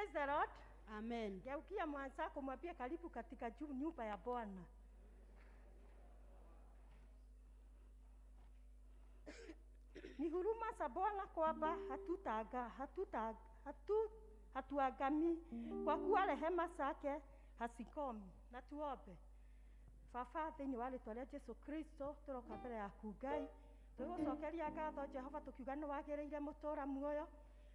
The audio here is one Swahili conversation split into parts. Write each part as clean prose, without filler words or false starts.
Praise the Lord. Amen. Geukia mwenzako mwambie karibu katika nyumba ya Bwana. Ni huruma za Bwana kwamba hatuagami kwa kuwa rehema zake hazikomi. Na tuombe. Baba, thĩinĩ wa rĩĩtwa rĩa Jesu Kristo tũroka mbere yaku Ngai, tũgũcokeria ngatho Jehova, tukiuga nĩ wagĩrĩire mũtũũra muoyo,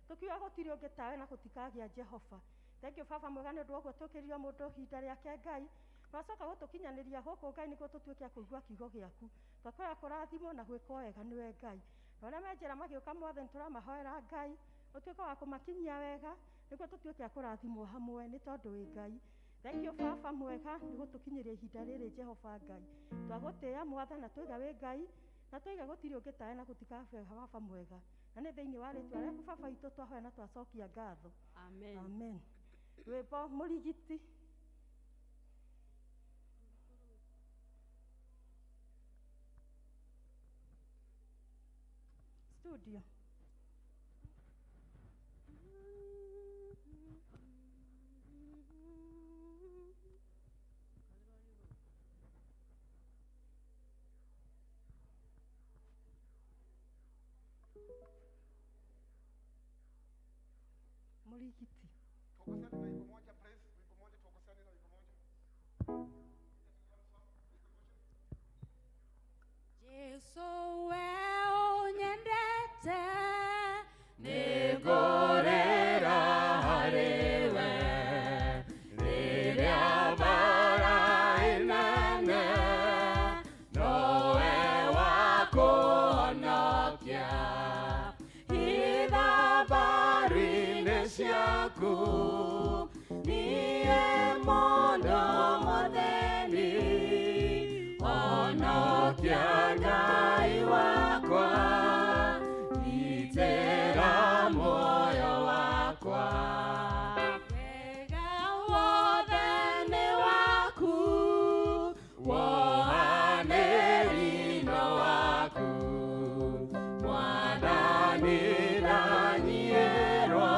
tukiuga gũtirĩ ũngĩ tawe na gũtikagĩa Jehova. Thank you Baba mwega nĩ ũndũ wa ũguo tũkĩrio mũndũ ihinda rĩake Ngai, twacoka gũtũkinyanĩria gũkũ Ngai nĩguo tũtuĩke a kũigua kiugo gĩaku, twakwĩra kũrathimwo na gwĩka wega nĩwe Ngai, na ũrĩa menjera magĩũka mothe nĩtũramahoera Ngai ũtuĩke wa kũmakinyia wega nĩguo tũtuĩke a kũrathimwo hamwe nĩ tondũ wĩ Ngai. Thank you Baba mwega nĩ gũtũkinyĩria ihinda rĩrĩ Jehova Ngai, twagũtĩĩa mwatha na twiga wĩ Ngai, na twiga gũtirĩ ũngĩ tawe na gũtikagĩa Baba mwega, na nĩ thĩinĩ wa rĩĩtwa rĩaku Baba itũ twahoya na twacokia ngatho. Amen. Amen. Rwĩmbo mũrigiti. Studio. Murigiti. Tokosani na wimbo moja praise, wimbo moja tokosani na wimbo moja. Jesu wewe unyendete nĩngũrĩra harĩwe rĩrĩa mbara ĩnene nowe wa kũhonokia ithabarĩ-inĩ ciaku niĩ mũndũ mũthĩni honokia Ngai wakwa gitĩra muoyo wakwa wega wothe nĩ waku wohanĩri-no waku mwathani ndanyierwo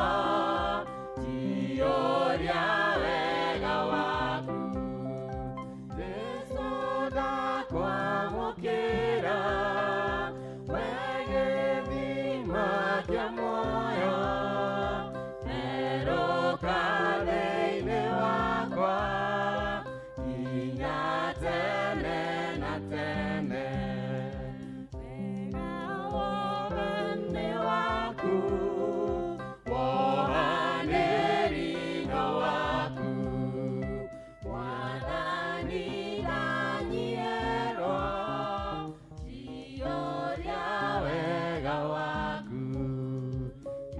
tioria wega waku Jesu ndakwamũkĩra we gĩthima kĩa muoyo therũka thĩinĩ wakwa nginya tene na tene wega wothe nĩ waku wohanĩri-no waku mwathani ndanyierwo tioria wega waku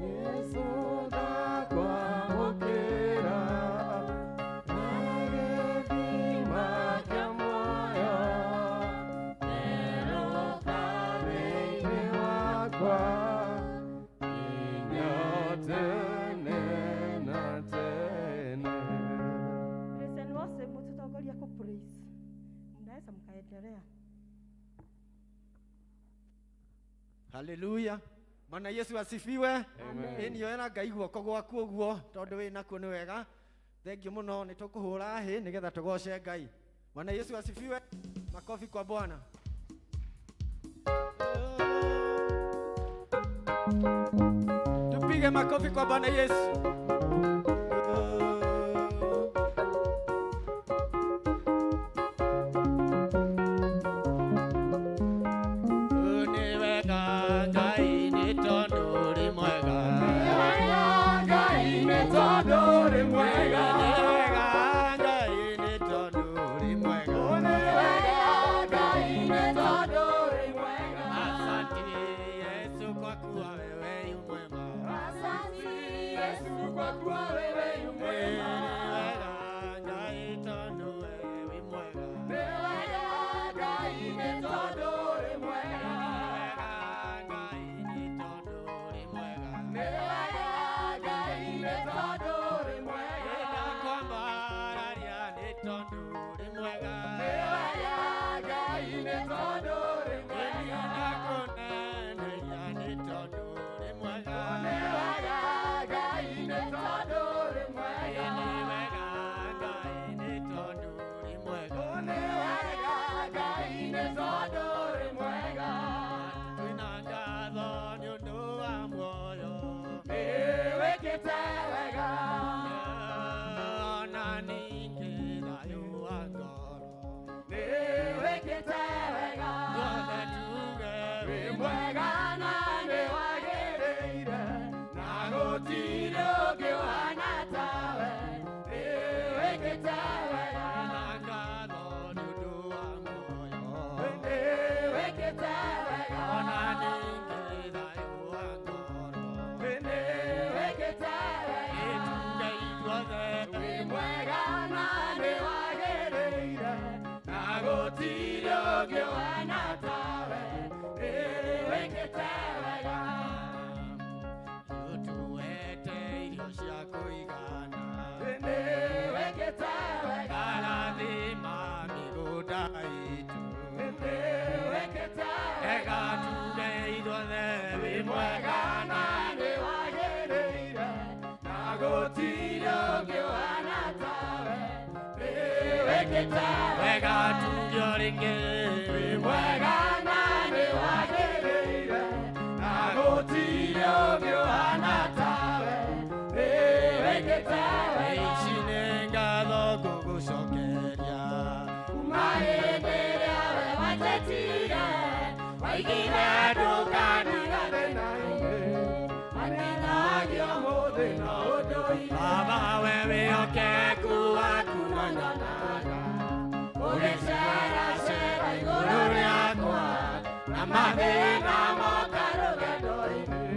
Yesu ndakwamũkĩra we gĩthima kĩa muoyo therũka thĩinĩ wakwa nginya tene na tene. Praise and worship mtutangulia ku praise. Mnaweza mkaendelea. Hallelujah. Bwana Yesu asifiwe. Amen. Nĩ yoena Ngai guoko gwaku ũguo tondũ wĩ nakuo nĩ wega. Thengiũ mũno nĩ tũkũhũra hĩ nĩgetha tũgoce Ngai. Bwana Yesu asifiwe. Makofi kwa Bwana. Tupige makofi kwa Bwana Yesu. Ni wega Ngai nĩ tondũ ũrĩ mwega. Ni wega Ngai nĩ tondũ ũrĩ mwega. Ni wega Ngai nĩ tondũ ũrĩ mwega. Ni wega Ngai nĩ tondũ ũrĩ mwega. Asante Yesu kwa kuwa wewe yu mwema. Asante Yesu kwa kuwa wewe yu mwema. Ni wega Ngai tondũ wewe yu mwega. Ni wega Ngai nĩ tondũ ũrĩ mwega. Ni wega Ngai nĩ tondũ ũrĩ mwega. Nĩ kwamba raria nĩ tondũ ũrĩ mwega. Ni wega Ngai nĩ tondũ ũrĩ mwega. Ndakũneneria nĩ tondũ ũrĩ mwega. Ni wega Ngai nĩ tondũ ũrĩ mwega na nĩ wagĩrĩire na gũtirĩ ũngĩ ũhana tawe nĩ wĩkĩte wega na ngatho nĩ ũndũ wa muoyo nĩ wĩkĩte wega ona ningĩ thayũ wa ngoro nĩ wĩkĩte wega ituge ithuothe wĩ mwega na nĩ wagĩrĩire na gũtirĩ ũngĩ ũhana tawe nĩ wĩkĩte wega ũtuhete irio cia kũigana nĩ wĩkĩte wega arathima mĩgũnda itũ nĩ wĩkĩte wega tuge ithuothe wĩ mwega na nĩ wagĩrĩire na gũtirĩ ũngĩ ũhana tawe nĩ wĩkĩte wega tuge o rĩngĩ wĩ mwega na nĩ wagĩrĩire na gũtirĩ ũngĩ ũhana tawe nĩ wĩkĩte wega ici nĩ ngatho ngũgũcokeria kuma hĩndĩ ĩrĩa we wanjetire waigire ndũkaniga thĩna-inĩ wakinyagia mũthĩ na ũndũ-inĩ baba we wĩhokeku waku na nyonaga ũgĩceracera igũrũ rĩakwa na mathĩna moka rũgendo-inĩ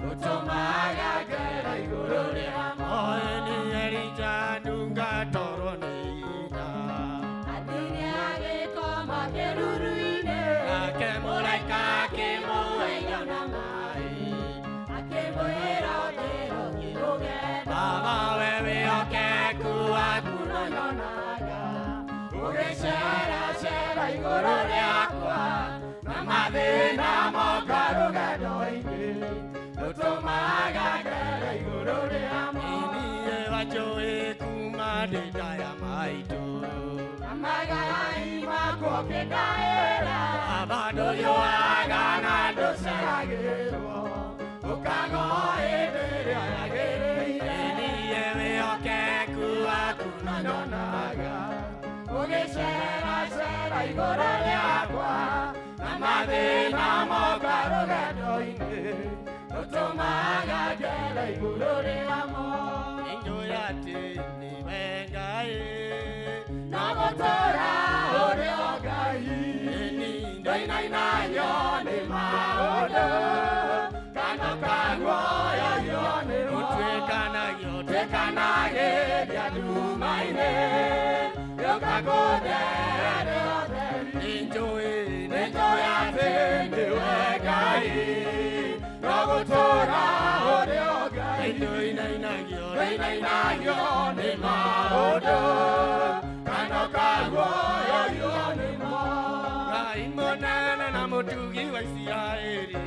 ũtũmaga ngera igũrũ rĩamo ni Elija ndungatorwo nĩ hinya athiĩ agĩkoma kĩruru-inĩ nake mũraika akĩmũhe irio na maaĩ akĩmwĩra ũthĩro kĩrũgendo baba we wĩhokeku waku na nyonaga ũgĩceracera igũrũ rĩakwa na mathĩna moka rũgendo-inĩ ũtũmaga ngera igũrũ rĩamo niĩ wanjũĩ kuma ndĩ nda ya maitũ na magai makwo kĩngaĩra baba ndũyũaga na ndũceragĩrwo ũkagwo hĩndĩ ĩrĩa yagĩrĩire niĩ wĩhokeku waku na nyonaga ũgĩceracera igũrũ rĩakwa na mathĩna moka rũgendo-inĩ ũtũmaga ngera igũrũ rĩamo nĩnjũĩ atĩ nĩwe Ngai na gũtũũra ũrĩ o Ngai ndoinainagio nĩ maũndũ kana kaguoyohio nĩ ũtuĩkanagĩria nduma-inĩ yũkakũndere ũtheri nĩnjũĩ atĩ nĩwe Ngai no gũtũũra ũrĩ o Ngai ndoinainagio nĩ maũndũ kana kaguoyohio nĩmo Ngai mũnene na mũtugi wa Isiraeli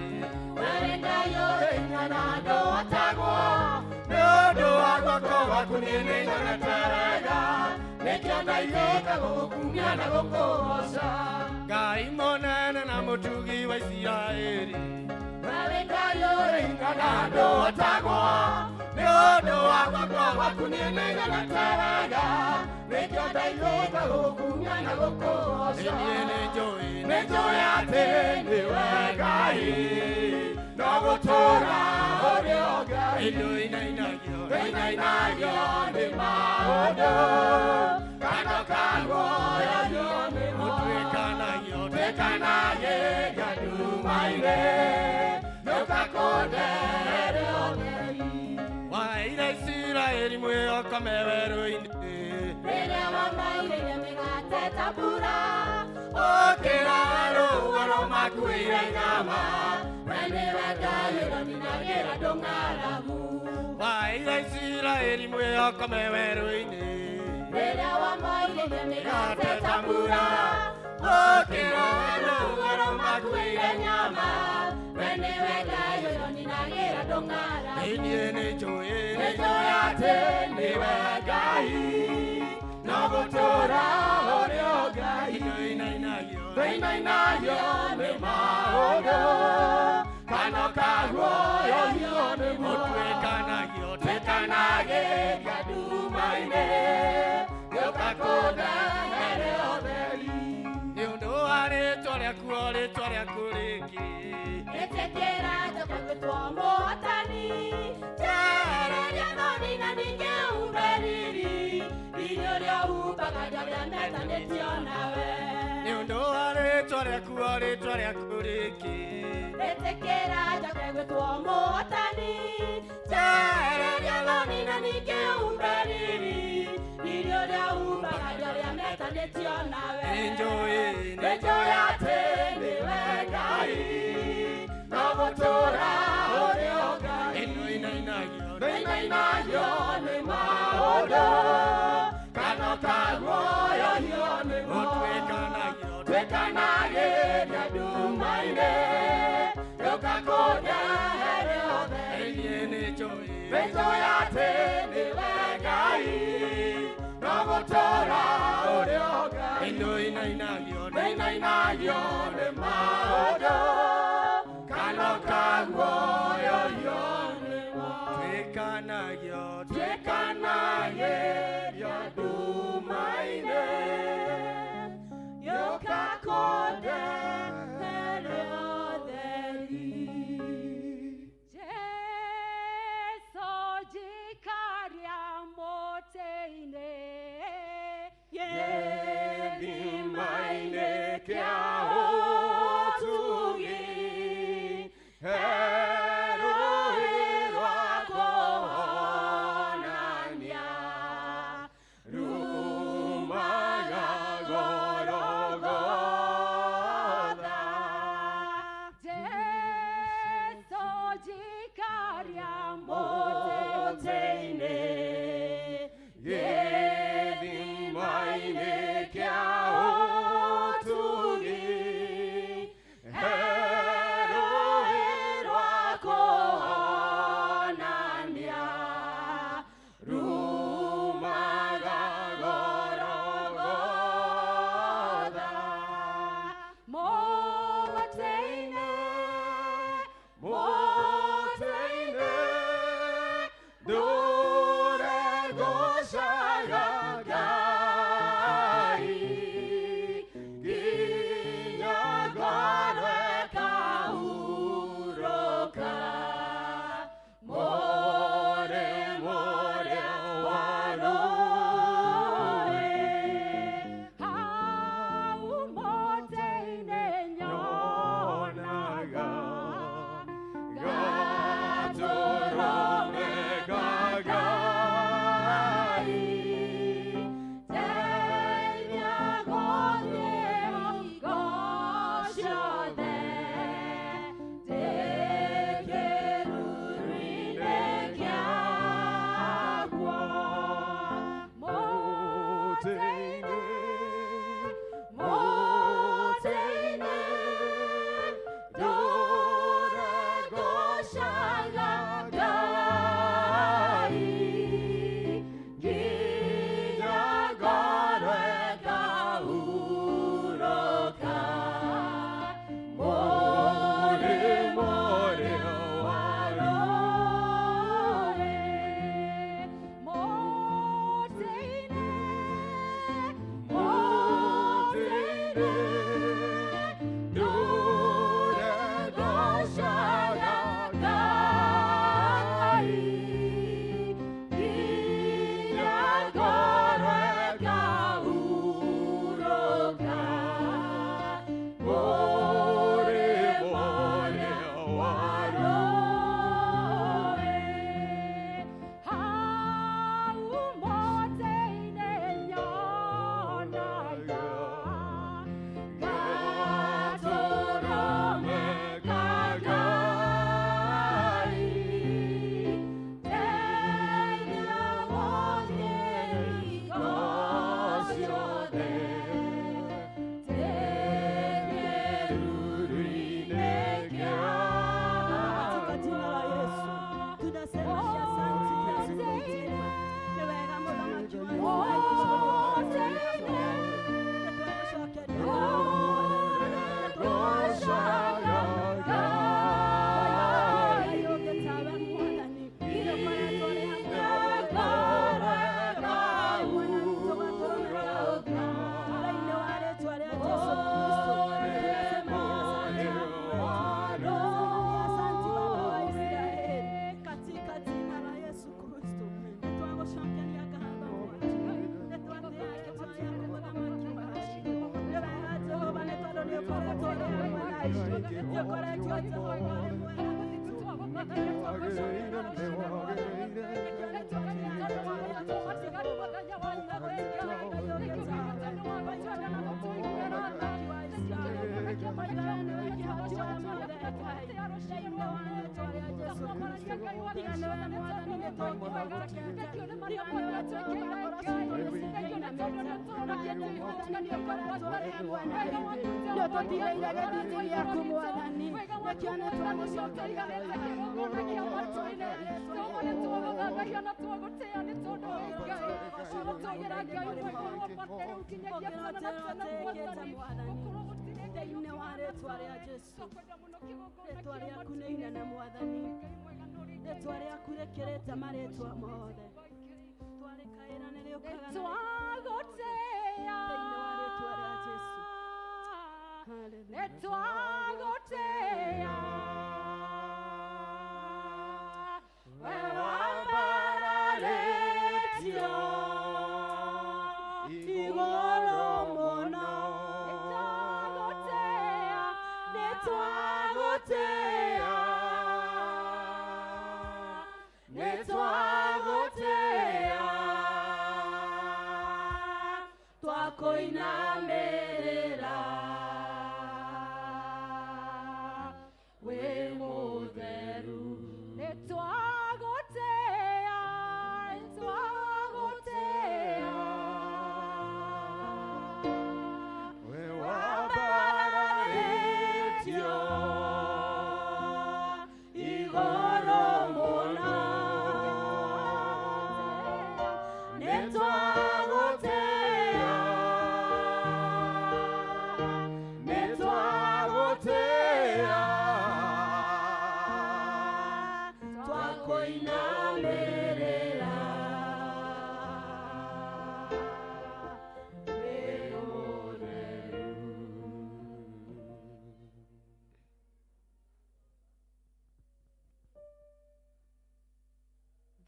wee Ngai ũrĩ hinya na ndũhotagwo nĩ ũndũ wa guoko gwaku niĩ nĩnyonete wega nĩkĩo ndaigĩte gũgũkumia na gũkũgoca Ngai mũnene na mũtugi wa Isiraeli wee Ngai ũrĩ hinya na ndũhotagwo nĩ ũndũ wa guoko gwaku niĩ nĩnyonete wega nĩkĩo ndaigĩte gũgũkumia na gũkũgoca nĩnjũĩ atĩ nĩwe Ngai no gũtũũra ũrĩ o Ngai ndoinainagio nĩ maũndũ kana kaguoyohio nĩmo ũtuĩkanagĩria nduma-inĩ nĩũkakũndere ũtheri waheire Isiraeli mwĩhokome werũ-inĩ rĩrĩa wamairĩire mĩgate ta mbura ũkĩraga rũgũrũ makuĩire nyama we nĩwe Ngai ũroninagĩra ndũng'aragu waheire Isiraeli mwĩhokome werũ-inĩ rĩrĩa wamairĩire mĩgate ta mbura ũkĩraga rũgũrũ makuĩire nyama we nĩwe Ngai ũroninagĩra ndũng'aragu niĩ nĩnjũĩ atĩ nĩwe Ngai no gũtũũra ũrĩ o Ngai ndoinainagio nĩ maũndũ kana kaguoyohio nĩmo ũtuĩkanagĩria nduma-inĩ nĩũkakũndere ũtheri nĩ ũndũ wa rĩĩtwa rĩaku o rĩĩtwa rĩaku rĩngĩ rĩaku o rĩtwa rĩaku rĩngĩ Etekera jakwe tuomo watani Tereria thoni na ningĩ umberiri Irio rĩa umbaga rĩrĩa metanĩtio nawe Nĩnjũĩ atĩ nĩwe Ngai Na gũtũũra ũrĩ o Ngai ĩno inainagio Inainagio nĩ maũndũ Kana kaguoyohio nĩ Twĩkanagĩria nduma-inĩ Gĩũka kũndehere ũtheri Nĩnjũĩ atĩ nĩwe Ngai Na gũtũũra ũrĩ o Ngai ĩno inainagio Inainagio nĩ maũndũ Kana kaguoyohio nĩ Twĩkanagĩria nduma-inĩ Gĩũka kũndehere ũtheri Jesu njikaria mũtĩ-inĩ Gĩthima-inĩ kĩa ũtugi Rũĩ rwa kũhonania rumaga Golgotha Jesu njikaria mũtĩ-inĩ Gĩthima-inĩ kĩa ũtugi Rũĩ rwa kũhonania rumaga Golgotha Mũtĩ-inĩ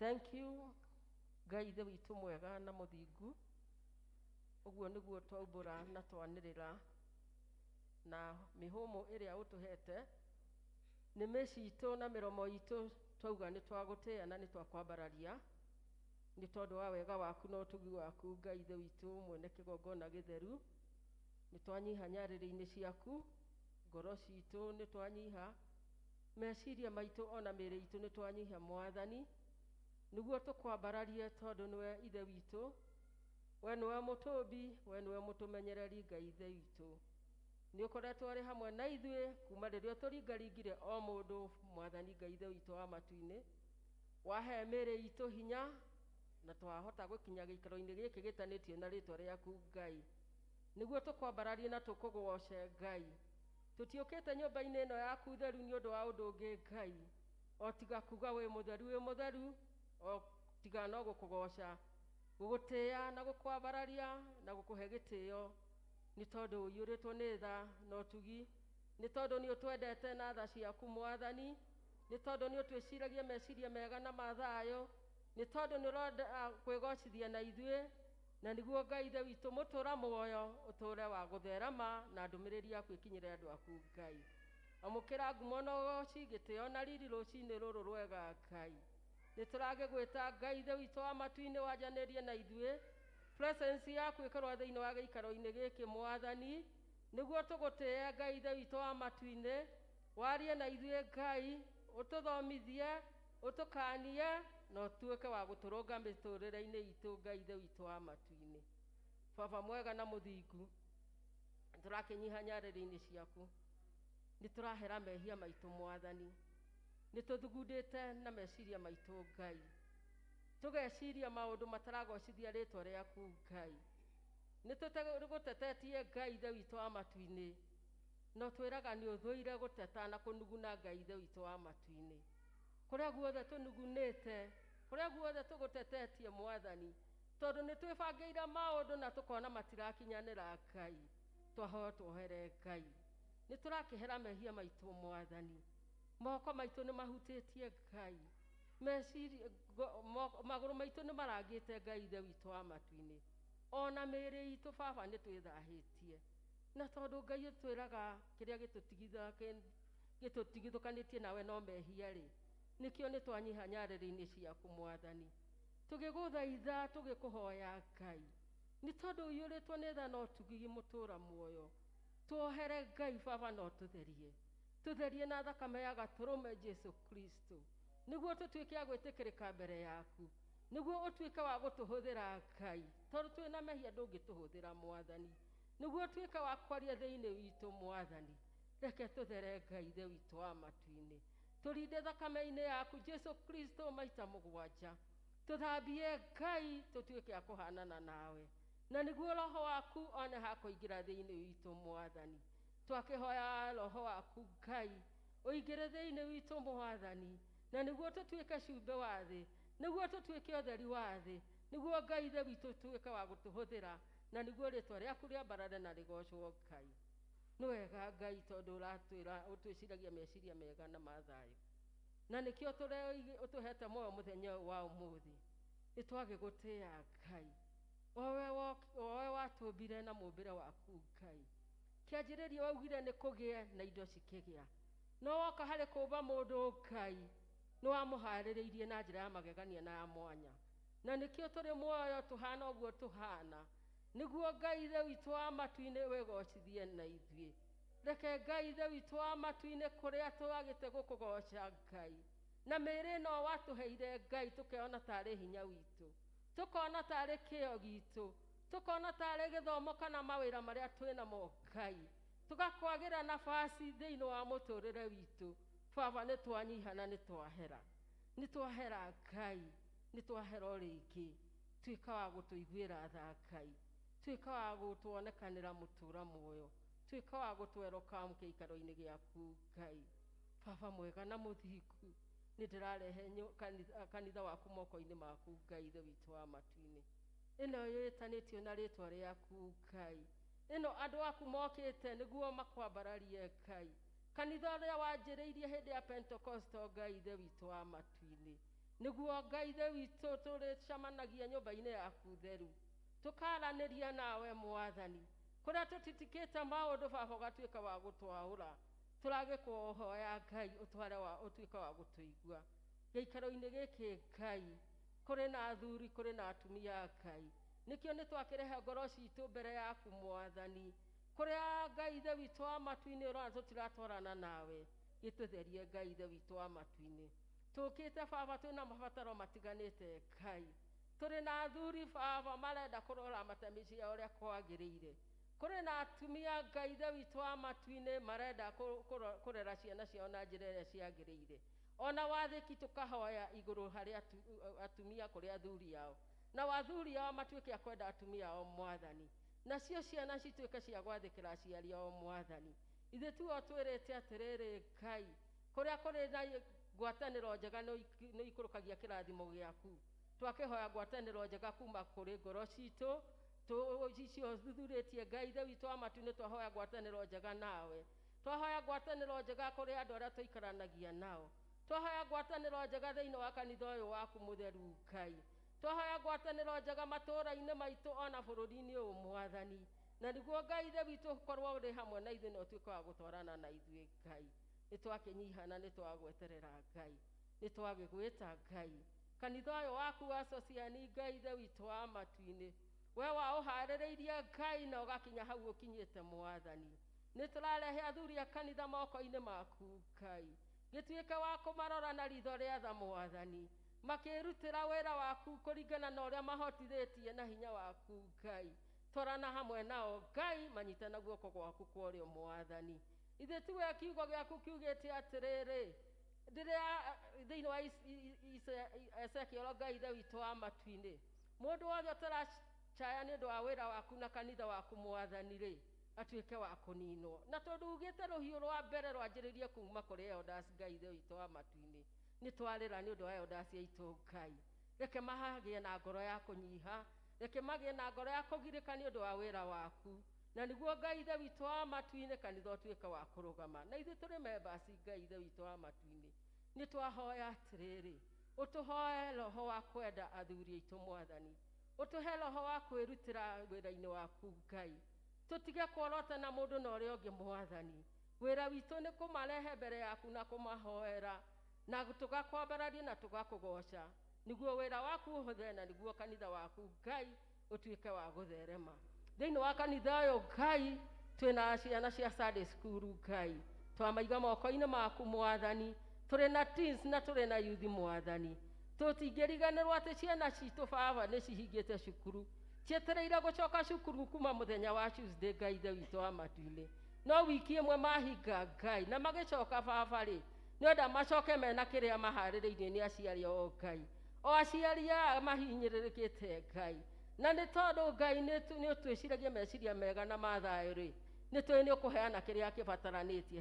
Thank you. Ngai ithe witũ mwega na mũthingu, ũguo nĩguo twaũmbũra na twanĩrĩra na mĩhũmũ ĩrĩa ũtũhete nĩ mĩci itũ na mĩromo itũ twauga nĩ twagũtĩĩa na nĩ twakwambararia nĩ tondũ wa wega waku na ũtugi waku. Ngai ithe witũ mwene kĩgongona gĩtheru, nĩ twanyiha nyarĩrĩ-inĩ ciaku, ngoro citũ nĩ twanyiha, meciria maitũ ona mĩĩrĩ itũ nĩ twanyiha Mwathani, nĩguo tũkwambararie tondũ nĩwe ithe witũ, we nĩwe mũtũmbi, we nĩwe mũtũmenyereri. Ngai ithe witũ nĩ ũkoretwo arĩ hamwe na ithuĩ kuma rĩrĩa tũringaringire o mũndũ. Mwathani Ngai ithe witũ wa matu-inĩ, wahe mĩĩrĩ itũ hinya na twahota gũkinya gĩikaro-inĩ gĩkĩ gĩtanĩtio na rĩtwa rĩaku Ngai, nĩguo tũkwambararie na tũkũgooce Ngai. Tũtiũkĩte nyũmba-inĩ ĩno yaku theru nĩ ũndũ wa ũndũ ũngĩ Ngai, o tiga kuga wĩ mũtheru wĩ mũtheru, o tiga no gũkũgooca, gũgũtĩĩa na gũkwambararia na gũkũhe gĩtĩo, nĩ tondũ ũiyũrĩtwo nĩ tha na ũtugi, nĩ tondũ nĩ ũtwendete na tha ciaku Mwathani, nĩ tondũ nĩ ũtwĩciragia meciria mega na mathayũ, nĩ tondũ nĩ ũrenda kwĩgocithia na ithuĩ, na nĩguo Ngai ithe witũ mũtũra muoyo ũtũre wa gũtherama na ndũmĩrĩri yaku ĩkinyĩre andũ aku Ngai. Amũkĩra ngumo na ũgooci, gĩtĩo na riri rũcinĩ rũrũ rwega Ngai. Nĩ tũragĩgwĩta Ngai ithe witũ wa matu-inĩ wanjanĩrie na ithuĩ, presence yaku ĩkorwo thĩinĩ wa gĩikaro-inĩ gĩkĩ Mwathani, nĩguo tũgũtĩe Ngai ithe witũ wa matu-inĩ, warie na ithuĩ Ngai, ũtũthomithie, ũtũkanie na ũtuĩke wa gũtũrũnga mĩtũrĩre-inĩ itũ Ngai ithe witũ wa matu-inĩ. Baba mwega na mũthingu, tũrakĩnyiha nyarĩrĩ-inĩ ciaku, nĩ tũrahera mehia maitũ Mwathani, nĩ tũthugundĩte na meciria maitũ Ngai, tũgeciria maũndũ mataragocithia rĩtwa rĩaku Ngai, nĩ tũgũtetetie Ngai ithe witũ wa matu-inĩ, no twĩraga nĩ ũthũire gũteta na kũnuguna Ngai ithe witũ wa matu-inĩ. Kũrĩa guothe tũnugunĩte, kũrĩa guothe tũgũtetetie Mwathani, tondũ nĩ twĩbangĩire maũndũ na tũkona matirakinyanĩra Ngai, twahoya tuohere Ngai. Nĩ tũrakĩhera mehia maitũ Mwathani, moko maitũ nĩ mahutĩtie Ngai, meciria magũrũ maitũ nĩ marangĩte Ngai ithe witũ wa matu-inĩ, ona mĩĩrĩ itũ Baba nĩ twĩthahĩtie, na tondu Ngai twiraga kiria gitutigithukanĩtie nawe no mehia ri nikio nĩ twanyiha nyarĩrĩ-inĩ ciaku Mwathani tũgĩgũthaitha tũgĩkũhoya Ngai nĩ tondũ ũiyũrĩtwo nĩ tha no tugigi mũtũra muoyo tuohere Ngai Baba no tũtherie na thakame ya gatũrũme Jesu Kristo nĩguo tũtuĩke a gwĩtĩkĩrĩka mbere yaku nĩguo ũtuĩke wa gũtũhũthĩra Ngai tondũ twĩna mehia ndũngĩtũhũthĩra Mwathani nĩguo ũtuĩke wa kwaria thĩinĩ witũ Mwathani reke tũthere Ngai ithe witũ wa matu-inĩ tũrinde thakame-inĩ yaku Jesu Kristo maita mũgwanja tũthambie Ngai tũtuĩke a kũhanana nawe na nĩguo roho waku one ha kũingĩra thĩinĩ witũ Mwathani twakĩhoya roho waku Ngai ũingĩre thĩinĩ witũ Mwathani na nĩguo tũtuĩke cumbĩ wa thĩ nĩguo tũtuĩke ũtheri wa thĩ nĩguo Ngai ithe witũ tuĩke wa gũtũhũthĩra na nĩguo rĩtwa rĩaku rĩambarare na rĩgocwo Ngai nĩ wega Ngai tondũ ũratwĩra ũtwĩciragia meciria mega na mathayũ na nĩkĩo ũtũhete muoyo mũthenya wa ũmũthĩ nĩtwagĩgũtĩĩa Ngai owe watũmbire na mũmbĩre waku Ngai kĩanjĩrĩria waugire nĩ kũgĩe na indo cikĩgĩa no woka harĩ kũmba mũndũ Ngai nĩ wamũharĩrĩirie na njĩra ya magegania na ya mwanya na nĩkĩo tũrĩ muoyo tũhana ũguo tũhana nĩguo Ngai ithe witũ wa matu-inĩ wĩgocithie na ithuĩ reke Ngai ithe witũ wa matu-inĩ kũrĩa twagĩte gũkũgoca Ngai na mĩĩrĩ ĩno watũheire Ngai tũkeona tarĩ hinya witũ tũkona tarĩ kĩo gitũ tũkona tarĩ gĩthomo kana mawĩra marĩa twĩnamo Ngai tũgakwagĩra nafasi thĩinĩ wa mũtũrĩre witũ Baba nĩ twanyiha na nĩ twahera Ngai nĩ twahera o rĩngĩ tuĩka wa gũtũiguĩra tha Ngai tuĩka wa gũtuonekanĩra mũtũra muoyo tuĩka wa gũtweroka gĩikaro-inĩ gĩaku Ngai Baba mwega na mũthingu nĩ ndĩrarehe kanitha waku moko-inĩ maku Ngai ithe witũ wa matu-inĩ ĩno yĩtanĩtio na rĩtwa rĩaku Ngai ĩno andũ aku mokĩte nĩguo makwambararie Ngai kanitha ũrĩa wanjĩrĩirie hĩndĩ ya Pentecost Ngai ithe witũ wa matu-inĩ nĩguo Ngai ithe witũ tũrĩcemanagia nyũmba-inĩ yaku theru tũkaranĩria nawe Mwathani kũrĩa tũtitikĩte maũndũ Baba ũgatuĩka wa gũtwaũra tũragĩkũhoya Ngai ũtuĩke wa gũtũigua gĩikaro-inĩ gĩkĩ Ngai kũrĩ na athuri kũrĩ na atumia Ngai nĩkĩo nĩ twakĩrehe ngoro citũ mbere yaku Mwathani kũrĩa Ngai ithe witũ wa matu-inĩ ũrona tũtiratwarana nawe gĩtũtherie Ngai ithe witũ wa matu-inĩ tũkĩte Baba twĩna mabataro matiganĩte Ngai tũrĩ na athuri Baba marenda kũrora matemi ciao ũrĩa kwagĩrĩire kũrĩ na atumia Ngai ithe witũ wa matu-inĩ marenda kũrera ciana ciao na njĩra ĩrĩa ciagĩrĩire ona wathĩki tũkahoya igũrũ harĩ atumia kũrĩ athuri ao na wathuri ao matuĩke a kwenda atumia ao Mwathani nacio ciana cituĩke cia gwathĩkĩra aciari ao Mwathani ithe tuo twĩrĩte atĩrĩrĩ Ngai kũrĩa kũrĩ na ngwatanĩro njega nĩ ikũrũkagia kĩrathimo gĩaku twakĩhoya ngwatanĩro njega kuma kũrĩ ngoro citũ icio thuthurĩtie Ngai ithe witũ wa matu-inĩ twahoya ngwatanĩro njega nawe twahoya ngwatanĩro njega kũrĩ andũ arĩa tũikaranagia nao twahoya ngwatanĩro njega thĩinĩ wa kanitha ũyũ waku mũtheru Ngai twahoya ngwatanĩro njega matũũra-inĩ maitũ ona bũrũri-inĩ ũyũ Mwathani na nĩguo Ngai ithe witũ ũkorwo ũrĩ hamwe na ithuĩ na ũtuĩke wa gũtwarana na ithuĩ Ngai nĩ twakĩnyiha na nĩ twagweterera Ngai nĩ twagĩgwĩta Ngai kanitha ũyũ waku wa Sociani Ngai ithe witũ wa matu-inĩ we waũharĩrĩirie Ngai na ũgakinya hau ũkinyĩte Mwathani nĩ tũrarehe athuri a kanitha moko-inĩ maku Ngai gĩtuĩke wa kũmarora na ritho rĩa tha Mwathani makĩrutĩra wĩra waku kũringana na ũrĩa mahotithĩtie na hinya waku Ngai twarana hamwe nao Ngai manyitana guoko gwaku kwa ũrĩo Mwathani ithe tiwe kiugo gĩaku kiugĩte atĩrĩrĩ rĩrĩa thĩinĩ wa Ezekiel Ngai ithe witũ wa matu-inĩ mũndũ wothe ũtaracaya nĩ ũndũ wa wĩra waku na kanitha waku Mwathani rĩ atuĩke wa kũninwo na tondũ ugĩte rũhiũ rwa mbere rwanjĩrĩrie kuma kũrĩ Elders Ngai ithe witũ wa matu-inĩ nĩ twarĩra nĩ ũndũ wa Elders aitũ Ngai reke mahagĩe na ngoro ya kũnyiha reke magĩe na ngoro ya kũgirĩka nĩ ũndũ wa wĩra waku na nĩguo Ngai ithe witũ wa matu-inĩ kanitha ũtuĩke wa kũrũgama na ithuĩ tũrĩ members Ngai ithe witũ wa matu-inĩ nĩ twahoya atĩrĩrĩ ũtũhoe roho wa kwenda athuri aitũ Mwathani ũtũhe roho wa kwĩrutĩra wĩra-inĩ waku Ngai tutige kworota na mundu na uria ungi mwathani wira witu ni kumarehe mbere yaku na kumahoera na tugakwambararia na tugakugoca niguo wira waku uhuthe na niguo kanitha waku Ngai utuike wa gutherema thiini wa kanitha uyu Ngai twina ciana cia Sunday school Ngai twamaiga moko-ini maku mwathani turi na teens na turi na youth mwathani tutingiriganirwo ati ciana citu baba ni cihingite cukuru cietereire gucoka cukuru kuma muthenya wa Tuesday Ngai ithe witu wa matu-ini no wiki imwe mahinga Ngai na magicoka baba ri nĩenda macoke mena kĩrĩa maharĩrĩirie nĩ aciari o Ngai o aciari aya mahinyĩrĩrĩkĩte Ngai na nĩ tondũ Ngai nĩ ũtwĩciragia meciria mega na ma thayũ rĩ nĩ tũĩ nĩ ũkũheana kĩrĩa kĩbataranĩtie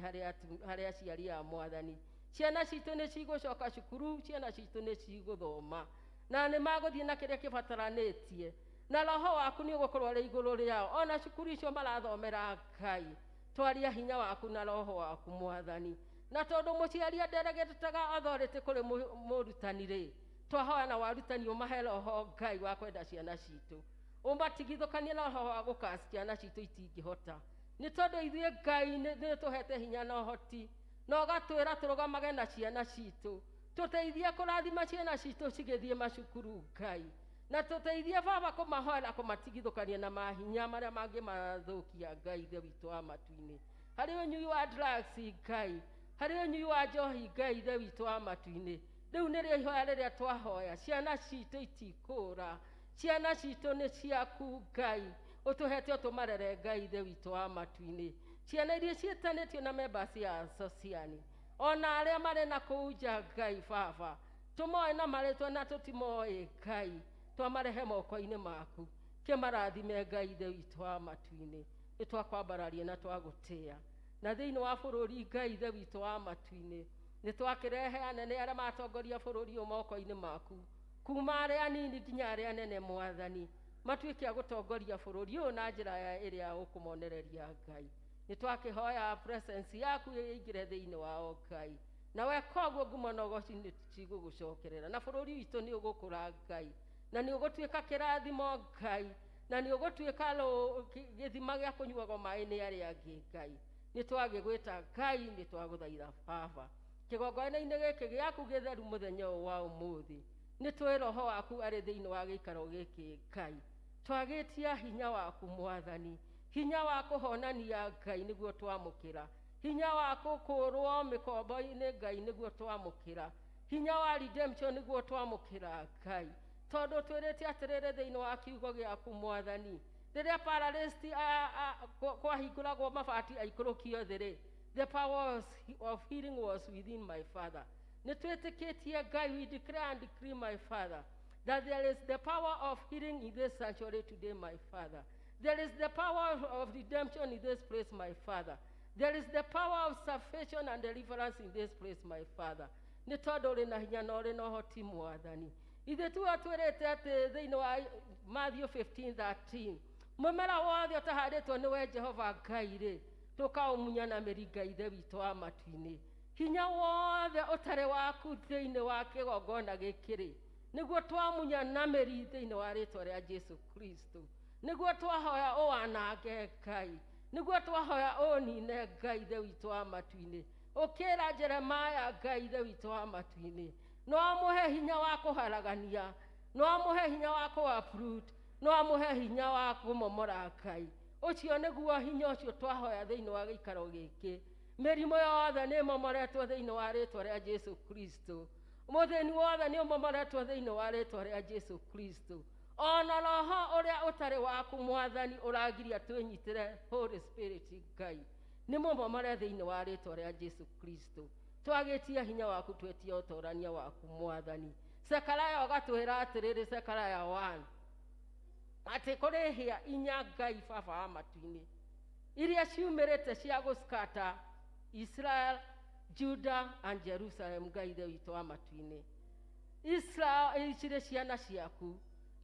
harĩ aciari a mwathani ciana citũ nĩ cigũcoka cukuru ciana citũ nĩ cigũthoma na nĩ magũthiĩ na kĩrĩa kĩbataranĩtie na roho waku nĩ ũgũkorwo ũrĩ igũrũ rĩao ona cukuru icio marathomera Ngai twaria hinya waku na roho waku mwathani na tondu muciari nderegetaga authority kuri murutani ri twahoya na warutani umahe roho Ngai wa kwenda ciana citu umatigithukanie na roho wa gukasi ciana citu itingihota ni tondu ithuĩ Ngai nĩ tuhete hinya na ũhoti na ũgatwĩra tũrũgamage na ciana citu tuteithie kũrathima ciana citu cigĩthiĩ macukuru Ngai na tuteithie baba kũmahoera kũmatigithukania na mahinya marĩa mangĩmathũkia Ngai ithe witũ wa matu-inĩ harĩ ũnyui wa drugs Ngai harĩ ũnyui wa njohi Ngai ithe witũ wa matu-inĩ rĩu nĩrĩo ihoya rĩrĩa twahoya ciana citũ itikũra ciana citũ nĩ ciaku Ngai ũtũhete ũtũmarere Ngai ithe witũ wa matu-inĩ ciana iria ciĩtanĩtio na members ya sociani ona arĩa marĩ na kũu nja Ngai baba tũmoe na marĩtwa na tũtimoe Ngai twamarehe moko-inĩ maku kĩmarathime Ngai ithe witũ wa matu-inĩ nĩ twakwambararia na twagũtĩĩa na thĩinĩ wa bũrũri Ngai ithe witũ wa matu-inĩ nĩ twakĩrehe anene arĩa matongoria bũrũri ũyũ moko-inĩ maku kuma arĩa anini nginya arĩa anene mwathani matuĩke a gũtongoria bũrũri ũyũ na njĩra ĩrĩa ũkũmonereria Ngai nĩ twakĩhoya presence yaku ĩingĩre thĩinĩ wao Ngai na weka ũguo ngumo na ũgoci nĩ cigũgũcokerera na bũrũri witũ nĩ ũgũkũra Ngai na nĩ ũgũtuĩka kĩrathimo Ngai na nĩ ũgũtuĩka gĩthima gĩa kũnyuagwo maĩ nĩ arĩa angĩ Ngai nĩ twagĩgwĩta Ngai nĩ twagũthaitha baba kĩgongona-inĩ gĩkĩ gĩaku gĩtheru mũthenya ũyũ wa ũmũthĩ nĩ twĩ roho waku arĩ thĩinĩ wa gĩikaro gĩkĩ Ngai twagĩtia hinya waku mwathani hinya wa kũhonania Ngai nĩguo twamũkĩra hinya wa gũkũrwo mĩkombo-inĩ Ngai nĩguo twamũkĩra hinya wa redemption nĩguo twamũkĩra Ngai tondũ twĩrĩte atĩrĩrĩ thĩinĩ wa kiugo gĩaku mwathani rĩrĩa paralyst kwahingũragwo mabati aikũrũkio thĩ rĩ the power of healing was within my father nĩ twĩtĩkĩtie Ngai we declare and decree my father that there is the power of healing in this sanctuary today my father there is the power of redemption in this place my father there is the power of salvation and deliverance in this place my father nĩ tondũ ũrĩ na hinya na ũrĩ na ũhoti mwathani ithe tuo twĩrĩte atĩ thĩinĩ wa Matthew 15:13 mũmera wothe ũtahandĩtwo nĩwe Jehova Ngai rĩ tũkaũmunya na mĩringa ithe witũ wa matu-inĩ hinya wothe ũtarĩ waku thĩinĩ wa kĩgongona gĩkĩ rĩ nĩguo twamunya na mĩri thĩinĩ wa rĩtwa rĩa Jesu Kristo nĩguo twahoya ũwanange Ngai nĩguo twahoya ũnine Ngai ithe witũ wa matu-inĩ ũkĩra Jeremaya Ngai ithe witũ wa matu-inĩ no amũhe hinya wa kũharagania no amũhe hinya wa kũuproot no amũhe hinya wa kũmomora Ngai ũcio nĩguo hinya ũcio twahoya thĩinĩ wa gĩikaro gĩkĩ mĩrimũ yothe nĩ ĩmomoretwo thĩinĩ wa rĩtwa rĩa Jesu Kristo mũthĩni wothe nĩ ũmomoretwo thĩinĩ wa rĩtwa rĩa Jesu Kristo ona roho ũrĩa ũtarĩ waku mwathani ũragiria twĩnyitĩre Holy Spirit Ngai nĩ mũmomore thĩinĩ wa rĩtwa rĩa Jesu Kristo twagĩtia hinya waku twetia ũtorania waku mwathani Sekaraya ũgatwĩra atĩrĩrĩ Sekaraya 1 atĩ kũrĩ hĩa inya Ngai baba wa matu-inĩ iria ciumĩrĩte cia gũskata Israel Judah and Jerusalem Ngai ithe witũ wa matu-inĩ Israel cirĩ ciana ciaku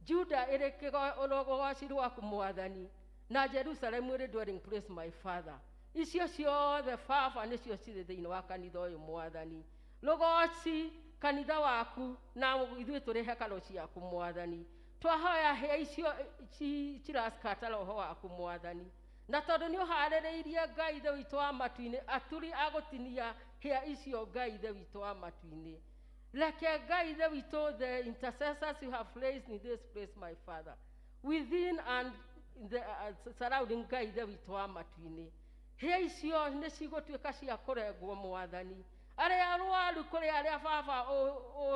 Judah ĩrĩ kĩgoci rwaku mwathani na Jerusalem ĩrĩ dwelling place my father icio ciothe baba nĩcio cirĩ thĩinĩ wa kanitha ũyũ mwathani rũgoci kanitha waku na ithuĩ tũrĩ hekarũ ciaku mwathani twahoya hĩa icio ciraskata roho waku mwathani na tondu ni uharereirie Ngai ithe witu wa matu-ini aturi agutinia hia icio Ngai ithe witu wa matu-ini. Reke Ngai ithe witu, the intercessors you have placed in this place, my Father, within and the surrounding Ngai ithe witu wa matu-ini, hia icio ni cigutuika cia kurengwo Mwathani. Aria arwaru kuri aria Baba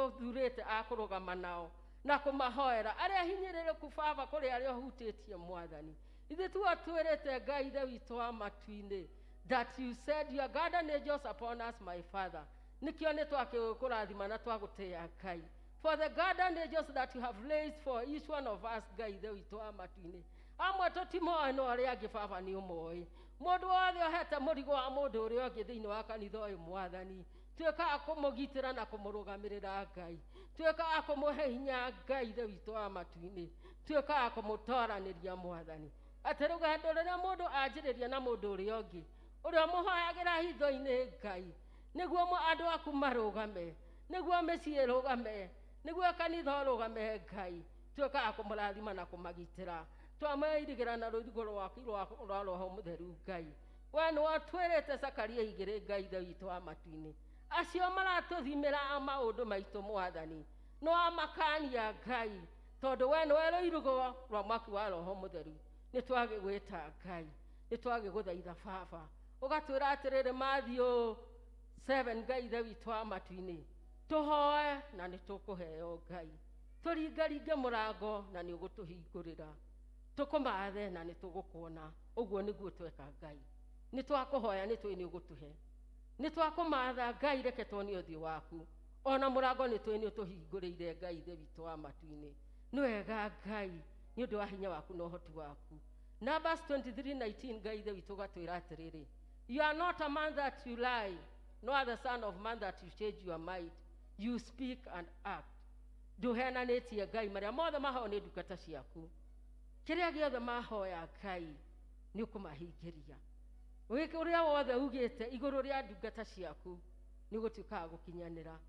uthurite akurugama nao na kumahoera, aria hinyiriruku Baba kuri aria hutitie Mwathani. Ithe tuatwirite Ngai ithe witu wa matu-ini that you said your guardian angels upon us, my Father. Nikio ni twakurathima na twagutia Ngai, for the guardian angels that you have placed for each one of us, Ngai ithe witu wa matu-ini. Amwe tutimoe no aria angi Baba ni umoi. Mundu wothe ohete murigo wa mundu uria ungi thiini wa kanitha uyu Mwathani, tuika akumugitira na kumurugamirira Ngai, tuika akumuhe hinya Ngai ithe witu wa matu-ini, tuika akumutoraniria Mwathani. Ati rugendo ruria mundu anjiriria na mundu uria ungi uria muhoyagira hitho-ini Ngai, niguo andu aku marugame, niguo micii irugame, niguo kanitha urugame Ngai, tuika akumurathima na kumagitira. Twamairigira na ruthigo rwaku rwa Roho Mutheru Ngai. We ni watwirite Zakaria 2 Ngai ithe witu wa matu-ini, acio maratuthimira maundu maitu Mwathani no amakania Ngai, tondu we niwe ruirugo rwa mwaki wa Roho Mutheru. Ni twagigwita Ngai, ni twagiguthaitha Baba, ugatwira atiriri Matthew 7 Ngai ithe witu wa matu-ini, tuhoe na ni tukuheo Ngai, turingaringe murango na ni ugutuhingurira, tukumathe na ni tugukuona. Uguo niguo tweka Ngai, ni twakuhoya ni twi ni ugutuhe, ni twakumatha Ngai, reke tuone uthio waku, ona murango ni twi ni utuhingurire Ngai ithe witu wa matu-ini. Ni wega Ngai ni undu wa hinya waku na uhoti waku. Numbers 23:19 Ngai ithe witu gatwira atiriri, you are not a man that you lie, nor the son of man that you change your mind. You speak and act. Nduhenanitie Ngai maria mothe mahao ni ndungata ciaku, kiria giothe mahoya Ngai ni ukumahingiria. Wiki uria wothe ugite iguru ria ndungata ciaku ni gutuika gukinyanira,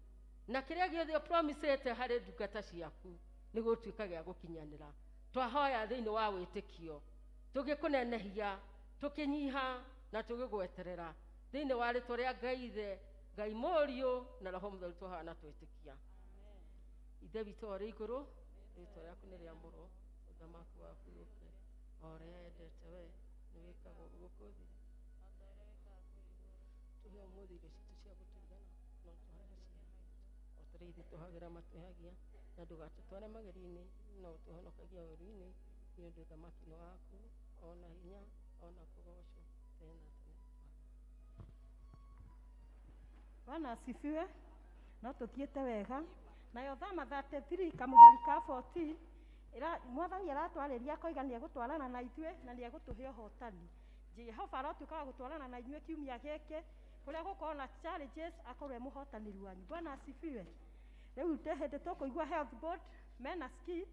na kiria giothe promisete hari ndungata ciaku ni gutuika gia gukinyanira. Twahoya thiini wa witikio, tugikunenehia, tukinyiha na tugigweterera thiini wa ritwa ria Ngai ithe, Ngai Muriu na Roho Mutheru tuhana twitikia. Ithe witu uri iguru, ritwa riaku ni riamurwo, uthamaku waku uke, oria endete we ni wikagwo guku thi, tuhe umuthi irio citu cia gutuigana no tuhaire cia oturiithi tuhagira matuhagia, na ndugatutware mageri-ini no tuhonokagia uru-ini, ni undu thamaki ni waku, ona hinya ona kugocwo tena tene. Bwana asifiwe. No tuthiete wega nayo thama 33 kamuhari ka 14 ira Mwathani aratwariria koiga ni egutwarana na ithue na ni egutuhe uhotani. Jehova arotuka gutwarana na inyue kiumia giki kuria gukorwo na challenges, akorwe muhotaniri wanyu. Bwana asifiwe. Riu tehete tukuigua health board mena skit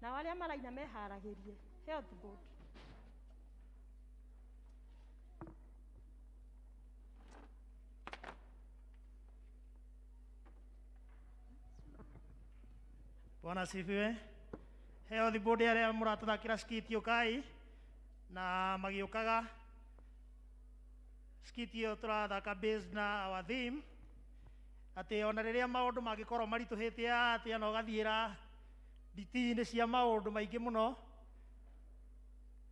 na waria maraina meharagirie health board. Bwana asifiwe. Health board aria muratuthakira skit yukai na magiukaga skit yo turathaka based na our theme ati ona riria maundu magikorwo marituhite atia no gathiira ditini cia maundu maingi muno,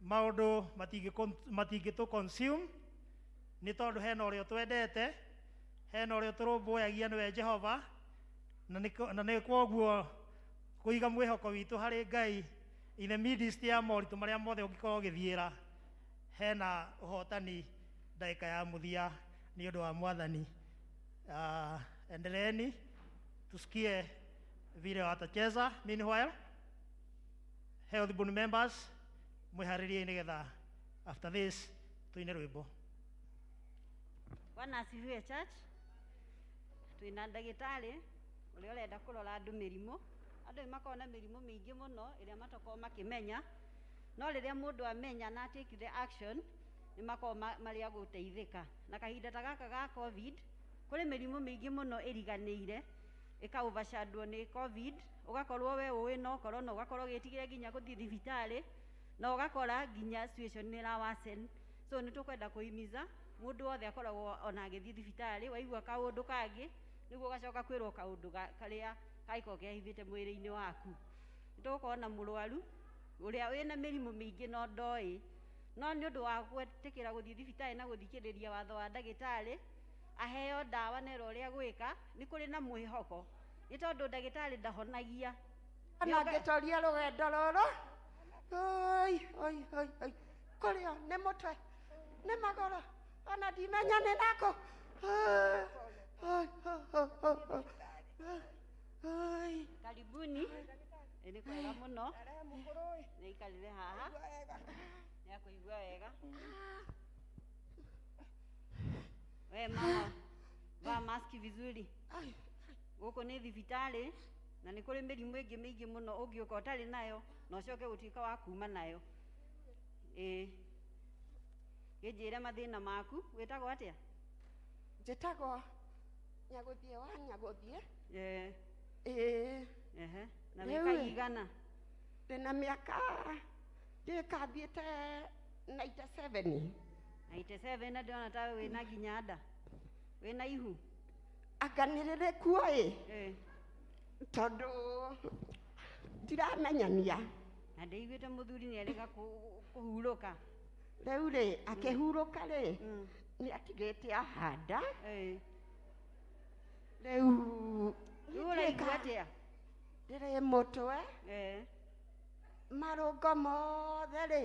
maundu matingi tu consume ni tondu hena uria twendete, hena uria turumbuyagia niwe Jehova, na ni kwoguo kuiga mwihoko witu hari Ngai in the midst ya moritu maria mothe ungikorwo githiira, hena uhotani ndaika ya muthia ni undu wa Mwathani. Endeleeni tusikie vile watacheza. Meanwhile, health board members mwiharirie nigetha after this tuine rwimbo. Bwana asifiwe church. Twina ndagitari uria urenda kurora andu mirimu. Andu makona mirimu mingi muno iria matako makimenya, no riria mundu amenya na take the action ni makao maria guteithika. Na kahinda ta gaka ga covid kuri mirimu mingi muno iriganiire ika overshadow ni covid, ugakorwo we uwi no corona, ugakorwo gitigire ginya guthii thibitari na ugakora ginya situation ni ra worsen so nä tå kwenda kå himiza må ndå wothe akoragwo ona agä thiä thibitarä waigua kaå ndå kangä nä guo gacoka kwä rwo kaå ndå karä a kagäkorwo kehithä te mwä rä-inä waku nä tå gå korwo na må rwaru å rä a wä na mä rimå mä ingä no ndoä no nä å ndå wa gwätä kä ra gå thiä thibitarä na gå thikä rä ria watho wa ndagä tarä aheo ndawa nero å rä a gwä ka nä kå rä na mwä hoko nä tondå ndagä tarä ndahonagia ona ngĩtoria rũgendo rũrũ kũrĩa nĩ mũtwe nĩ magũrũ ona ndimenya nĩ nakũ karibuni nĩ kwega mũno nĩ ikarĩre haha nĩ akũigua wega we mama vaa maski vizuri gũkũ nĩ thibitarĩ na nĩ kũrĩ mĩrimũ ĩngĩ mĩingĩ mũno ũngĩũka ũtarĩ nayo na ũcoke gũtuĩka wa kuma nayo gĩnjĩre mathĩna maku wĩtagwo atĩa njĩtagwo Nyagũthiĩ wa Nyagũthiĩ na mĩaka igana ndĩna mĩaka ndĩkathiĩte 97 na ndĩrona ta wĩna nginya nda wĩna ihu anganĩrĩrĩku ĩ tondũ ndiramenyania na ndĩiguĩte mũthuri nĩ erĩga kũhurũka rĩu rĩ akĩhurũka rĩ nĩ atigĩte ahanda rĩu ũraigua atĩa ndĩrĩ mũtwe marũngo mothe rĩ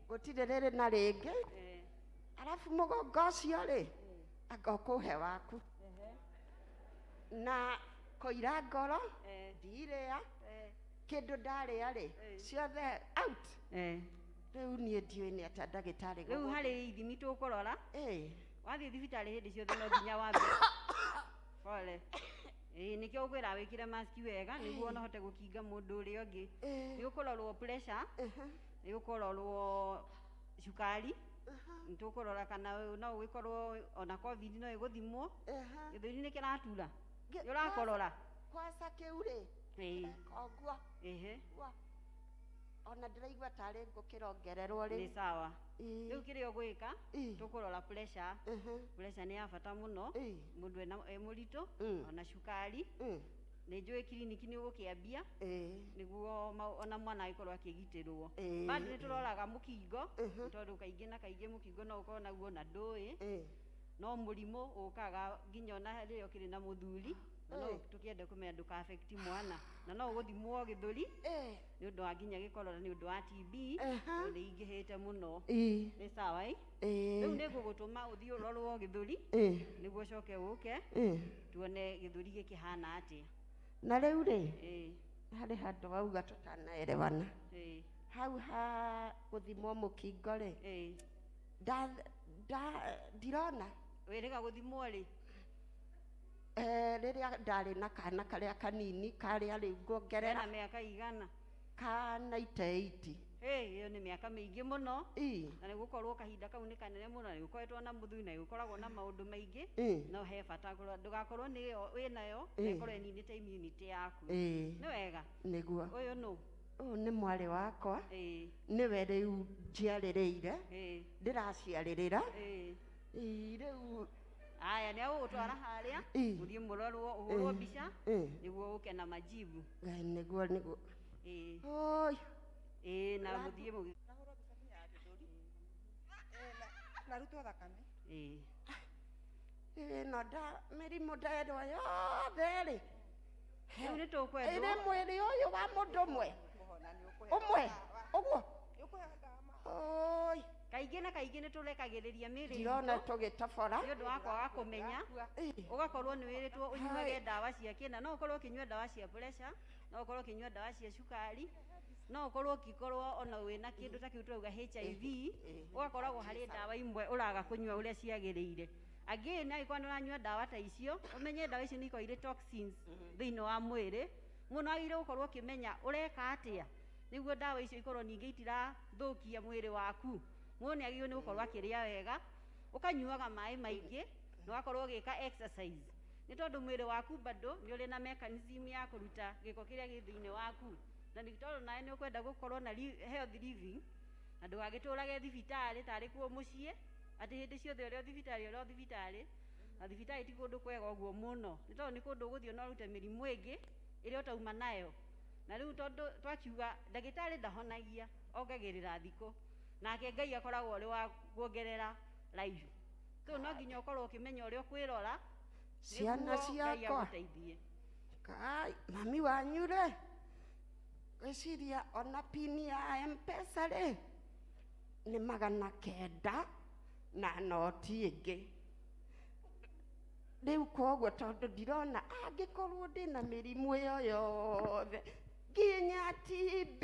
gũtirĩ rĩrĩ na rĩngĩ arabu mũgongo ũcio rĩ anga ũkũhe waku na kũira ngoro ndirĩa kĩndũ ndarĩa rĩ ciothe out rĩu niĩ ndiũĩ nĩ atĩa ndagĩtarĩ rĩu harĩ ithimi tũkũrora wathiĩ thibitarĩ hĩndĩ ciothe no nginya wambe pole nĩkĩo ũkwĩra wĩkĩre maski wega nĩguo no hote gũkinga mũndũ ũrĩa ũngĩ nĩ ũkũrorwo pressure nĩ ũkũrorwo cukari nĩ tũkũrora kana no ũgĩkorwo ona covid no ĩgũthimwo gĩthũri nĩ kĩratura nĩ ũrakorora kwaca kĩu rĩ koguo ona ndĩraigua tarĩ ngũkĩrongererwo rĩ nĩ sawa rĩu kĩrĩa ũgwĩka tũkũrora pressure pressure nĩ ya bata mũno mũndũ e mũritũ ona cukari nĩ njũĩ kiriniki nĩ ũgũkĩambia nĩguo ona mwana agĩkorwo akĩgitĩrwo bado nĩ tũroraga mũkingo tondũ kaingĩ na kaingĩ mũkingo no ũkorwo naguo na ndũĩ no mũrimũ ũkaga nginya ona rĩrĩa ũkĩrĩ na mũthuri na no tũkĩende kũmenya ndũka-affect mwana na no ũgũthimwo gĩthũri nĩ ũndũ wa nginya gĩkorora nĩ ũndũ wa TB nĩ ingĩhĩte mũno nĩ sawa rĩu nĩ ngũgũtũma ũthiĩ ũrorwo gĩthũri nĩguo ũcoke ũke tuone gĩthũri gĩkĩhana atĩa na rĩu rĩ harĩ handũ wauga tũtanaerewana hau ha gũthimwo mũkingo rĩ ndirona wĩrĩga gũthimwo rĩ rĩrĩa ndarĩ na kana karĩa kanini karĩa rĩu nguongerera na mĩaka igana ka 98 ĩyo nĩ mĩaka mĩingĩ mũno na nĩ gũkorwo kahinda kau nĩ kanene mũno nĩ gũkoretwo na mũthuri na gũkoragwo na maũndũ maingĩ no he bata ndũgakorwo wĩnayo na ĩkorwo ĩninĩte immunity yaku nĩ wega nĩguo ũyũ nũ ũyũ nĩ mwarĩ wakwa nĩwe rĩu njiarĩrĩire ndĩraciarĩrĩra rĩu aya nĩ agũgũtwara harĩa ũthiĩ mũrorwo ũhũrwo mbica nĩguo ũke na majibu nĩguo na mũthiĩ narutwo thakame no mĩrimũ nderwo yothe rĩ rĩu nĩ tũkwendwo ĩrĩ mwĩrĩ ũyũ wa mũndũ ũmwe ũguo kaingĩ na kaingĩ nĩ tũrekagĩrĩria mĩrĩ ndirona tũgĩtobora nĩ ũndũ wa kwaga kũmenya ũgakorwo nĩ wĩrĩtwo ũnyuage ndawa cia kĩna no ũkorwo ũkĩnyua ndawa cia pressure no ũkorwo ũkĩnyua ndawa cia cukari no ũkorwo ũngĩkorwo ona wĩna kĩndũ ta kĩu tũrauga HIV ũgakoragwo harĩ ndawa imwe ũraga kũnyua ũrĩa ciagĩrĩire again angĩkorwo nĩ ũranyua ndawa ta icio ũmenye ndawa icio nĩ ikoragwo irĩ toxins thĩinĩ wa mwĩrĩ mũno agĩrĩirwo gũkorwo ũkĩmenya ũreka atĩa nĩguo ndawa icio ikorwo ningĩ itirathũkia mwĩrĩ waku mũndũ nĩ agĩrĩirwo nĩ gũkorwo akĩrĩa wega ũkanyuaga maĩ maingĩ na ũgakorwo ũgĩka exercise nĩ tondũ mwĩrĩ waku bado nĩ ũrĩ na mechanism ya kũruta gĩko kĩrĩa gĩ thĩinĩ waku na nĩ tondũ nawe nĩ ũkwenda gũkorwo na healthy living na ndũgagĩtũrage thibitarĩ tarĩ kuo mũciĩ atĩ hĩndĩ ciothe ũrĩa thibitarĩ na thibitarĩ ti kũndũ kwega ũguo mũno nĩ tondũ nĩ kũndũ ũgũthiĩ na ũrute mĩrimũ ĩngĩ ĩrĩa ũtauma nayo na rĩu tondũ twakiuga ndagĩtarĩ ndahonagia ongagĩrĩra thikũ nake Ngai akoragwo ũrĩ wa kuongerera raibu tondũ no nginya ũkorwo ũkĩmenya ũrĩa ũkwĩrora ciana ciakwa kai mami wanyu rĩ gwĩciria ona pini ya M-Pesa rĩ nĩ 900 na noti ĩngĩ rĩu koguo tondũ ndirona angĩkorwo ndĩna mĩrimũ ĩyo yothe nginya TB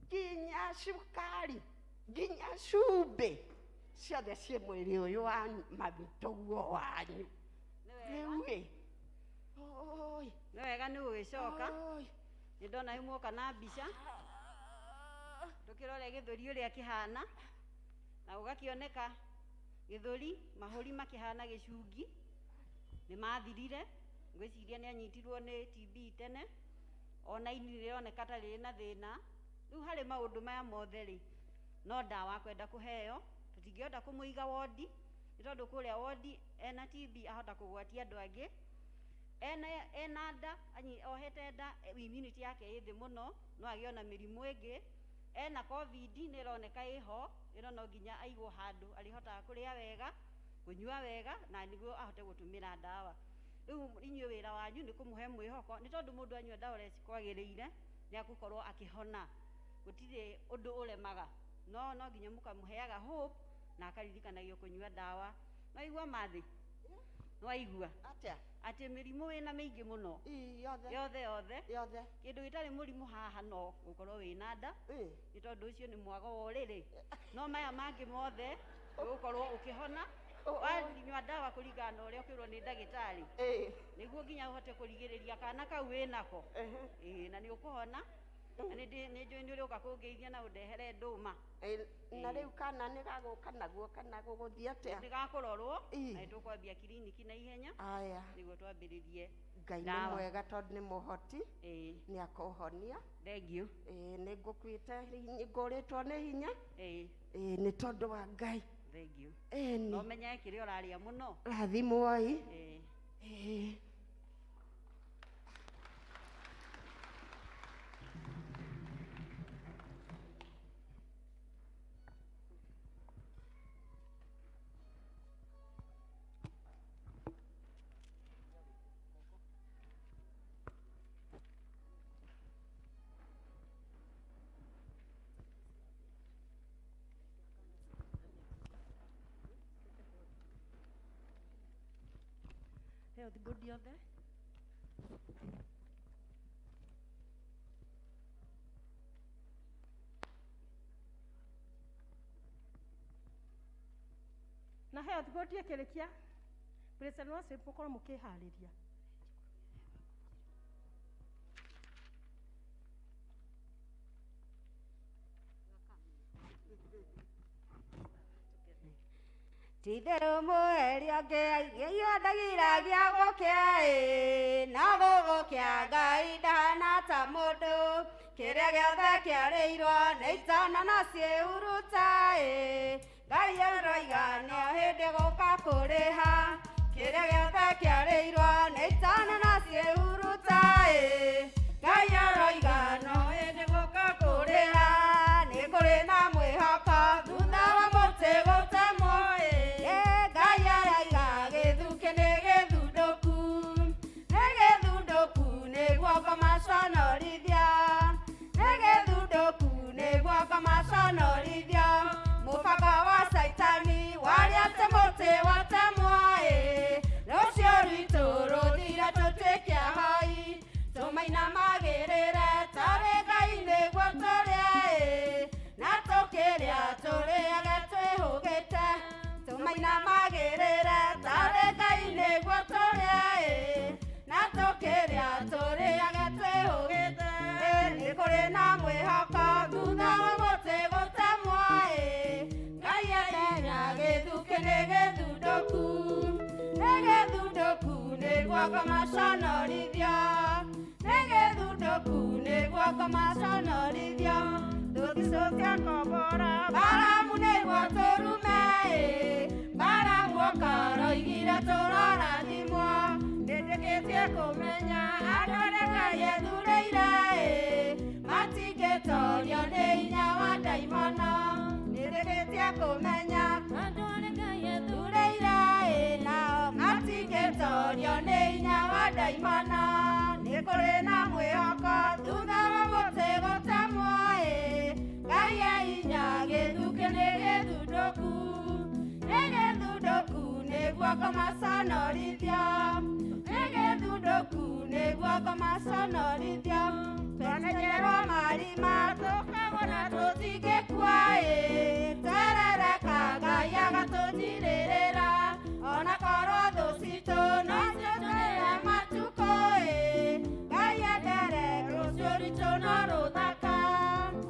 nginya cukari nginya cumbĩ ciothe ciĩ mwĩrĩ ũyũ wa mabitoguo wanyu rĩu oi nĩ wega nĩ ũgĩcoka nĩ ndona imwoka na mbica tũkĩrore gĩthũri ũrĩa kĩhana na ũgakĩoneka gĩthũri mahũri makĩhana gĩcungi nĩ mathirire ngwĩciria nĩ anyitirwo nĩ TB tene ona ini rĩroneka ta rĩrĩ na thĩna rĩu harĩ maũndũ maya mothe rĩ no ndawa kwenda kũheo tũtingĩhota kũmũiga wodi nĩ tondũ kũrĩa wodi ena TB ahota kũgwatia andũ angĩ ena nda ohete nda immunity yake ĩthĩ mũno no agĩona mĩrimũ ĩngĩ ena COVID nĩ ĩroneka ĩho ĩno no nginya aigwo handũ arĩhotaga kũrĩa wega kũnyua wega na nĩguo ahote gũtũmĩra ndawa rĩu inyuĩ wĩra wanyu nĩ kũmũhe mwĩhoko nĩ tondũ mũndũ anyua ndawa ũrĩa cikwagĩrĩire nĩ agũkorwo akĩhona gũtirĩ ũndũ ũremaga no nginya mũkamũheaga hope na akaririkanagio kũnyua ndawa no igua mathĩ no aigua atĩ mĩrimũ wĩna mĩingĩ mũno yothe kĩndũ gĩtarĩ mũrimũ haha no gũkorwo wĩna nda nĩ tondũ ũcio nĩ mwago wa ũrĩrĩ no maya mangĩ mothe ũgũkorwo ũkĩhona wanyua ndawa kũringana na ũrĩa ũkĩrwo nĩ ndagĩtarĩ nĩguo nginya ũhote kũrigĩrĩria kana kau wĩnako na nĩ ũkũhona na nĩ njũĩ nĩ ũrĩũka kũngeithia na ũndehere ndũma na rĩu kana nĩ gagũka naguo kana gũgũthiĩ atĩa nĩgakũrorwo na nĩtũkwambia kiriniki na ihenya nĩguo twambĩrĩrie Ngai nĩ mwega tondũ nĩ mũhoti nĩ akũhonia thengio nĩ ngũkwĩte ngũrĩtwo nĩ hinya nĩ tondũ wa Ngai thengio no menya kĩrĩa ũrarĩa mũno rathimwoi health board yothe na health board ĩkĩrĩkia praise no worship mũkorwo mũkĩharĩria Titherũ mũheria ngĩiyo ndagiragia gũkĩa na gũgũkĩa Ngai ndahana ta mũndũ kĩrĩa gĩothe kĩarĩirwo nĩ itana na ciĩhuruta Ngai aroiga nĩo hĩndĩ gũka kũrĩha kĩrĩa gĩothe kĩarĩirwo nĩ itana na ciĩhuruta Ngai aroiga no hĩndĩ gũka kũrĩha nĩ kũrĩ na mwĩhoko thutha wa mũtĩ gũtemwo Ngai araiga gĩthuki nĩ gĩthundũku nĩguo ngamaconorithia nĩguo ngamaconorithia mũbango wa Saitani warĩ atĩ mũtĩ watemwo rũciũ rwitũ rũthire tũtuĩke ahoi tũmainamagĩrĩre tarĩ Ngai nĩguo tũrĩa na tũkĩrĩa tũrĩage twĩhũgĩte tũmainamagĩrĩre tarĩ Ngai nĩguo tũrĩa na tũkĩrĩa tũrĩage twĩhũgĩte nĩ kũrĩ na mwĩhoko thutha wa mũtĩ gũtemwo Ngai arenya gĩthuki nĩ gĩthundũku nĩguo ngamaconorithia nĩ gĩthundũku nĩguo ngamaconorithia tũgĩcokia kobora Baramu nĩguo tũrume Baramu ũkaroigire tũrorathimwo Ndĩndĩkĩtie kũmenya andũ arĩa Ngai ethurĩire matingĩtorio nĩ hinya wa ndaimono Ndĩndĩkĩtie kũmenya andũ arĩa Ngai ethurĩire nao matingĩtorio nĩ hinya wa ndaimono Nĩ kũrĩ na mwĩhoko thutha wa mũtĩ gũtemwo Ngai e hinya gĩthukĩ nĩ gĩthundũku Nĩ gĩthundũku nĩguo kũmaconorithia Nĩ gĩthundũku nĩguo kũmaconorithia Twanengerwo marima tũkagwo na tũtingĩkua Twerereka Ngai agatũnjirĩrĩra Ona korwo thũ citũ no ciotũrĩre matukũ Ngai endere rũciũ rwitũ no rũthaka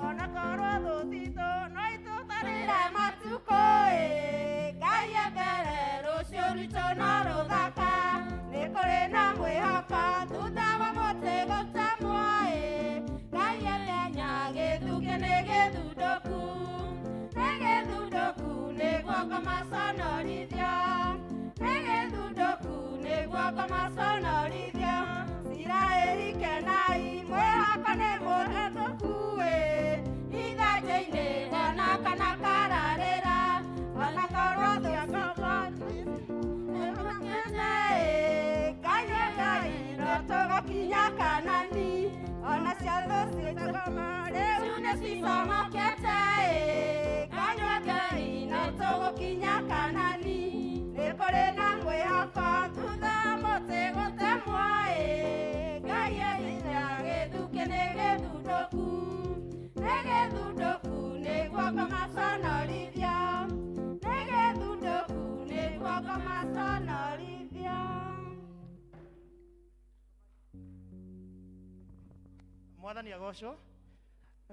Ona korwo thũ citũ no itũtarĩre matukũ Ngai endere rũciũ rwitũ no rũthaka Nĩ kũrĩ na mwĩhoko thutha wa mũtĩ gũtemwo Ngai endenya gĩthukĩ nĩ gĩthundũku Nĩ gĩthundũku nĩguo kũmaconorithia Nĩ gĩthundũku nĩguo kũmaconorithia Isiraeli kenai mwĩhoko nĩ mũhĩtũku Ithanjĩ-inĩ ona kana kararĩra Ona korwo thũ ciakwa Ngai no tũgũkinya Kanani Ona cia thũ citakoma rĩu nĩ cicomokete Ngai no tũgũkinya Kanani Nĩ kũrĩ na mwĩhoko thutha wa mũtĩ gũtemwo Ngai e hinya gĩthukĩ nĩ gĩthundũku Nĩ gĩthundũku nĩguo kũmaconorithia Nĩ gĩthundũku nĩguo kũmaconorithia Mwathani agocwo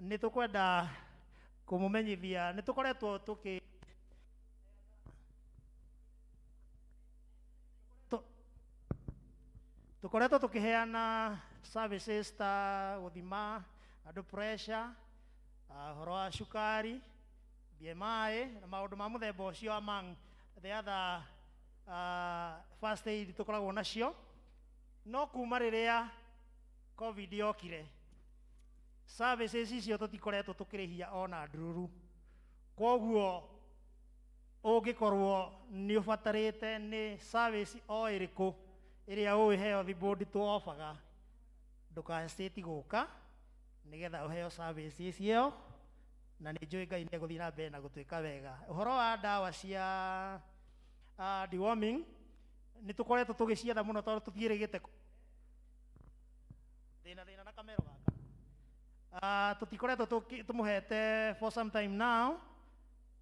nĩ tũkwenda kũmũmenyithia nĩ tũkoretwo tũkĩheana services ta gũthima andũ pressure ũhoro wa cukari BMI na maũndũ ma mũthemba ũcio among the other first aid tũkoragwo nacio no kuma rĩrĩa COVID yokire services icio tũtikoretwo tũkĩrĩhia ona ndururu kwoguo ũngĩkorwo nĩ ũbatarĩte nĩ service o ĩrĩkũ ĩrĩa ũĩ health board tũobaga ndũkahesitate gũka nĩgetha ũheo service icio na nĩ njũĩ Ngai nĩ egũthiĩ na mbere na gũtwĩka wega ũhoro wa ndawa cia deworming nĩ tũkoretwo tũgĩcietha mũno tondũ tũtiĩrĩgĩte thĩna na kamero gaka tũtikoretwo tũmũhete for some time now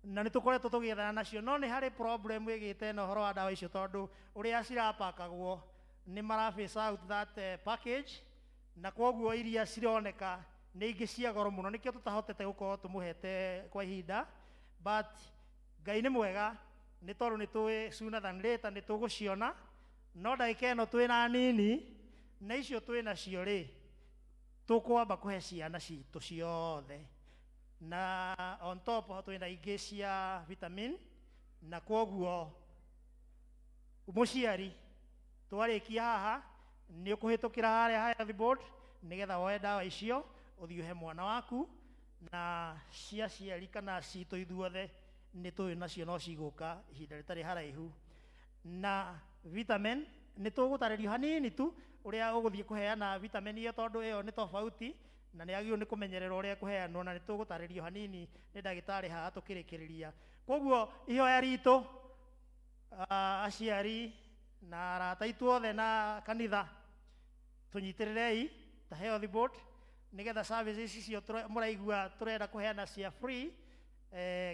na nĩ tũkoretwo tũgĩethana nacio no nĩ harĩ problem ĩgĩte na ũhoro wa ndawa icio tondũ ũrĩa cirapakagwo nĩ mara phase out that package na kwoguo iria cironeka nĩ ingĩ cia goro mũno nĩkĩo tũtahotete gũkorwo tũmũhete kwa ihinda but Ngai nĩ mwega nĩ tondũ nĩ tũĩ sooner than later nĩ tũgũciona no ndagĩka ĩno twĩna nini na icio twĩnacio rĩ tũkwamba kũhe ciana citũ ciothe na on top twĩna ingĩ cia vitamin na kwoguo mũciari twarĩkia haha nĩ ũkũhĩtũkĩra harĩa health board nĩgetha woe ndawa icio ũthiĩ ũhe mwana waku na cia ciari kana citũ ithuothe nĩ tũĩ nacio no cigũka ihinda rĩtarĩ haraihu na vitamin nĩ tũgũtarĩrio hanini tu ũrĩa ũgũthiĩ kũheana vitamin iyo tondũ ĩyo nĩ tofauti na nĩ agĩrĩirwo nĩ kũmenyerera ũrĩa kũheanwo na nĩ tũgũtarĩrio hanini nĩ ndagĩtarĩ haha tũkĩrĩkĩrĩria kwoguo ihoya ritũ aciari na arata itu othe na kanitha tũnyitĩrĩrei ta health board nĩgetha services icio mũraigua tũrenda kũheana cia free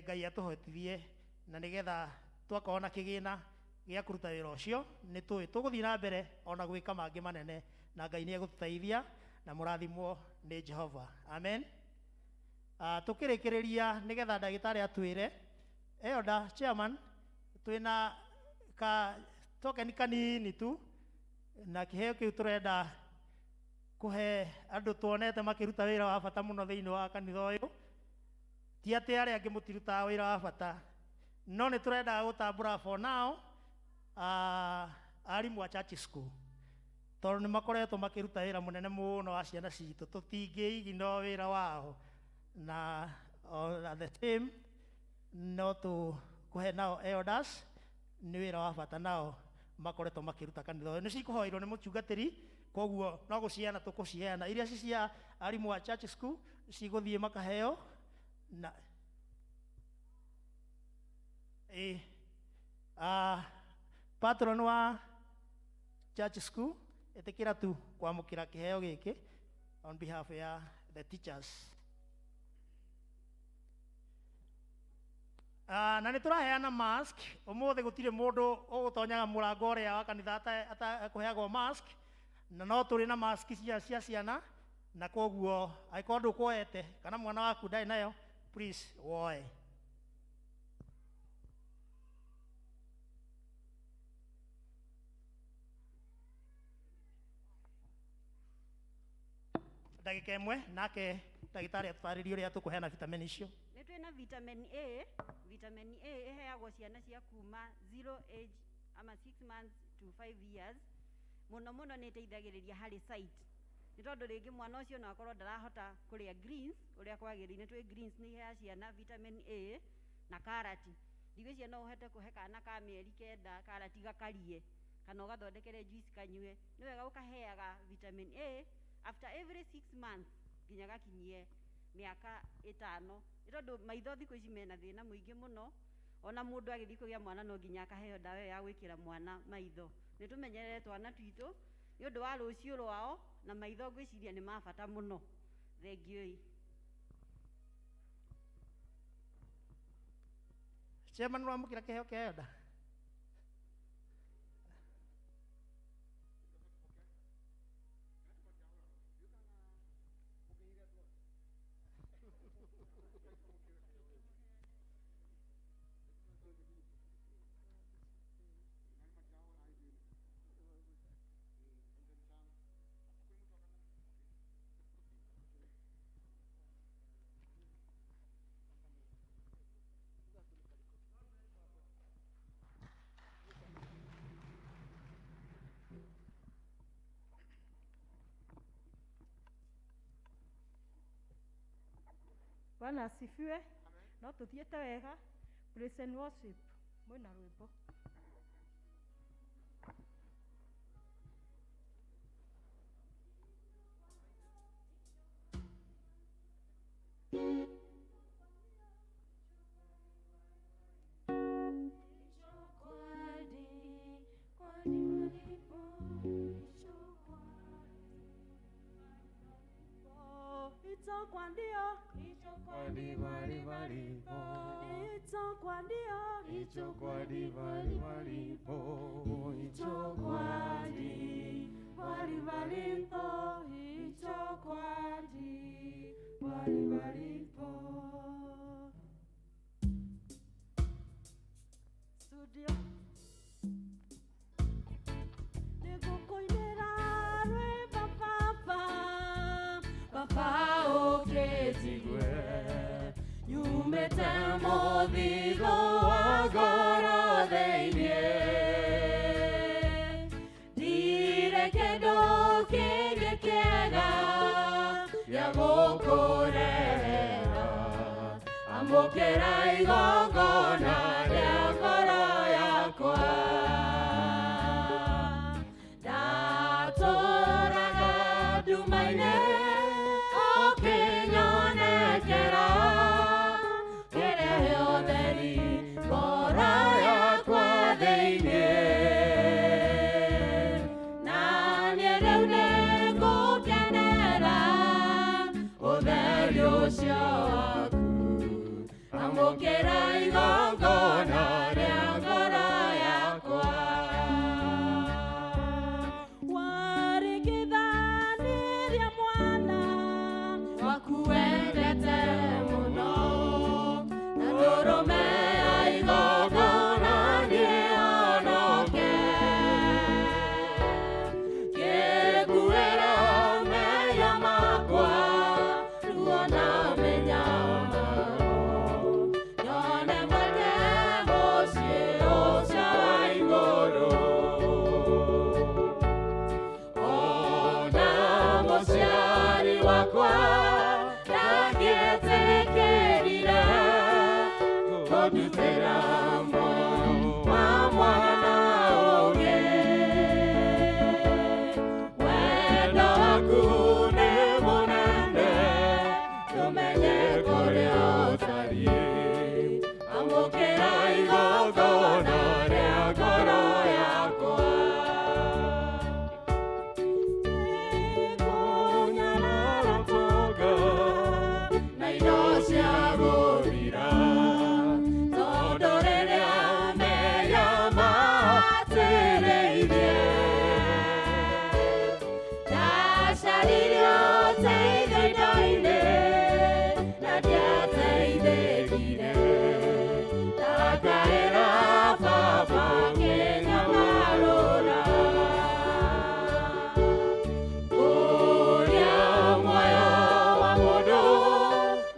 Ngai atũhotithie na nĩgetha twakorwo na kĩgĩna gĩa kũruta wĩra ũcio nĩ tũĩ tũgũthiĩ na mbere ona gwĩka mangĩ manene na Ngai nĩ egũtũteithia na mũrathimwo nĩ Jehova amen tukĩrĩkĩrĩria nĩgetha ndagĩtarĩ atwĩre elder chairman twĩna ka token kanini tu na kĩheo kĩu tũrenda kũhe andũ tuonete makĩruta wĩra wa bata mũno thĩinĩ wa kanitha ũyũ ti atä arä angä må tirutaga wä ra wa bata no nä tå rendaga gå tambå for now arimå a church school tondå nä makoretwo makä ruta wä ra må nene må no wa ciana citå tå tingä igino wä ra wao na at the same no tå kå he nao elders nä wä ra wa bata nao makoretwo makä ruta kanitha å yå nä cikå hoirwo nä må tungatä ri koguo no gå ciheana tå kå ciheana iria ci cia arimå a church school cigå thiä makaheo na patron wa church school etekira tu kwamukira kiheo giki on behalf ya the teachers. Na nä tå raheana mask å gutire mundu ugutonyaga murango uria wa kanitha atakuheagwo mask na no tå rä na mask cia ciana na koguo angĩkorwo ndũkuoete kana mwana waku ndarĩ nayo please woe. Ndagĩka ĩmwe nake ndagĩtarĩ atũtarĩrie ũrĩa tũkũheana vitamin icio. Nĩ twĩna vitamin A. Vitamin A ĩheagwo ciana cia kuma 0 age ama 6 months to 5 years. Mũno mũno nĩ ĩteithagĩrĩria harĩ sight. Nĩ tondũ rĩngĩ mwana ũcio no akorwo ndarahota kũrĩa greens ũrĩa kwagĩrĩire. Nĩ twĩ greens nĩ iheaga ciana vitamin A na karati. Thikũ ici no ũhote kũhe kana ka mĩeri 9 karati gakarie kana ũgathondekere juice kanyue. Nĩ wega ũkaheaga vitamin A after every 6 months nginya gakinyie mĩaka 5. Nĩ tondũ maitho thikũ ici mena thĩna mũingĩ mũno. Ona mũndũ agĩthiĩ kũgĩa mwana no nginya akaheo ndawa ya gwĩkĩra mwana maitho. Nĩ tũmenyerere twana twitũ nĩ ũndũ wa rũciũ rwao na maitho ngwĩciria nĩ ma bata mũno. Thengiũ. Chairman wamũkĩra kĩheo kĩa elder. Bwana asifiwe. No tuthiete wega. Praise and worship. Mwina rwimbo. Studio nigukuinira rwimbo papa ukijigue nyumite muthithu wa ngoro thĩinĩ ndire kĩndũ kĩngĩ kĩega gĩa gũkũrehera amũkĩra igongona rĩa ngoro yakwa ndatũũraga nduma-inĩ ũkĩnyonekera kĩrehe ũtheri ngoro yakwa thĩinĩ na niĩ rĩu nĩngũkenera ũtheri ũcio waku amũkĩra igongona rĩa ngoro yakwa warigithanĩria mwana waku wendete mũno na ndũrũme ya igongona niĩ honoke kĩnguĩra mehia makwa ruo na mĩnyamaro wakwa ndangĩetĩkĩrire kũndutĩra muoyo wa mwana ũngĩ. Wendo waku nĩ mũnene, tũmenye kũrĩa ũtariĩ. Amũkĩra igongona rĩa ngoro yakwa. Nĩkũnyarara na indo cia gũthira, tondũ rĩrĩa meya matĩrĩirie, ndacaririe ũteithio indo-inĩ na ndiateithĩkire. Ndakaĩra Baba ngĩnyamarũra. Kũrĩa muoyo wa mũndũ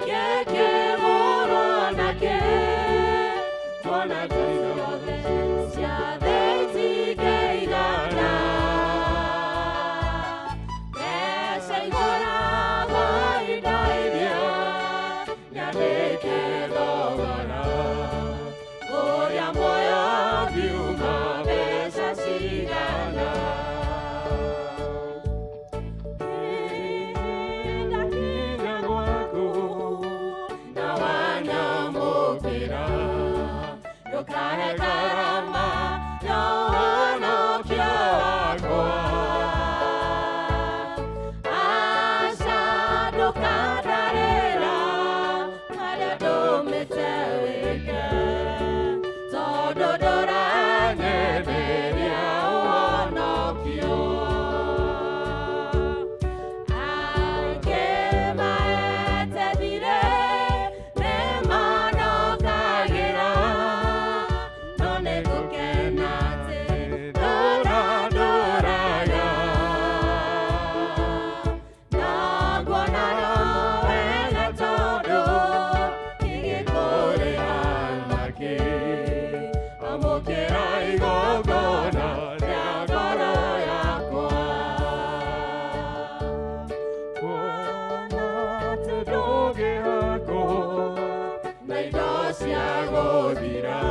ngĩkĩhũrwo nakĩ, mbona ciothe cia thĩ itingĩigana. Mbeca igũraga indo iria nyandĩke thogora. Kũrĩa muoyo ngiuma mbeca cigana. Ndakinya gwaku na wanyamũkĩra, ndũkahe ngarama ya ũhonokio wakwa. Aca ndũkandarĩra harĩa ndũmĩte wĩke, tondũ ndũranyenderia ũhonokio. Aingĩ mahete thirĩ nĩmanokagĩra, no nĩngũkena atĩ ndũrandũraga. Na nguona no wega tondũ ingĩkũrĩha nakĩ. Amũkĩra igongona rĩa ngoro yakwa. Kuona atĩ ndũngĩhakwo na indo cia gũthira,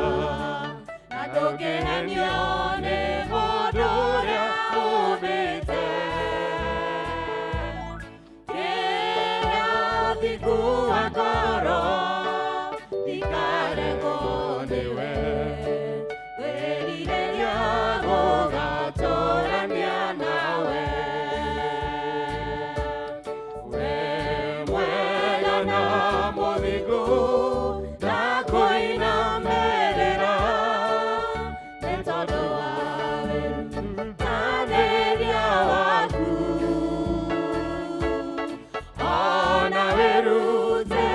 na ndũngĩhenio nĩ mũndũ ũrĩa ũmĩte. Kĩrĩa ũthingu wa ngoro ndikaregwo nĩwe. Kwĩrirĩria gũgatũrania nawe. We mwega na mũthingu, ndakwĩinamĩrĩra, nĩ tondũ wa wĩrutanĩria waku. Ona wĩrute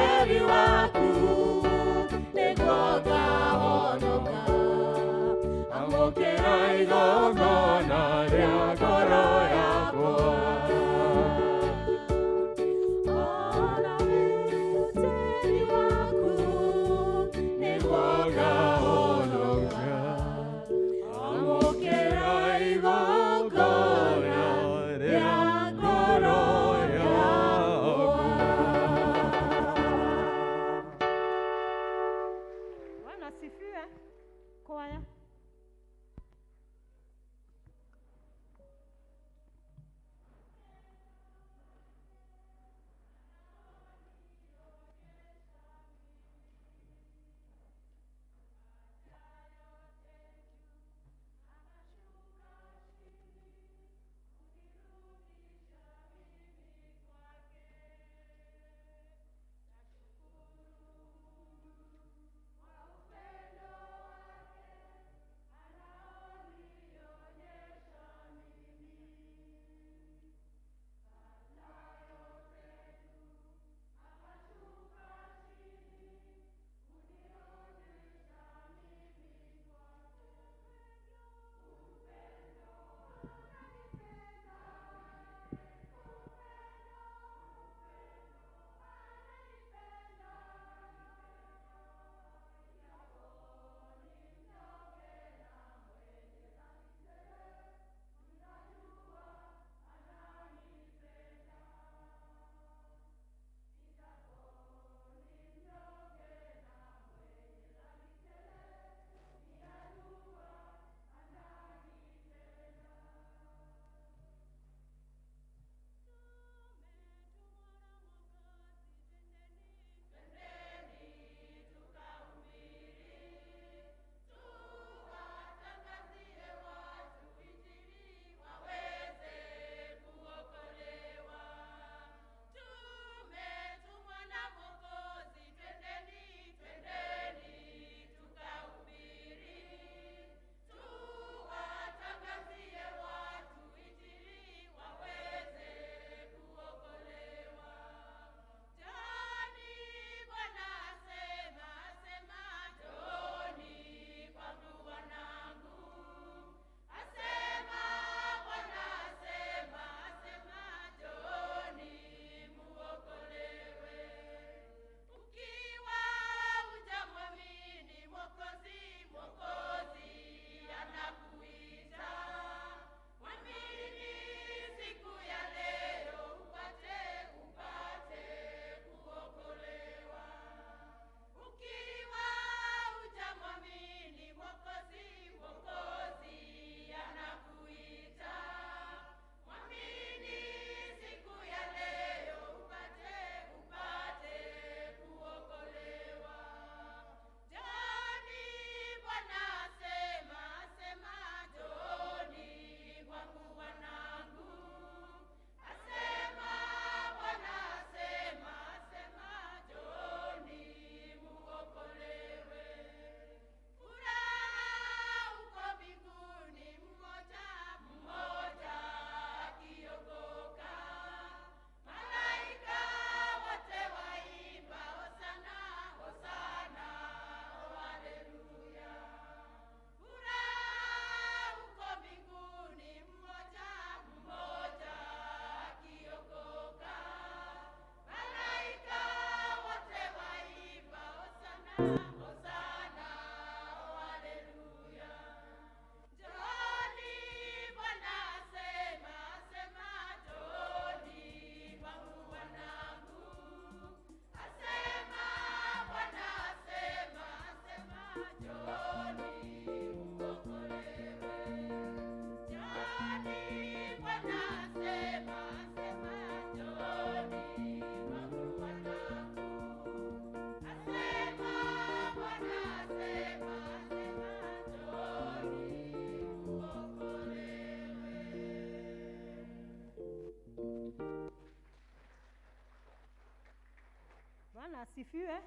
Bwana asifiwe.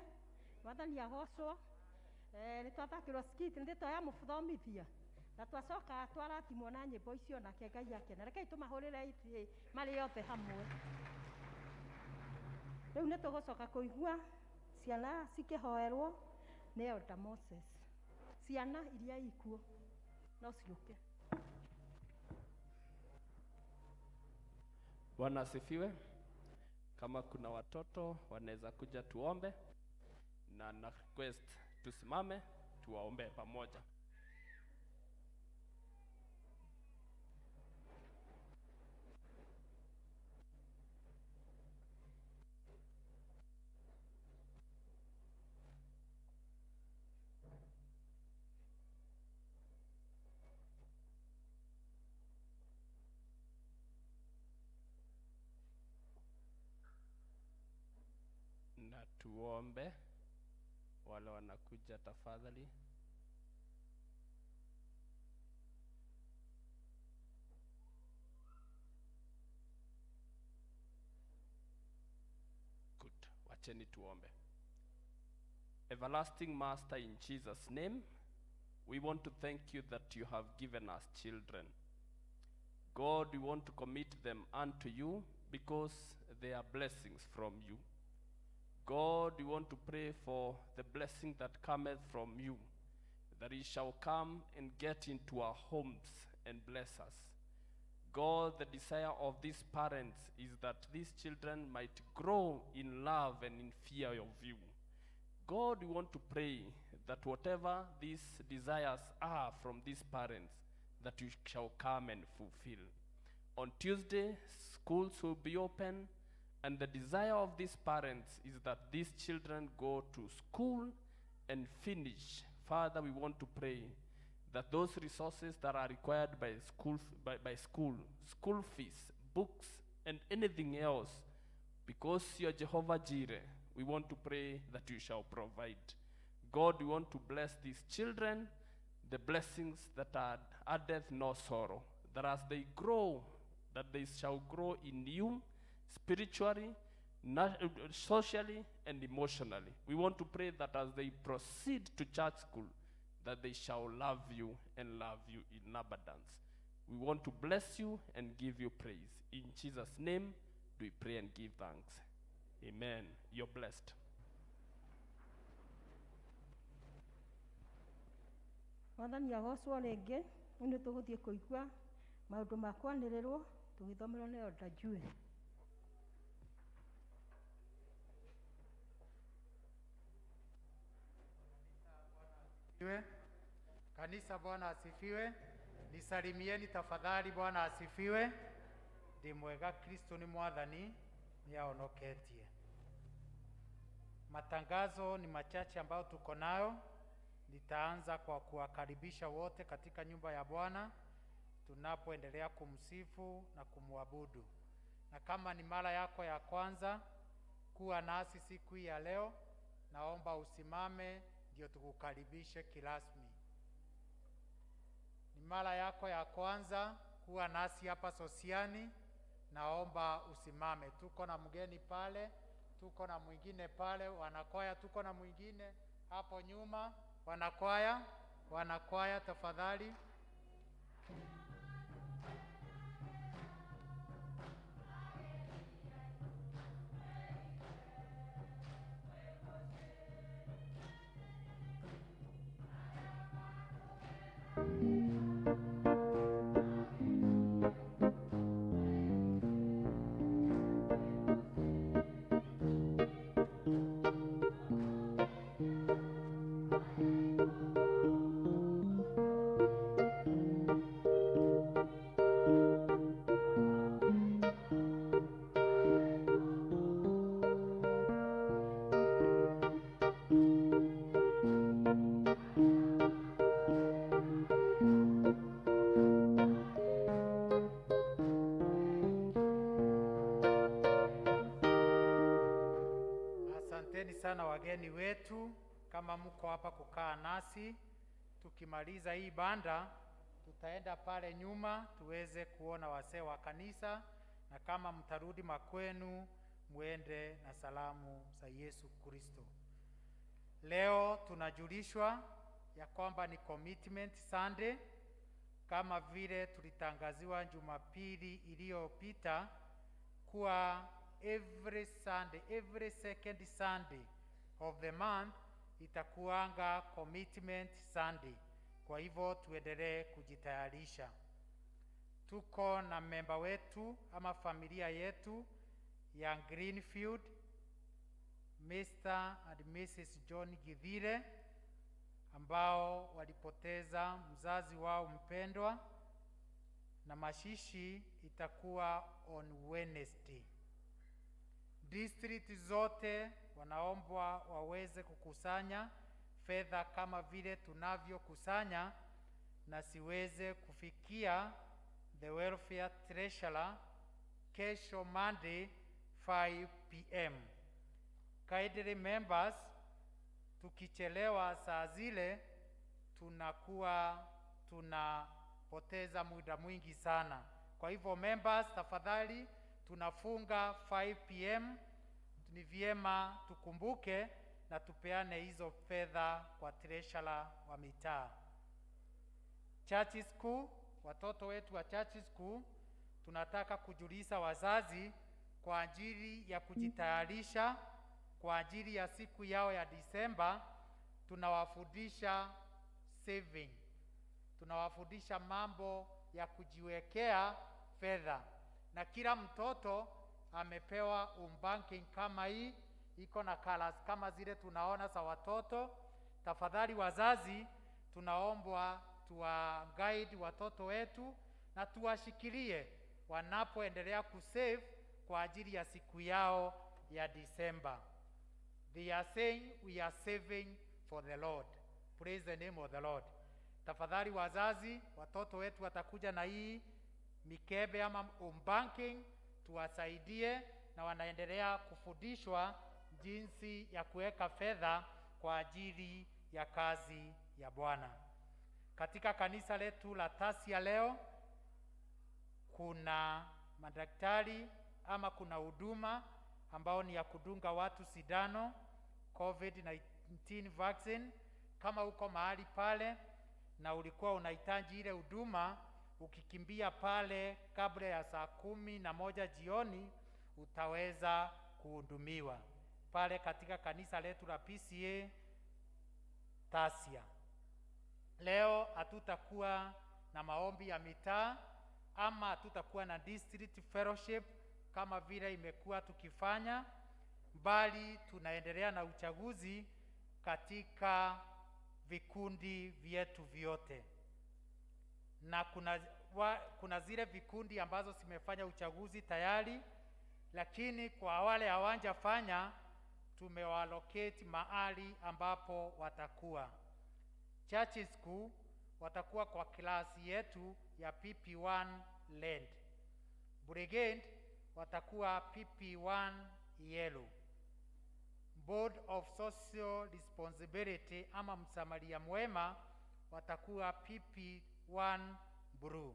Mwathani agocwo. Nĩ twathakĩrwo skit nĩ tũya mũthomithia na twacoka twaratimwo na nyĩmbo icio nake Ngai akena. Rekei tũmahũrĩre itĩ marĩ othe hamwe. Rĩu nĩ tũgũcoka kũigua ciana cikĩhoerwo nĩ Elder Moses. Ciana iria ikuo no ciũke. Bwana asifiwe. Kama kuna watoto wanaweza kuja tuombe, na request tusimame tuwaombe pamoja. Na tuombe. Wale wanakuja tafadhali. Good. Wacheni tuombe. Everlasting Master, in Jesus' name, we want to thank you that you have given us children. God, we want to commit them unto you because they are blessings from you. God, we want to pray for the blessing that cometh from you, that it shall come and get into our homes and bless us. God, the desire of these parents is that these children might grow in love and in fear of you. God, we want to pray that whatever these desires are from these parents, that you shall come and fulfill. On Tuesday, schools will be open, and the desire of these parents is that these children go to school and finish. Father, we want to pray that those resources that are required by school fees, books, and anything else, because you are Jehovah Jireh, we want to pray that you shall provide. God, we want to bless these children, the blessings that are addeth no sorrow, that as they grow, that they shall grow in you, spiritually, socially, and emotionally. We want to pray that as they proceed to church school, that they shall love you and love you in abundance. We want to bless you and give you praise. In Jesus' name, we pray and give thanks. Amen. You're blessed. Mwathani agocwo rĩngĩ, rĩu nĩ tũgũthiĩ kũigua maũndũ ma kwanĩrĩrwo tũgĩthomerwo nĩ Elder Jue. Kanisa, Bwana asifiwe. Nisalimieni tafadhali. Bwana asifiwe. Ndi mwega, Kristo ni mwathani, ni aonoketie. Matangazo ni machache ambayo tuko nayo. Nitaanza kwa kuwakaribisha wote katika nyumba ya Bwana tunapoendelea kumsifu na kumwabudu. Na kama ni mara yako ya kwanza kuwa nasi siku ya leo, naomba usimame ndio tukukaribishe kirasmi. Ni mara yako ya kwanza kuwa nasi hapa Sosiani, naomba usimame. Tuko na mgeni pale, tuko na mwingine pale, wanakwaya, tuko na mwingine hapo nyuma, wanakwaya tafadhali. Sana wageni wetu, kama mko hapa kukaa nasi, tukimaliza hii banda tutaenda pale nyuma tuweze kuona wasee wa kanisa, na kama mtarudi makwenu muende na salamu za Yesu Kristo. Leo tunajulishwa ya kwamba ni Commitment Sunday, kama vile tulitangaziwa Jumapili iliyopita kuwa every Sunday, every second Sunday of the month itakuanga Commitment Sunday. Kwa hivyo tuendelee kujitayarisha. Tuko na memba wetu ama familia yetu ya Greenfield, Mr. and Mrs. John Githire, ambao walipoteza mzazi wao mpendwa, na mashishi itakuwa on Wednesday. District zote wanaombwa waweze kukusanya fedha kama vile tunavyokusanya, na siweze kufikia the welfare treasurer kesho Monday 5 p.m. Kindly members, tukichelewa saa zile tunakuwa tunapoteza muda mwingi sana. Kwa hivyo members, tafadhali tunafunga 5 p.m. Ni vyema tukumbuke na tupeane hizo fedha kwa treasurer wa mitaa. Church school, watoto wetu wa church school, tunataka kujulisha wazazi kwa ajili ya kujitayarisha kwa ajili ya siku yao ya Disemba. Tunawafundisha saving, tunawafundisha mambo ya kujiwekea fedha, na kila mtoto amepewa banking kama hii, iko na colors kama zile tunaona za watoto. Tafadhali wazazi, tunaombwa tuwa guide watoto wetu na tuwashikilie wanapoendelea kusave kwa ajili ya siku yao ya Disemba. They are saying we are saving for the Lord. Praise the name of the Lord. Tafadhali wazazi, watoto wetu watakuja na hii mikebe ama banking, tuwasaidie, na wanaendelea kufundishwa jinsi ya kuweka fedha kwa ajili ya kazi ya Bwana. Katika kanisa letu la P.C.E.A leo kuna madaktari ama kuna huduma ambao ni ya kudunga watu sindano COVID-19 vaccine. Kama uko mahali pale na ulikuwa unahitaji ile huduma, ukikimbia pale kabla ya saa 11 jioni utaweza kuhudumiwa pale katika kanisa letu la P.C.E.A Tasia. Leo hatutakuwa na maombi ya mitaa ama hatutakuwa na district fellowship kama vile imekuwa tukifanya, bali tunaendelea na uchaguzi katika vikundi vyetu vyote. Na kuna zile vikundi ambazo zimefanya uchaguzi tayari, lakini kwa wale hawajafanya tumewallocate mahali ambapo watakuwa. Church school watakuwa kwa klasi yetu ya PP1 land. Brigade watakuwa PP1 yellow. Board of Social Responsibility ama msamaria mwema watakuwa PP1 blue.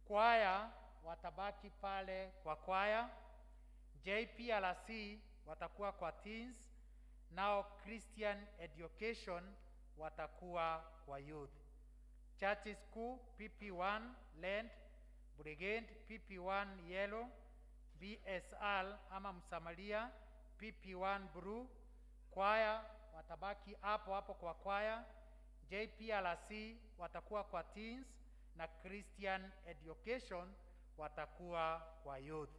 Kwaya watabaki pale kwa kwaya. JPLC watakuwa kwa teens, nao Christian education watakuwa kwa youth. Church school PP1 land, brigade PP1 yellow, BSR ama msamaria PP1 blue. Kwaya watabaki hapo kwa kwaya. JPLC watakuwa kwa teens na Christian education watakuwa kwa youth.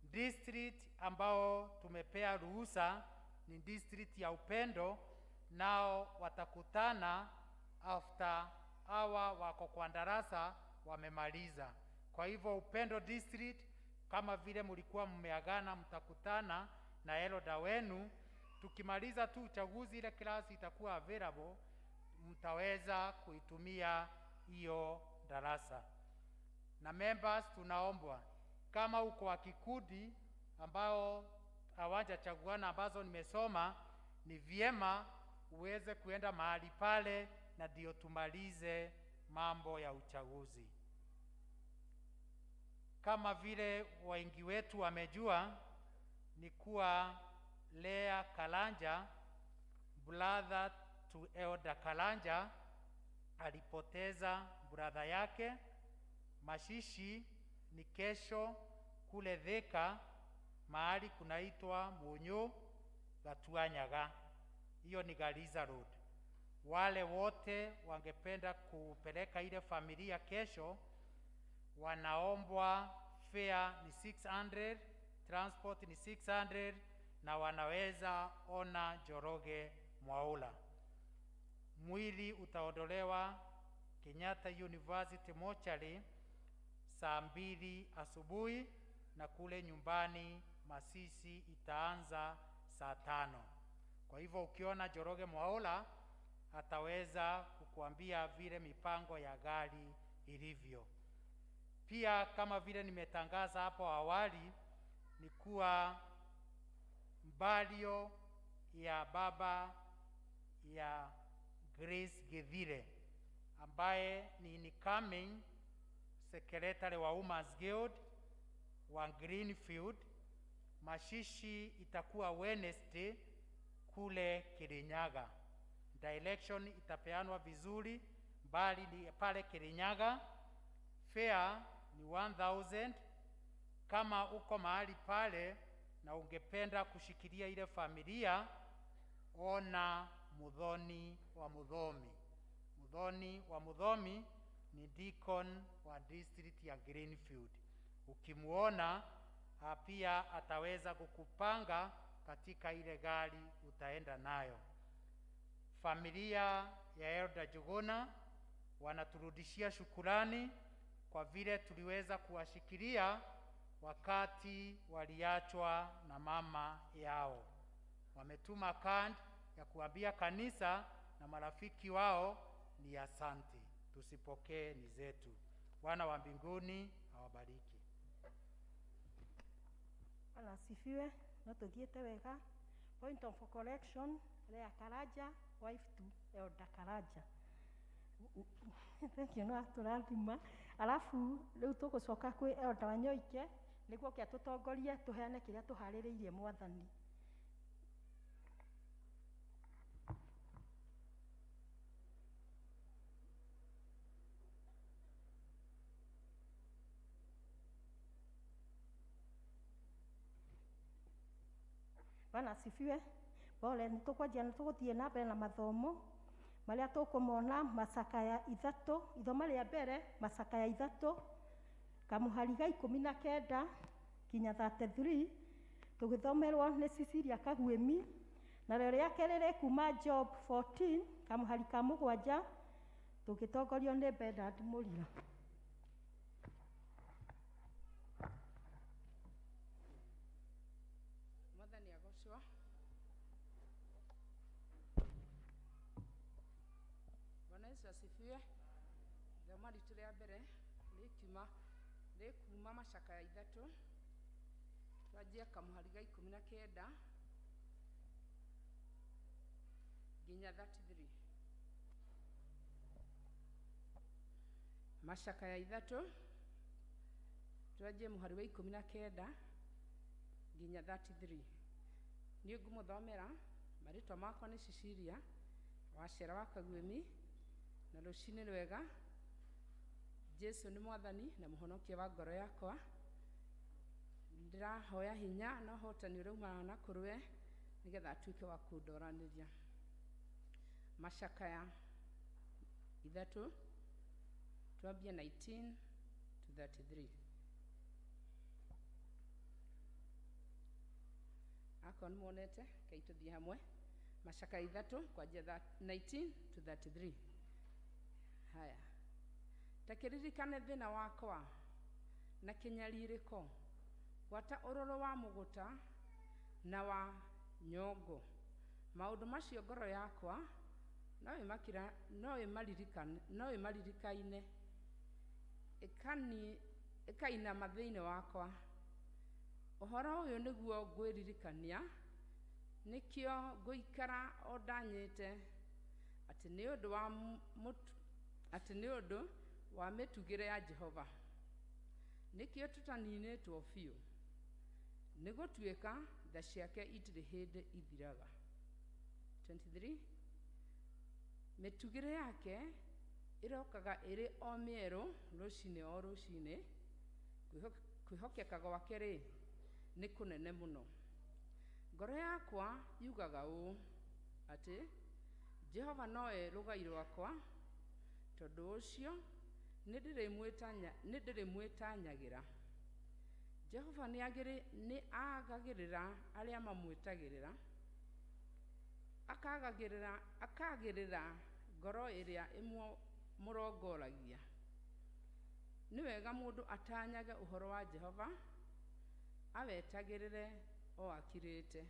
District ambao tumepea ruhusa ni district ya Upendo, nao watakutana after hawa wako kwa darasa wamemaliza. Kwa hivyo Upendo district, kama vile mlikuwa mmeagana, mtakutana na elder wenu. Tukimaliza tu uchaguzi, ile klasi itakuwa available, mtaweza kuitumia hiyo darasa. Na members, tunaombwa kama uko wa kikundi ambao hawajachaguana ambazo nimesoma, ni vyema uweze kuenda mahali pale na ndio tumalize mambo ya uchaguzi. Kama vile wengi wetu wamejua, ni kuwa Lea Kalanja, brother to Elder Kalanja, alipoteza brother yake. Mashishi ni kesho kule Thika, mahali kunaitwa Munyo Gatuanyaga. Hiyo ni Gariza Road. Wale wote wangependa kupeleka ile familia kesho, wanaombwa fare ni 600, transport ni 600, na wanaweza ona Njoroge Mwaula. Mwili utaondolewa Kenyatta University Mortuary saa 2 asubuhi, na kule nyumbani masisi itaanza saa 5. Kwa hivyo ukiona Njoroge Mwaula ataweza kukuambia vile mipango ya gari ilivyo. Pia kama vile nimetangaza hapo awali, ni kuwa mbalio ya baba ya Grace Githire, ambaye ni incoming secretary wa Women's Guild wa Greenfield. Mashishi itakuwa Wednesday kule Kirinyaga. Direction itapeanwa vizuri, bali ni pale Kirinyaga. Fare ni 1000. Kama uko mahali pale na ungependa kushikilia ile familia, ona Mudhoni wa Mudhomi. Mudhoni wa Mudhomi ni deacon wa district ya Greenfield. Ukimuona pia ataweza kukupanga katika ile gari utaenda nayo. Familia ya Elder Juguna wanaturudishia shukurani kwa vile tuliweza kuwashikilia wakati waliachwa na mama yao. Wametuma card ya kuambia kanisa na marafiki wao ni asante, tusipokee ni zetu. Bwana wa mbinguni awabariki. Bwana asifiwe. No tugiete wega. Point of correction, Lea Karaja, wife to Elder Karaja. Thank you, no aturathima. Alafu riu tugucoka kwi Elder Wanyoike niguo kia tutongorie tuheane kiria tuhaririirie Mwathani. Bwana asifiwe. Bole nitukwajia nituguthie na mbere na mathomo maria tukumona Macakaya 3, ithoma ria mbere Macakaya 3 kamuhariga 19 kinya 33, tugithomerwo ni Cecilia Kaguemi, na ria kerere kuma Job 14 kamuhari ka 7 tugitongorio ni Bernard Murira. Mwathani agocwo. Bwana Yesu asifiwe. Thoma ritu ria mbere kuma Macakaya 3 twajia kamuhariga 19 nginya 33. Macakaya 3 twajia muhari wa 19 nginya 33. Niĩ ngũmũthomera. Marĩtwa makwa nĩ Cecilia Wacera wa Kaguemi, na rũcinĩ rwega. Jesu nĩ Mwathani na mũhonokia wa ngoro yakwa. Ndĩrahoya hinya na ũhotani ũraumana na kũrwe nĩgetha atuĩke wa kũndoranĩria. Macakaya 3 twambia 19 to 33. Ako nĩ monete kai tũthiĩ hamwe. Macakaya 3 kwanjia 19 to 33. Haya. Ta kĩririkane thĩna wakwa na kĩnyarirĩko, gwata ũrũrũ wa mũgũta na wa nyongo. Maũndũ macio ngoro yakwa no ĩmaririkaine ĩkainama thĩinĩ wakwa. Ũhoro ũyũ nĩguo ngwĩririkania, nĩkĩo ngũikara o ndanyĩte atĩ nĩ ũndũ wa mĩtugĩre ya Jehova. Nĩkĩo tũtaninĩtwo biũ, nĩ gũtuĩka tha ciake itirĩ hĩndĩ ithiraga. 23 mĩtugĩre yake ĩrokaga ĩrĩ o mĩerũ rũcinĩ o rũcinĩ, kwĩhokeka gwake rĩ nĩ kũnene mũno. Ngoro yakwa yugaga ũũ atĩ Jehova nowe rũgai rwakwa, tondũ ũcio nĩ ndĩrĩmwĩtanyagĩra. Jehova nĩ agagĩrĩra arĩa mamwĩtagĩrĩra, akagĩrĩra ngoro ĩrĩa ĩmũrongoragia. Nĩ wega mũndũ atanyage ũhoro wa Jehova, awetagĩrĩre o akirĩte.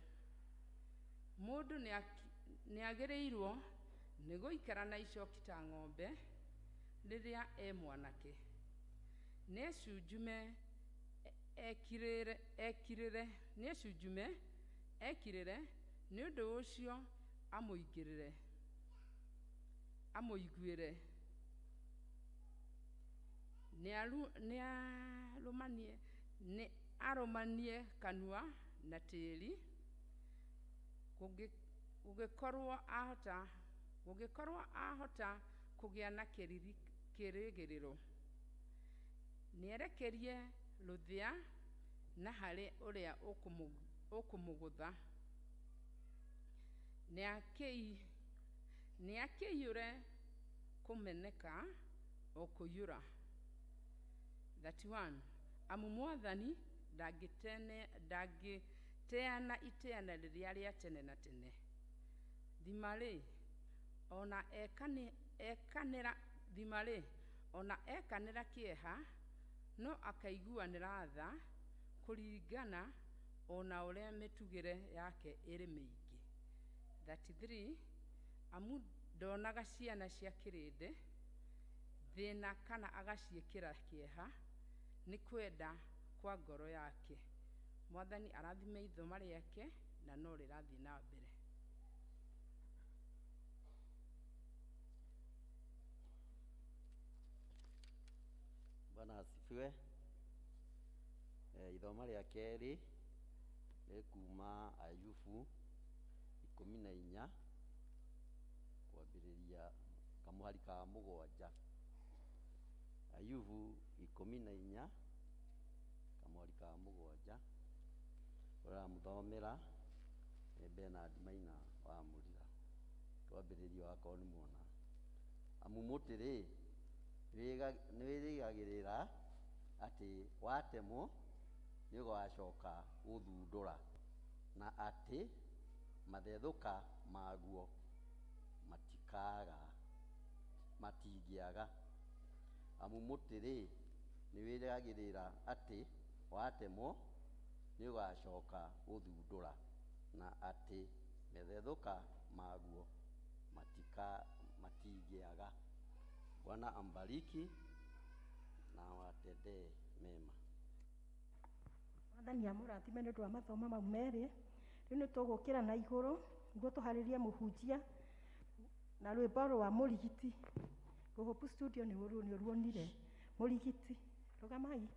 Mũndũ nĩagĩrĩirwo nĩ gũikara na icoki ta ng'ombe rĩrĩa mwanake, nĩecunjume ekirĩre, nĩ ũndũ ũcio amũiguĩre, arũmanie kanua na tĩri, gũgĩkorwo ahota kũgĩa na kĩrĩgĩrĩro. Nĩerekerie rũthĩa na harĩ ũrĩa ũkũmũgũtha, nĩakĩiyũre kũmeneka o kũiyũra. 31 amu Mwathani ndangĩteana iteana rĩrĩa rĩa tene na tene. Thima-rĩ, ona ekanĩra kĩeha, no akaiguanĩra tha kũringana ona ũrĩa mĩtugĩre yake ĩrĩ mĩingĩ. 33 amu ndonaga ciana cia kĩrĩndĩ thĩna kana agaciĩkĩra kĩeha, nĩ kwenda kwa ngoro yake. Mwathani arathime ithoma rĩake na no rĩrathiĩ na mbere. Bwana asifiwe. Ithoma rĩa kerĩ nĩ kuma Ayubu 14 kwambĩrĩria kamũhari ka 7. Ayubu 14 kamũhari ka 7 ũramũthomera nĩ Bernard Maina wa Mũrira. Twambĩrĩria wakorwo nĩ muona. Amu mũtĩ-rĩ nĩ wĩrĩgagĩrĩra atĩ watemwo nĩ ũgacoka gũthundũra, na atĩ mathethũka maguo matingĩaga. Amu mũtĩ-rĩ nĩ wĩrĩgagĩrĩra atĩ watemwo nĩ ũgacoka gũthundũra, na atĩ mathethũka maguo matingĩaga. Bwana ambariki na watendee mema. Mwathani amũrathime nĩ ũndũ wa mathomo mau merĩ. Rĩu nĩ tũgũkĩra na igũrũ nĩguo tũharĩrie mũhunjia na rwĩmbo rwa mũrigiti. Ngũhopu studio nĩ ruonire mũrigiti. Rũgamai.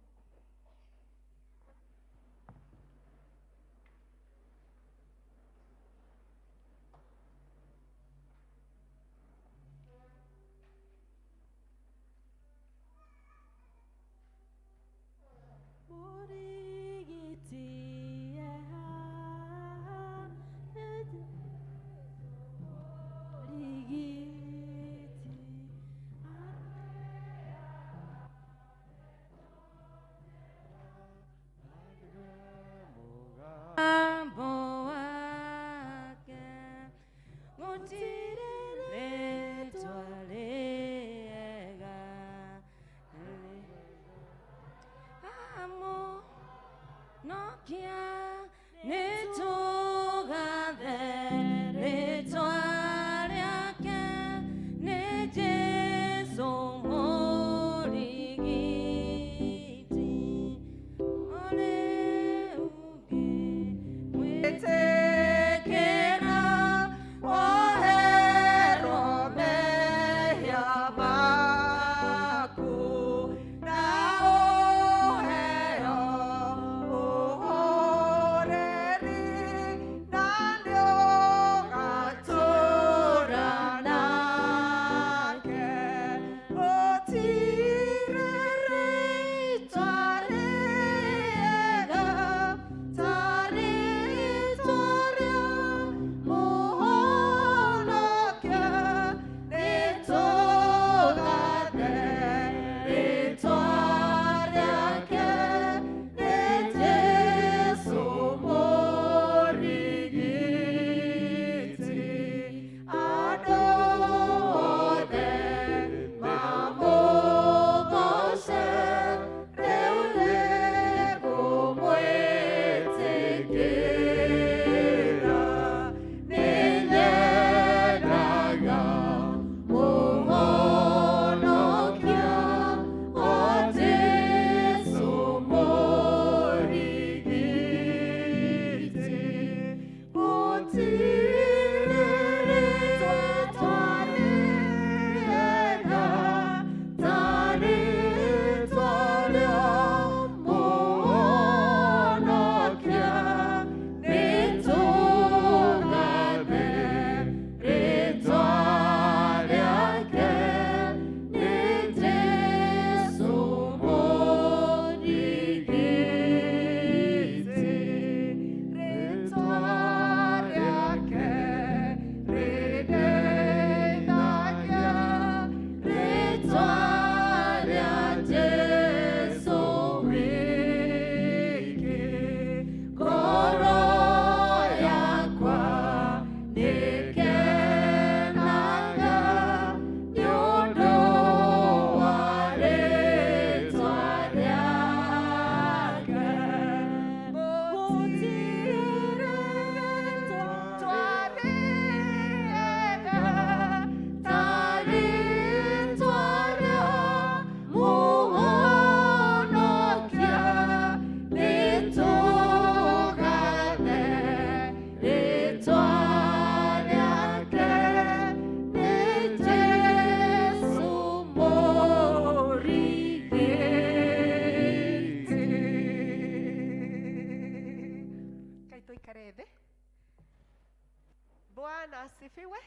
Bwana asifiwe.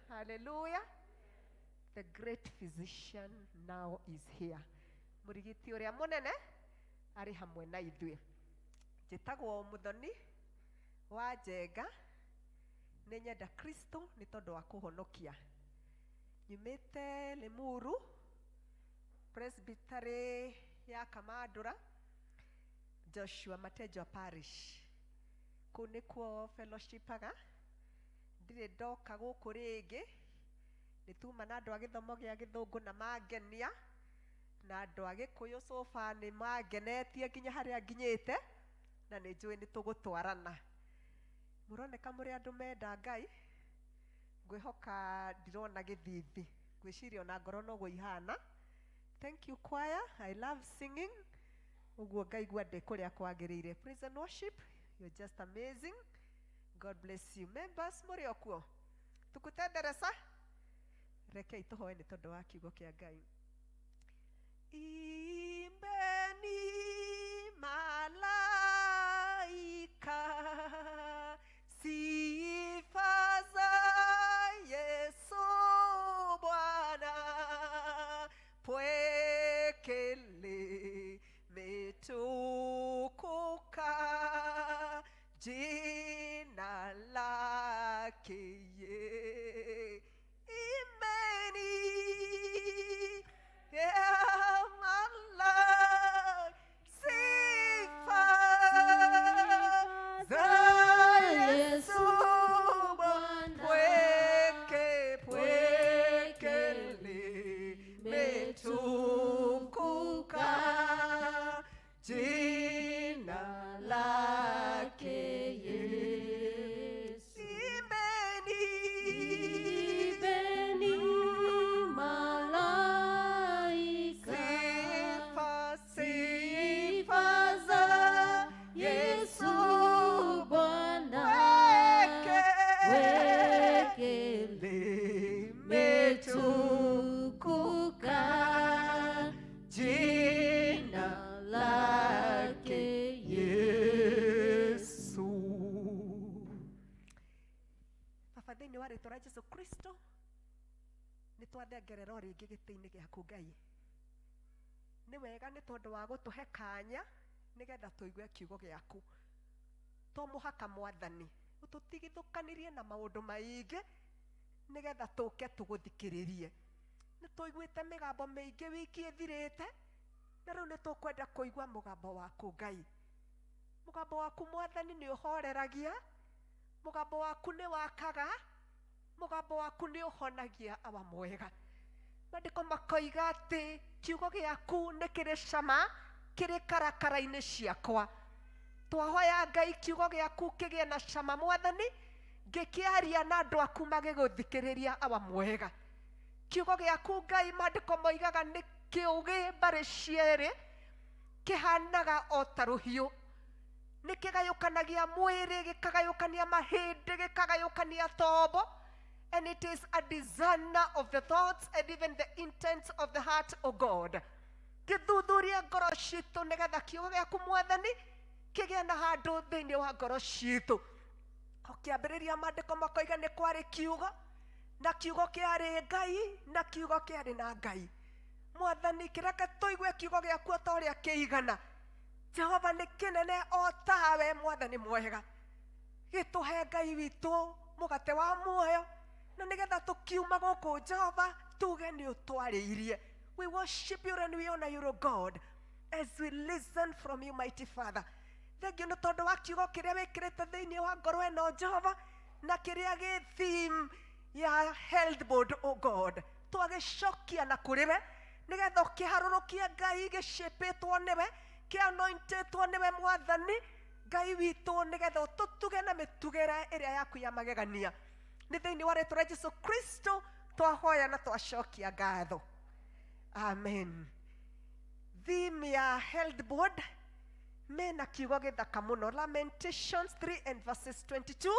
Hallelujah. The great physician now is here. Murigiti uria munene ari hamwe na ithuĩ. Njĩtagwo Muthoni wa Njenga. Nĩ nyenda Kristo nĩ tondũ wa kũhonokia. Nyumĩte Limuru Presbytery ya Kamandũra, Joshua Matejwa Parish. Kũu nĩkuo fellowshipaga. Ndirĩ ndoka gũkũ rĩngĩ. Nĩ tuma na andũ a gĩthomo gĩa Gĩthũngũ na mangenia, na andũ a Gĩkũyũ so far nĩ mangenetie nginya harĩa nginyĩte, na nĩ njũĩ nĩ tũgũtwarana. Mũroneka mũrĩ andũ menda Ngai. Ngwĩhoka ndirona gĩthithi. Ngwĩciria ona ngoro noguo ihana. Thank you choir. I love singing. Ũguo ngaigua ndĩ kũrĩa kwagĩrĩire. Praise and worship. You're just amazing. God bless you. Members, mũrĩ o kuo? Tukutendereza? Rekei tũhoe nĩ tondũ wa kiugo kĩa Ngai. Imbeni malaika sifa za Yesu Bwana, pwekele metukuka jina lake ye. Imeni ya malai sifa za Yesu Bwana, pwekele metukuka jina lake Yesu. Imeni malaika sifa za Yesu Bwana, pwekele metukuka jina lake Yesu. Baba, thĩinĩ wa rĩĩtwa rĩa Jesũ Kristo nĩ twathengerera o rĩngĩ gĩtĩ-inĩ gĩaku Ngai. Nĩ wega nĩ tondũ wa gũtũhe kanya nĩgetha tũigue kiugo gĩaku. To mũhaka Mwathani ũtũtigithũkanirie na maũndũ maingĩ nĩgetha tũke tũgũthikĩrĩrie. Nĩ tũiguĩte mĩgambo mĩingĩ wiki ĩthirĩte, na rĩu nĩ tũkwenda kũigua mũgambo waku Ngai. Mũgambo waku Mwathani nĩ ũhoreragia, mũgambo waku nĩ wakaga, mũgambo waku nĩ ũhonagia awa mwega. Maandĩko makoiga atĩ kiugo gĩaku nĩ kĩrĩ cama kĩrĩ karakara-inĩ ciakwa. Twahoya Ngai kiugo gĩaku kĩgĩe na cama Mwathani, ngĩkĩaria na andũ aku magĩgũthikĩrĩria awa mwega. Kiugo gĩaku Ngai, maandĩko moigaga nĩ kĩũgĩ mbarĩ cierĩ, kĩhanaga o ta rũhiũ. Nĩ kĩgayũkanagia mwĩrĩ, gĩkagayũkania mahĩndĩ, gĩkagayũkania tombo. And it is a discerner of the thoughts and even the intents of the heart, O God. Gĩthuthuria ngoro citũ nĩgetha kiugo gĩaku Mwathani kĩgĩe na handũ thĩinĩ wa ngoro citũ. Ũkĩambĩrĩria maandĩko makoiga nĩ kwarĩ kiugo, na kiugo kĩarĩ Ngai, na kiugo kĩarĩ na Ngai. Mwathani, kĩreke tũigue kiugo gĩaku o ta ũrĩa kĩigana. Jehova nĩ kĩnene o tawe Mwathani mwega. Gĩtũhe Ngai witũ mũgate wa muoyo, na nĩgetha tũkiuma gũkũ Jehova tuge nĩ ũtwarĩirie. We worship you and we honor you, O God, as we listen from you, mighty Father. Thank you nĩ tondũ wa kiugo kĩrĩa wĩkĩrĩte thĩinĩ wa ngoro ĩno Jehova, na kĩrĩa gĩ theme ya health board, O God. Twagĩcokia na kũrĩ we nĩgetha ũkĩharũrũkie Ngai, gĩcĩpĩtwo nĩwe, kĩanointetwo nĩwe Mwathani Ngai witũ, nĩgetha ũtũtuge na mĩtugĩre ĩrĩa yaku ya magegania. Nĩ thĩinĩ wa rĩĩtwa rĩa Jesũ Kristo twahoya na twacokia ngatho. Amen. Theme ya health board mena kiugo gĩthaka mũno. Lamentations 3 and verses 22,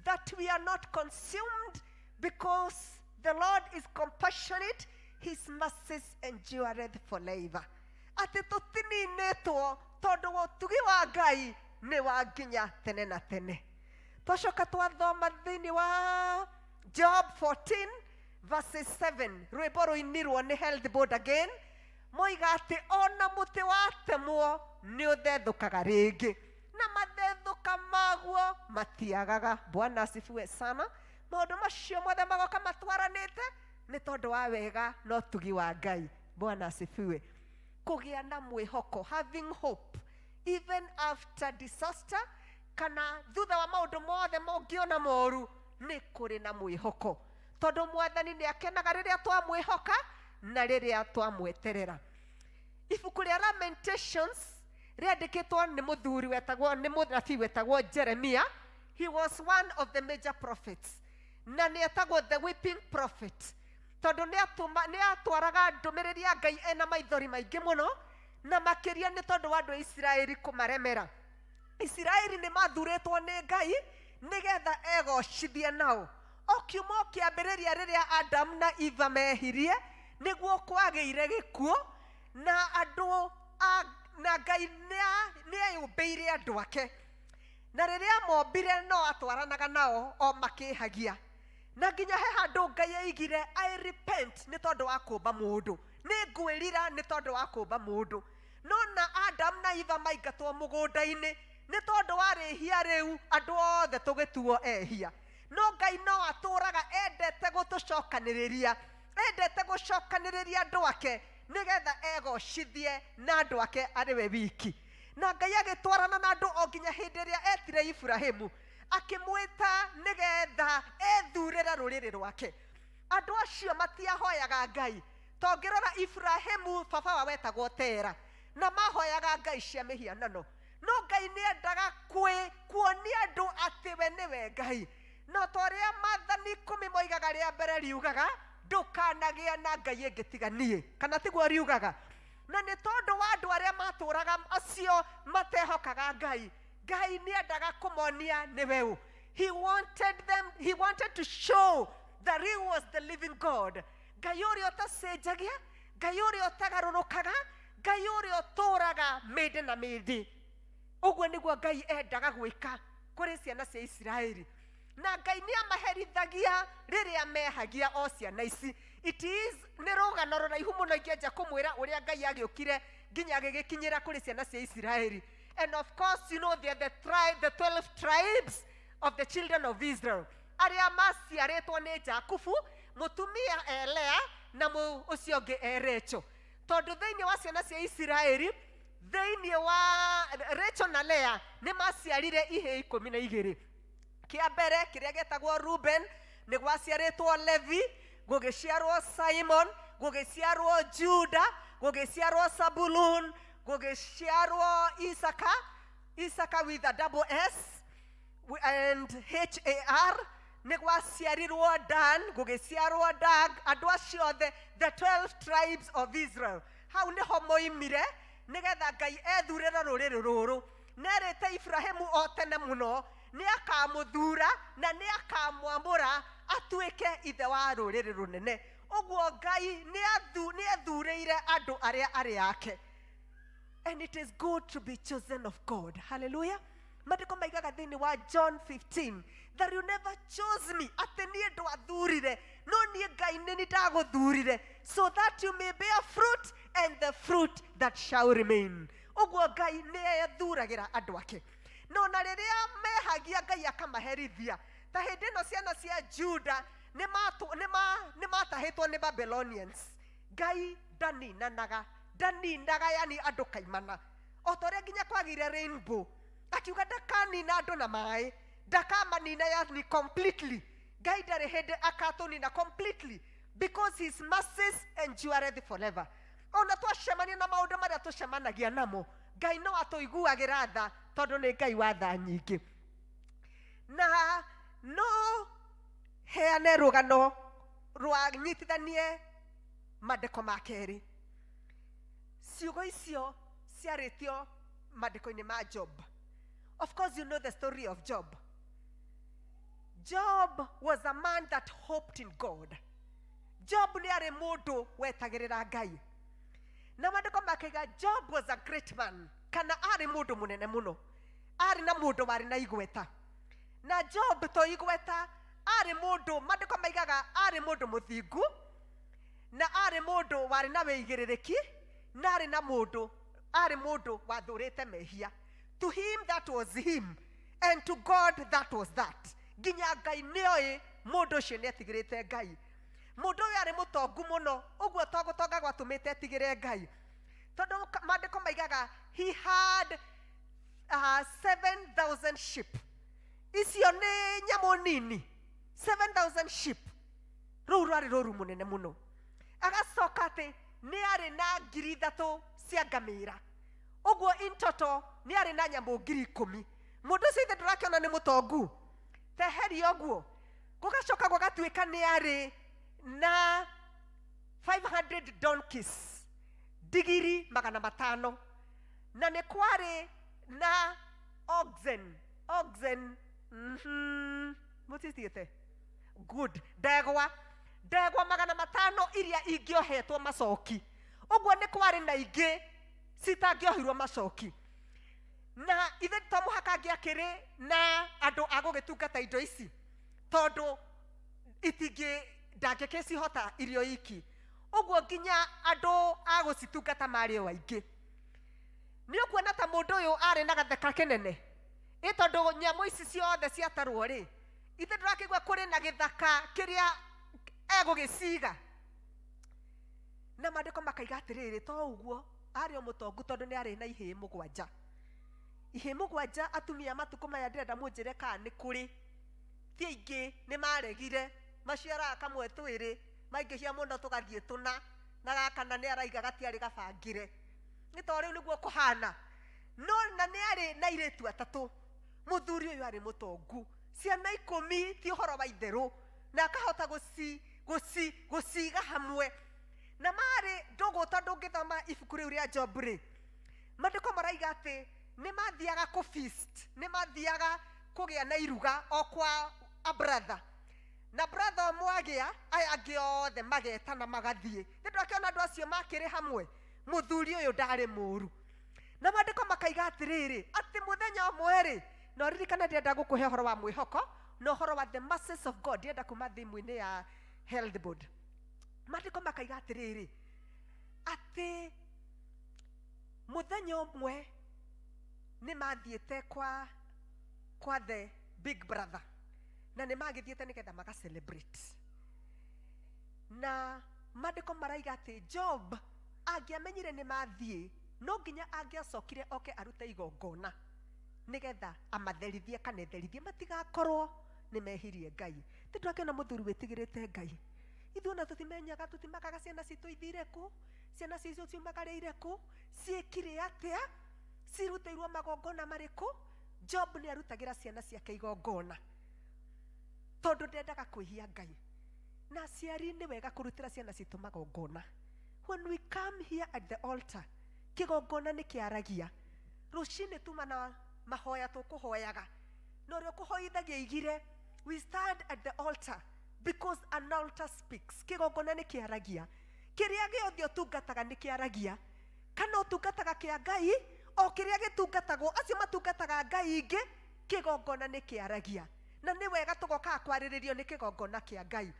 that we are not consumed because the Lord is compassionate, his mercies endureth forever. Atĩ tũtininĩtwo tondũ ũtugi wa Ngai nĩ wa nginya tene na tene. Twacoka twathoma thĩinĩ wa Job 14 verses 7 rwĩmbo rũinirwo nĩ Health Board again moiga atĩ ona mũtĩ watemwo nĩ ũthethũkaga rĩngĩ na mathethũka maguo matiagaga. Bwana asifiwe sana. Maũndũ macio mothe magoka matwaranĩte nĩ tondũ wa wega na ũtugi wa Ngai. Bwana asifiwe. Kũgĩa na mwĩhoko, having hope even after disaster, kana thutha wa maũndũ mothe mangĩona moru nĩ kũrĩ na mwĩhoko, tondũ Mwathani nĩ akenaga rĩrĩa twamwĩhoka na rĩrĩa twamweterera. Ibuku rĩa Lamentations rĩandĩkĩtwo nĩ mũthuri wetagwo nĩ mũnabii wetagwo Jeremiah. He was one of the major prophets na nĩ etagwo the weeping prophet, tondũ nĩ atwaraga ndũmĩrĩri ya Ngai ena maithori maingĩ mũno, na makĩria nĩ tondũ wa andũ a Isiraeli kũmaremera. Isiraeli nĩ mathurĩtwo nĩ Ngai nĩgetha egocithie nao. O kiumo kĩambĩrĩria rĩrĩa Adam na Eva mehirie nĩguo kwagĩire gĩkuũ, na andũ na Ngai nĩeyũmbĩire andũ ake, na rĩrĩa mombire no atwaranaga nao o makĩhagia, na nginya he handũ Ngai aigire I repent nĩ tondũ wa kũmba mũndũ, nĩ ngwĩrira nĩ tondũ wa kũmba mũndũ. No na Adam na Eva maingatwo mũgũnda-inĩ nĩ tondũ wa rĩhia rĩu andũ othe tũgĩtuo ehia. No Ngai no atũraga endete gũtũcokanĩrĩria, endete gũcokanĩrĩria andũ ake nĩgetha egocithie na andũ ake arĩ we wiki. Na Ngai agĩtwarana na andũ o nginya hĩndĩ ĩrĩa etire Ibrahimu akĩmwĩta nĩgetha ethurĩre rũrĩrĩ rwake. Andũ acio matiahoyaga Ngai, tongĩrora Ibrahimu baba wa wetagwo Tera, na mahoyaga ngai cia mĩhianano. No Ngai nĩendaga kuonia andũ atĩ we nĩwe Ngai. No torĩa Maathani 10 moigaga rĩa mbere riugaga ndũkanagĩa na ngai ĩngĩ tiga niĩ, kana tiguo riugaga. Na nĩ tondũ wa andũ arĩa matũraga acio matehokaga Ngai, Ngai nĩendaga kũmonia nĩwe ũ. He wanted to show that he was the living God. Ngai ũrĩa ũtacenjagia, Ngai ũrĩa ũtagarũrũkaga, Ngai ũrĩa ũtũraga mĩndĩ na mĩndĩ. Ũguo nĩguo Ngai endaga gwĩka kũrĩ ciana cia Isiraeli. Na Ngai nĩamaherithagia rĩrĩa mehagia o ciana ici. Nĩ rũgano rũraihu mũno ingĩenja kũmwĩra ũrĩa Ngai agĩũkire nginya agĩgĩkinyĩra kũrĩ ciana cia Isiraeli. And of course, you know, they're the 12 tribes of the children of Israel. Arĩa maciarĩtwo nĩ Jakubu, mũtumia Elea na ũcio ũngĩ Rachel. Tondũ thĩinĩ wa ciana cia Isiraeli, thĩinĩ wa Rachel na Lea nĩ maciarire ihĩĩ 12. Kĩa mbere kĩrĩa gĩtagwo Reuben nĩ gwaciarĩtwo Levi, gũgĩciarwo Simon, gũgĩciarwo Juda, gũgĩciarwo Zabulon, gũgĩciarwo Issachar with a double S and H-A-R, nĩ gwaciarirwo Dan, gũgĩciarwo Dag. Andũ acio othe, the 12 tribes of Israel. Hau nĩho moimire nĩgetha Ngai ethurĩre rũrĩrĩ rũrũ. Nerĩte Ibrahimu o tene mũno nĩ akamũthura na nĩ akamwamũra atuĩke ithe wa rũrĩrĩ rũnene. Ũguo Ngai nĩ ethurĩire andũ arĩa arĩ ake. And it is good to be chosen of God. Hallelujah. Maandĩko maigaga thĩinĩ wa John 15 that you never chose me, atĩ niĩ ndwathurire, no niĩ Ngai nĩ ndagũthurire, so that you may bear fruit and the fruit that shall remain. Ũguo Ngai nĩ ethuragĩra andũ ake. No na rĩrĩa mehagia Ngai akamaherithia, ta hĩndĩ ĩno ciana cia Juda nĩ matahĩtwo nĩ Babylonians. Ngai ndaninaga yani andũ kaimana. O ta ũrĩa nginya kwagĩire rainbow, akiuga ndakanina andũ na maĩ, ndakamanina yani completely. Ngai ndarĩ hĩndĩ akatũnina completely, because his mercies endureth forever. Ona twacemania na maũndũ marĩa tũcemanagia namo, Ngai no atũiguagĩra tha tondũ nĩ Ngai wa tha nyingĩ. Na no heane rũgano rwa nyitithanie maandĩko ma kerĩ. Ciugo icio ciarĩtio maandĩko-inĩ ma Job. Of course, you know the story of Job. Job was a man that hoped in God. Job nĩ arĩ mũndũ wetagĩrĩra Ngai. Na maandĩko makaiga Job was a great man, kana arĩ mũndũ mũnene mũno, arĩ na mũndũ warĩ na igweta. na Job toigweta ari mundu mandiko maigaga ari mundu muthingu na ari mundu wari na weigiririki na ari na mundu ari mundu wathurite mehia. To him that was him, and to God that was that. Ginya Ngai nioi mundu ucio netigirite Ngai. Mundu uyu ari mutongu muno uguo togutonga gwatumite etigire Ngai tondu mandiko maigaga he had 7,000 sheep. Icio ni nyamu nini 7,000 sheep. Rũu rwarĩ rũru mũnene mũno. Agacoka atĩ nĩ arĩ na 3,000 cia ngamĩra. Ũguo in total nĩ arĩ na nyamũ 10,000. Mũndũ ũcio ithe ndũrakĩona nĩ mũtongu. Teheri ũguo. Gũgacoka gũgatuĩka nĩ arĩ na 500 donkeys. Digiri 500. Na nĩ kwarĩ na oxen. Mutisiete. Good. Ndegwa 500 iria ingĩohetwo macoki. Ũguo nĩ kwarĩ na ingĩ citangĩohirwo macoki. Na ithe to mũhaka angĩakĩrĩ na andũ a gũgĩtungata indo ici tondũ ndangĩkĩcihota irio iki. Ũguo nginya andũ a gũcitungata marĩ o aingĩ. Nĩ ũkuona ta mũndũ ũyũ arĩ na gatheka kĩnene. Ĩ tondũ nyamũ ici ciothe ciatarwo rĩ, ithe ndũrakĩigua kũrĩ na gĩthaka kĩrĩa egũgĩciga. Na mandĩko makaiga atĩrĩrĩ, to ũguo arĩ o mũtongu tondũ nĩ arĩ na ihĩĩ 7. Ihĩĩ 7 atumia matukũ maya ndĩrenda mũnjĩre kana nĩ kũrĩ. Ti aingĩ nĩ maregire maciaraga kamwe twĩrĩ maingĩhia mũno tũgathiĩ tũna na gaka na nĩ araiga gatiarĩ gabangĩre. Nĩ to rĩu nĩguo kũhana. No na nĩ arĩ na airĩtu 3. Mũthuri ũyũ arĩ mũtongu. Ciana 10 ti ũhoro wa itherũ na akahota gũciga hamwe. Na marĩ ndũgũ tondũ ngĩthoma ibuku rĩu rĩa Job rĩ, mandĩko maraiga atĩ nĩ mathiaga kũ feast, nĩ mathiaga kũgĩa na iruga o kwa a brother. Na brother ũmwe agĩa aya angĩ othe magetana magathiĩ. Nĩ ndakĩona andũ acio makĩrĩ hamwe. Mũthuri ũyũ ndarĩ mũru. Na mandĩko makaiga atĩrĩrĩ atĩ mũthenya ũmwe rĩ, no ririkana ndĩrenda gũkũhe ũhoro wa mwĩhoko na ũhoro wa the mercies of God ndĩrenda kuma thimũ-inĩ ya health board. Mandĩko makaiga atĩrĩrĩ atĩ mũthenya ũmwe nĩ mathiĩte kwa the big brother na nĩ magĩthiĩte nĩgetha maga celebrate. Na mandĩko maraiga atĩ Job angĩamenyire nĩ mathiĩ no nginya angĩacokire oke arute igongona nĩgetha amatherithie kana etherithie matigakorwo nĩ mehirie Ngai. Tũndũrakĩona mũthuri wĩtigĩrĩte Ngai. Ithuĩ ona tũtimenyaga tũtimakaga ciana citũ ithire kũ, ciana citũ ciumagarĩire kũ, ciĩkire atĩa, cirutĩirwo magongona marĩkũ. Job nĩ arutagĩra ciana ciake igongona tondũ ndendaga kwĩhia Ngai. Na aciari nĩ wega kũrutĩra ciana citũ magongona. When we come here at the altar, kĩgongona nĩ kĩaragia. Rũcinĩ tuma na mahoya tũkũhoyaga. Na ũrĩa ũkũhoithagia igire, we stand at the altar because an altar speaks. Kĩgongona nĩ kĩaragia. Kĩrĩa gĩothe ũtungataga nĩ kĩaragia. Kana ũtungataga kĩa Ngai, o kĩrĩa gĩtungatagwo, acio matungataga Ngai ingĩ, kĩgongona nĩ kĩaragia. Na nĩ wega tũgoka kwarĩrĩrio nĩ kĩgongona kĩa Ngai.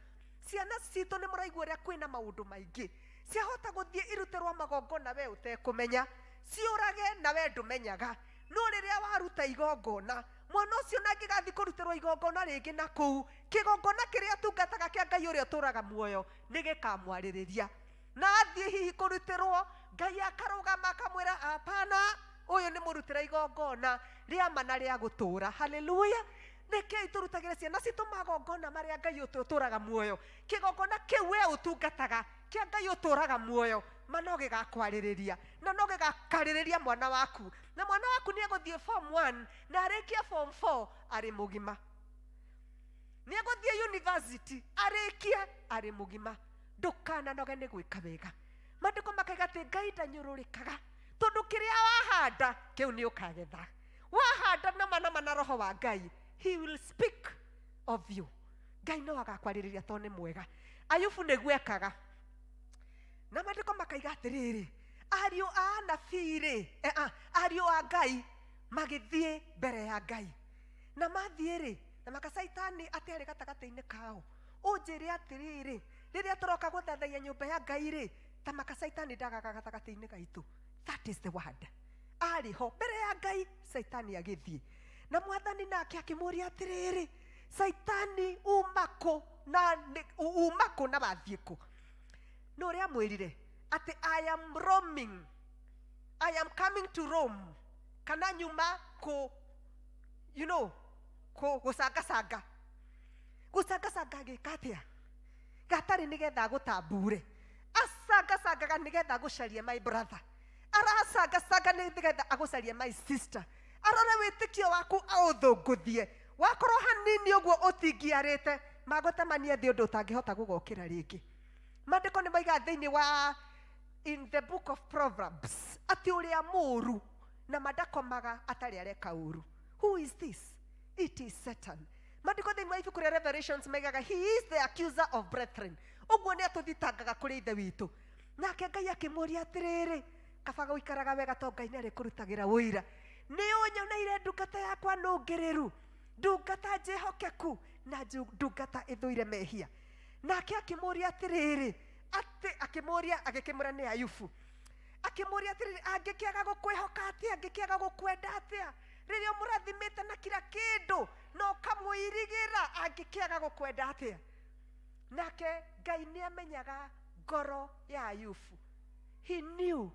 Ciana citũ nĩ mũraigua ũrĩa kwĩna maũndũ maingĩ. Ciahota gũthiĩ irutĩrwo magongona we ũtekũmenya. Ciũrage na we ndũmenyaga. No rĩrĩa waruta igongona, mwana ũcio nangĩgathiĩ kũrutĩrwo igongona rĩngĩ na kũu, kĩgongona kĩrĩa tungataga kĩa Ngai ũrĩa ũtũraga muoyo nĩ gĩkamwarĩrĩria. Na athiĩ hihi kũrutĩrwo, Ngai akarũgama akamwĩra hapana, ũyũ nĩ mũrutĩra igongona rĩa ma na rĩa gũtũra. Haleluya. Nĩkĩĩ tũrutagĩra ciana citũ magongona marĩa Ngai ũtũraga muoyo. Kĩgongona kĩu we ũtungataga kĩa Ngai ũtũraga muoyo ma no gĩgakwarĩrĩria na no gĩgakarĩrĩria mwana waku. Na mwana waku nĩ egũthiĩ form 1 na arĩkia form 4 arĩ mũgima. Nĩ egũthiĩ university arĩkie arĩ mũgima. Ndũkananoge nĩ gwĩka wega. Mandĩko makaiga atĩ Ngai ndanyũrũrĩkaga tondũ kĩrĩa wahanda kĩu nĩ ũkagetha. Wahanda nama na roho wa Ngai, he will speak of you. Ngai no agakwarĩrĩria tondũ nĩ mwega. Ayubu nĩguo ekaga. Na mandĩko makaiga atĩrĩrĩ, ariũ a anabii rĩ, ariũ a Ngai magĩthiĩ mbere ya Ngai. Na mathiĩ rĩ, na makasaitani atĩarĩ gatagatĩ-inĩ kao. Ũnjĩre atĩrĩrĩ, rĩrĩa tũroka gũthathaiya nyũmba ya Ngai rĩ, ta makasaitani ndagaga gatagatĩ-inĩ gaitũ. That is the word. Arĩ ho mbere ya Ngai, saitani agĩthiĩ. Na Mwathani nake akĩmũria atĩrĩrĩ, saitani umako na wathiĩ kũ? No ũrĩa amwĩrire atĩ I am roaming, I am coming to Rome, kana nyuma gũcangasanga gĩka atĩa? Gatarĩ nĩgetha gũtambure, acangacangaga nĩgetha gũcaria my brother, aracangacaga nĩgetha agũcaria my sister, arore wĩtĩkio waku aũthũngũthie. Wakorwo hanini ũguo ũtingiarĩte, magũtemanie thĩ ũndũ ũtangĩhota gũgokĩra rĩngĩ. Maandĩko nĩ moiga thĩinĩ wa in the book of Proverbs atĩ ũrĩa mũũru na mandakomaga atarĩ areka ũũru. Who is this? It is Satan. Maandĩko thĩinĩ wa ibuku rĩa Revelations moigaga he is the accuser of brethren. Ũguo nĩ atũthitangaga kũrĩ ithe witũ. Nake Ngai akĩmũria atĩrĩrĩ, kaba gũikaraga wega to Ngai nĩarĩkũrutagĩra ũira. Nĩ ũnyoneire ndungata yakwa nũngĩrĩru, ndungata njĩhokeku na ndungata ĩthũire mehia. Nake akĩmũria atĩrĩrĩ, agĩkĩmũra nĩ Ayubu, akĩmũria atĩrĩrĩ, angĩkĩaga gũkwĩhoka atĩa, angĩkĩaga gũkwenda atĩa, rĩrĩa mũrathimĩte na kila kĩndũ no kamũirigĩra, angĩkĩaga gũkwenda atĩa? Nake Ngai nĩamenyaga ngoro ya Ayubu. He knew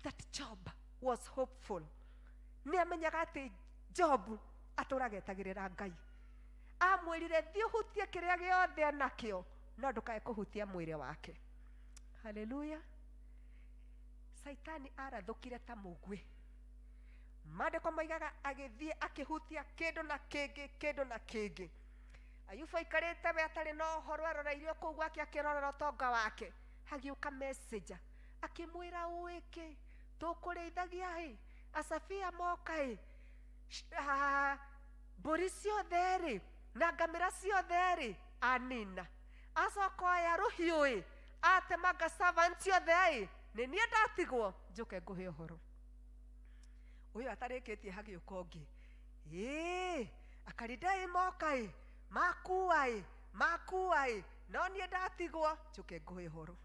that Job was hopeful. Nĩamenyaga atĩ Job atũragetagĩrĩra Ngai. Amwĩrire thiĩ ũhutie kĩrĩa gĩothe enakĩo, no ndũkae kũhutia mwĩrĩ wake. Hallelujah. Saitani arathũkire ta mũguĩ. Maandĩko moigaga agĩthiĩ akĩhutia kĩndũ na kĩngĩ. Ayubu aikarĩte we atarĩ na ũhoro, aroreirio kũu gwake akĩrorera ũtonga wake. Hagĩũka messenger akĩmwĩra ũĩkĩ, tũkũrĩithagia acabia moka mbũri ciothe na ngamĩra ciothe anina. Acoka oya rũhiũ atemanga servant ciothe nĩ niĩ ndatigwo njũke ngũhe ũhoro. Ũyũ atarĩkĩtie hagĩũka ũngĩ, akarinda moka makua no niĩ ndatigwo njũke ngũhe ũhoro.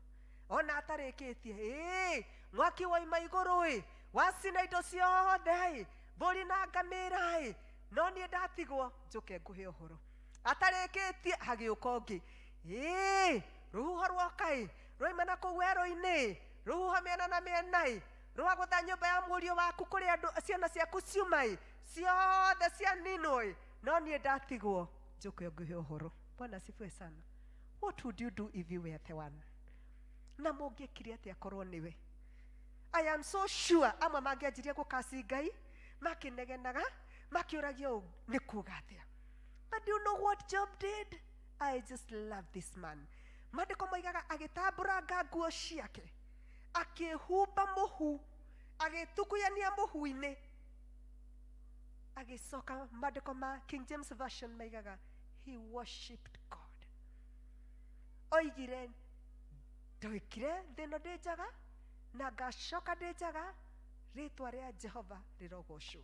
Ona atarĩkĩtie mwaki woima igũrũ wacina indo ciothe mbũri na ngamĩra no niĩ ndatigwo njũke ngũhe ũhoro. Atarĩkĩtie hagĩũka ũngĩ, rũhuho rwoka rwoima na kũu werũ-inĩ, rũhuho mĩena na mĩena rwagũtha nyũmba ya mũriũ waku kũrĩa andũ ciana ciaku ciuma ciothe cianinwo no niĩ ndatigwo njũke ngũhe ũhoro. Bwana asifiwe sana. What would you do if you were the one? Na mũngĩkire atĩa korwo nĩwe? I am so sure amwe mangĩanjirie gũkaci Ngai makĩnegenaga makĩũragio nĩ kuuga atĩa. But do you know what Job did? I just love this man. Maandĩko moigaga agĩtambũranga nguo ciake, akĩhumba mũhu, agĩtukuyania mũhu-inĩ, agĩcoka. Maandĩko ma King James Version moigaga he worshipped God. Oigire ndoikire thĩno ndĩ njaga na ngacoka ndĩ njaga, rĩtwa rĩa Jehova rĩrogocwo.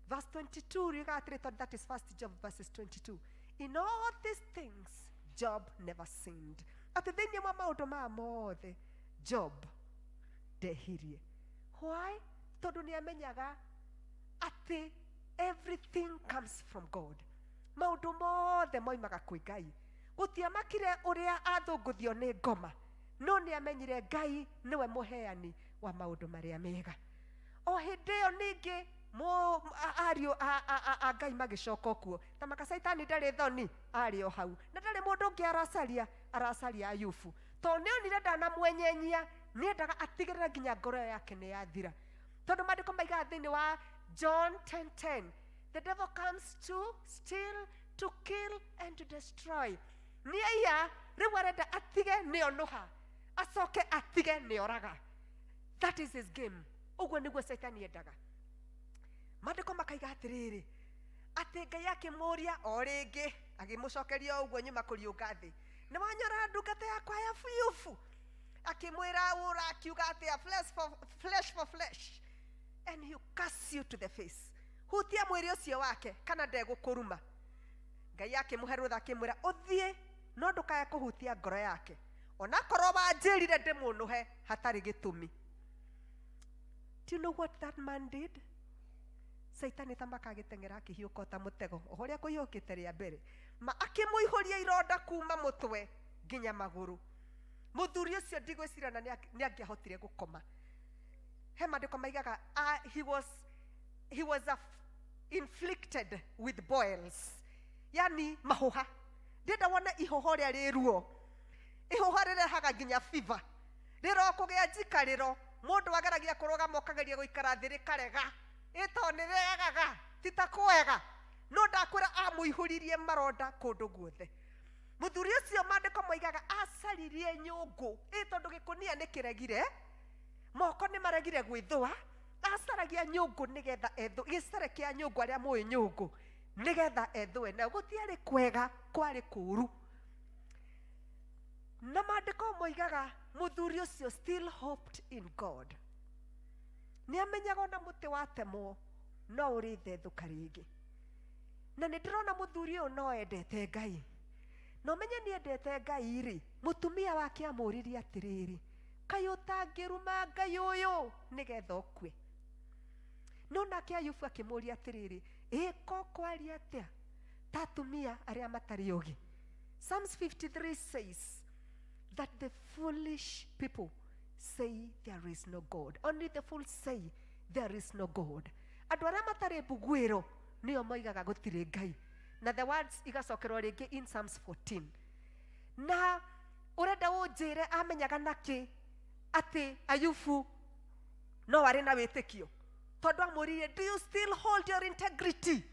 Verse 22 riuga atĩrĩ, that is first Job verses 22. In all these things Job never sinned. Atĩ thĩinĩ wa maũndũ maya mothe Job ndehirie. Why? Tondũ nĩamenyaga atĩ everything comes from God. Maũndũ mothe moimaga kwĩ Ngai. Gũtiamakire ũrĩa athũngũthio nĩ ngoma, no nĩamenyire Ngai nĩwe mũheani wa maũndũ marĩa mega. O hĩndĩ ĩyo ningĩ ariũ a Ngai magĩcoka kuo, ta makasaitani ndarĩ thoni, arĩ o hau na ndarĩ mũndũ ũngĩ aracaria Ayubu, tondũ nĩonire ndanamwenyenyia, nĩendaga atigĩrĩre nginya ngoro yake nĩ yathira. Tondũ maandĩko maigaga thĩinĩ wa John 10:10, the devil comes to steal, to kill and to destroy. Nĩaiya rĩu arenda atige nĩonoha, acoke atige nĩoraga. That is his game. Ũguo nĩguo Saitani endaga. Maandĩko makaiga atĩrĩrĩ, atĩ Ngai akĩmũria o rĩngĩ, agĩmũcokeria ũguo nyuma kũriũnga thĩ, nĩ wanyora ndungata yakwa ya Ayubu? Akĩmwĩra akiuga atĩa, flesh for flesh, and he curse you to the face. Hutia mwĩrĩ ũcio wake kana ndegũkũruma. Ngai akĩmũhe rũtha akĩmwĩra ũthiĩ no ndũkae kũhutia ngoro yake ona korwo wanjĩrire ndĩmũnũhe hatarĩ gĩtũmi. Do you know what that man did? Saitani tamaka agĩteng'era akĩhiũka ta mũtego o ũrĩa kũhiũkĩte rĩa mbere ma akĩmũihũria ironda kuma mũtwe nginya magũrũ. Mũthuri ũcio ndigwĩcirana nĩ angĩahotire gũkoma. He maandĩko maigaga he was inflicted with boils, yani mahuha. Ndĩrenda wona ihoho rĩa rĩruo, ihoho rĩrehaga nginya fever. Rĩro kũgĩa njikarĩro, mũndũ ageragia kũrũgama ũkageria gũikara thĩ rĩkarega, ĩto nĩ rĩagaga ti ta kwega. No ndakwĩra amũihũririe maronda kũndũ guothe. Mũthuri ũcio maandĩko moigaga acaririe nyũngũ, tondũ gĩkũnia nĩ kĩregire, moko nĩ maregire gwĩthũa, acaragia nyũngũ nĩgetha ethũ, gĩcere kĩa nyũngũ arĩa mũĩ nyũngũ nĩgetha ethũe, na gũtiarĩ kwega, kwarĩ kũũru. Na maandĩko moigaga mũthuri ũcio still hoped in God. Nĩ amenyaga ona mũtĩ watemwo no ũrĩ thethũka rĩngĩ. Na nĩ ndĩrona mũthuri ũyũ no endete Ngai. No menye nĩ endete Ngai rĩ, mũtumia wake amũririe atĩrĩrĩ, kaĩ ũtangĩruma Ngai ũyũ nĩgetha ũkue? No nake Ayubu akĩmũria atĩrĩrĩ, ĩko kwaria atĩa ta atumia arĩa matarĩ ũgĩ? Psalms 53 says that the foolish people say there is no God. Only the fools say there is no God. Andũ arĩa matarĩ mbugwĩro nĩo moigaga gũtirĩ Ngai. Na the words igacokerwo rĩngĩ in Psalms 14. Na ũrenda ũnjĩre amenyaga nakĩ atĩ Ayubu no arĩ na wĩtĩkio? Tondũ amũririe, do you still hold your integrity?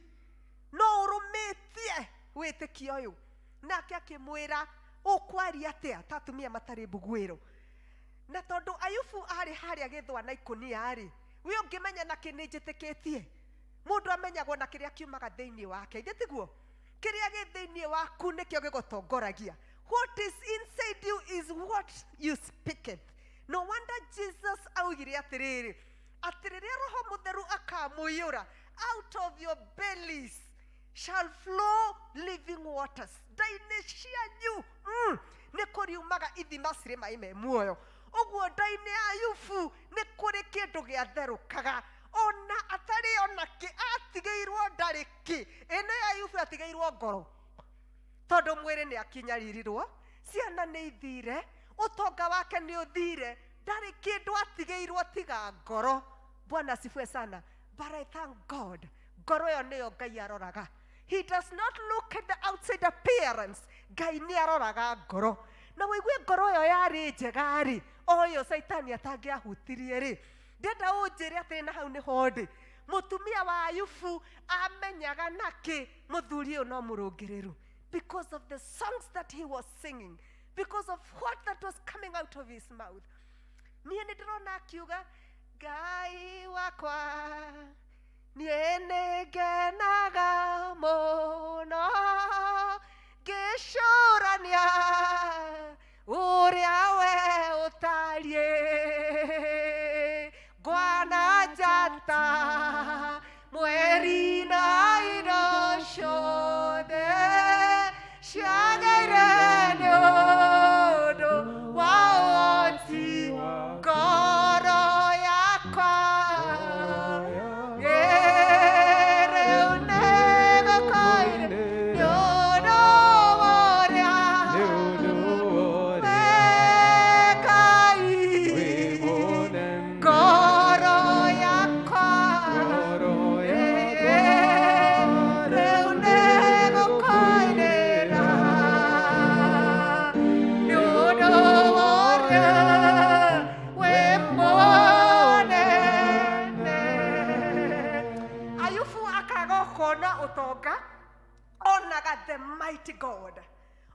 No ũrũmĩtie wĩtĩkio ũyũ? Nake akĩmwĩra ũkwaria atĩa ta atumia matarĩ mbugwĩro? Na tondũ Ayubu arĩ harĩa gĩthũa na ikũnia rĩ, we ũngĩmenya nakĩ nĩ njĩtĩkĩtie? Mũndũ amenyagwo na kĩrĩa kiumaga thĩinĩ wake, ithĩ tiguo? Kĩrĩa gĩ thĩinĩ waku nĩkĩo gĩgũtongoragia. What is inside you is what you speaketh. No wonder Jesus augire atĩrĩrĩ, atĩ rĩrĩa Roho Mũtheru akamũiyũra, out of your bellies shall flow living waters. Nda-inĩ cianyu nĩ kũriumaga ithima cirĩ maĩ me muoyo. Ũguo nda-inĩ ya Ayubu nĩ kũrĩ kĩndũ gĩatherũkaga. Ona atarĩ onakĩ atigĩirwo ndarĩkĩ. Ĩno ya Ayubu atigĩirwo ngoro, tondũ mwĩrĩ nĩ akinyaririrwo, ciana nĩ ithire, ũtonga wake nĩ ũthire, ndarĩ kĩndũ atigĩirwo tiga ngoro. Bwana asifiwe sana. But I thank God, ngoro ĩyo nĩyo Ngai aroraga. He does not look at the outside appearance. Ngai nĩ aroraga ngoro. Na wĩigue ngoro ĩyo yarĩ njega rĩ, ũyũ Saitani atangĩahutirie rĩ, ndenda ũnjĩre atĩ na hau nĩ hondĩ mũtumia wa Ayubu amenyaga nakĩ mũthuri ũyũ no mũrũngĩrĩru? Because of the songs that he was singing, because of what that was coming out of his mouth. Niĩ nĩ ndĩrona akiuga, Ngai wakwa niĩ nĩ ngenaga mũno ngĩcũrania ũrĩa we ũtariĩ, ngwana njata mweri na indo ciothe ciagĩire nĩ ũndũ wa ũhoti ngoro yakwa. Rĩu nĩgũkoire nĩ ũndũ wa ũrĩa onaga the mighty God,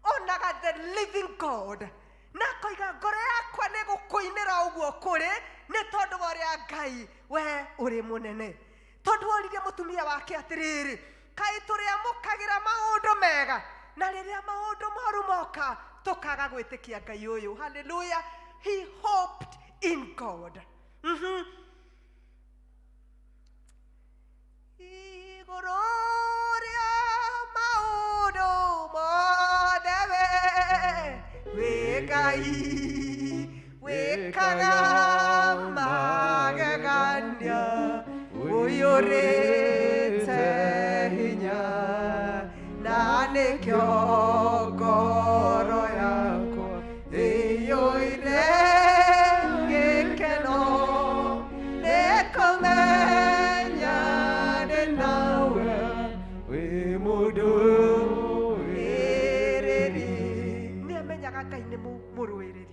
onaga the living God, na koiga ngoro yakwa nĩ gũkũinĩra ũguo kũrĩ nĩ tondũ wa ũrĩa Ngai we ũrĩ mũnene. Tondũ oririe mũtumia wake atĩrĩrĩ, kaĩ tũrĩamũkagĩra maũndũ mega na rĩrĩa maũndũ moru moka tũkaga gwĩtĩkia Ngai ũyũ. Hallelujah. He hoped in God. Igũrũ rĩa maũndũ ngai wikaga magegania uyurite hinya na nikyo ngoro yakwa iyũire gĩkeno nĩkũmenya ndĩ nawe wĩ mũndũ wĩrĩri. Nĩamenyaga Ngai nĩ mũrũĩrĩri.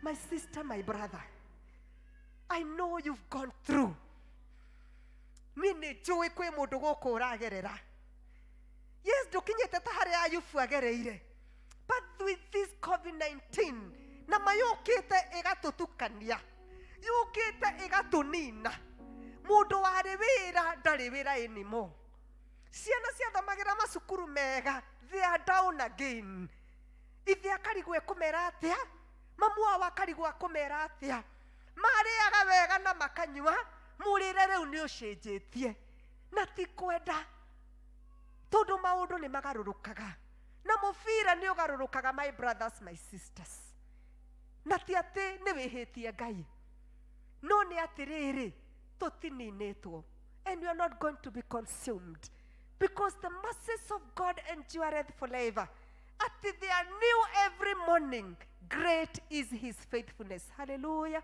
My sister, my brother, I know you've gone through. Niĩ nĩ njũĩ kwĩ mũndũ gũkũ ũragerera. Yes, ndũkinyĩte ta harĩa Ayubu agereire. But with this COVID-19, na mayũkĩte ĩgatũtukania, yũkĩte ĩgatũnina. Mũndũ warĩ wĩra ndarĩ wĩra anymore. Ciana ciathomagĩra macukuru mega, they are down again. Ithe akarigwo ekũmera atĩa, mamu wao akarigwo akũmera atĩa. Marĩaga wega na makanyua, mũrĩre rĩu nĩ ũcenjetie. Na ti kwenda, tondũ maũndũ nĩ magarũrũkaga. Na mũbira nĩ ũgarũrũkaga, my brothers, my sisters. Na ti atĩ nĩ wĩhĩtie Ngai. No nĩ atĩrĩrĩ, tũtininĩtwo. And we are not going to be consumed. Because the mercies of God endureth forever. At they are new every morning. Great is his faithfulness. Hallelujah.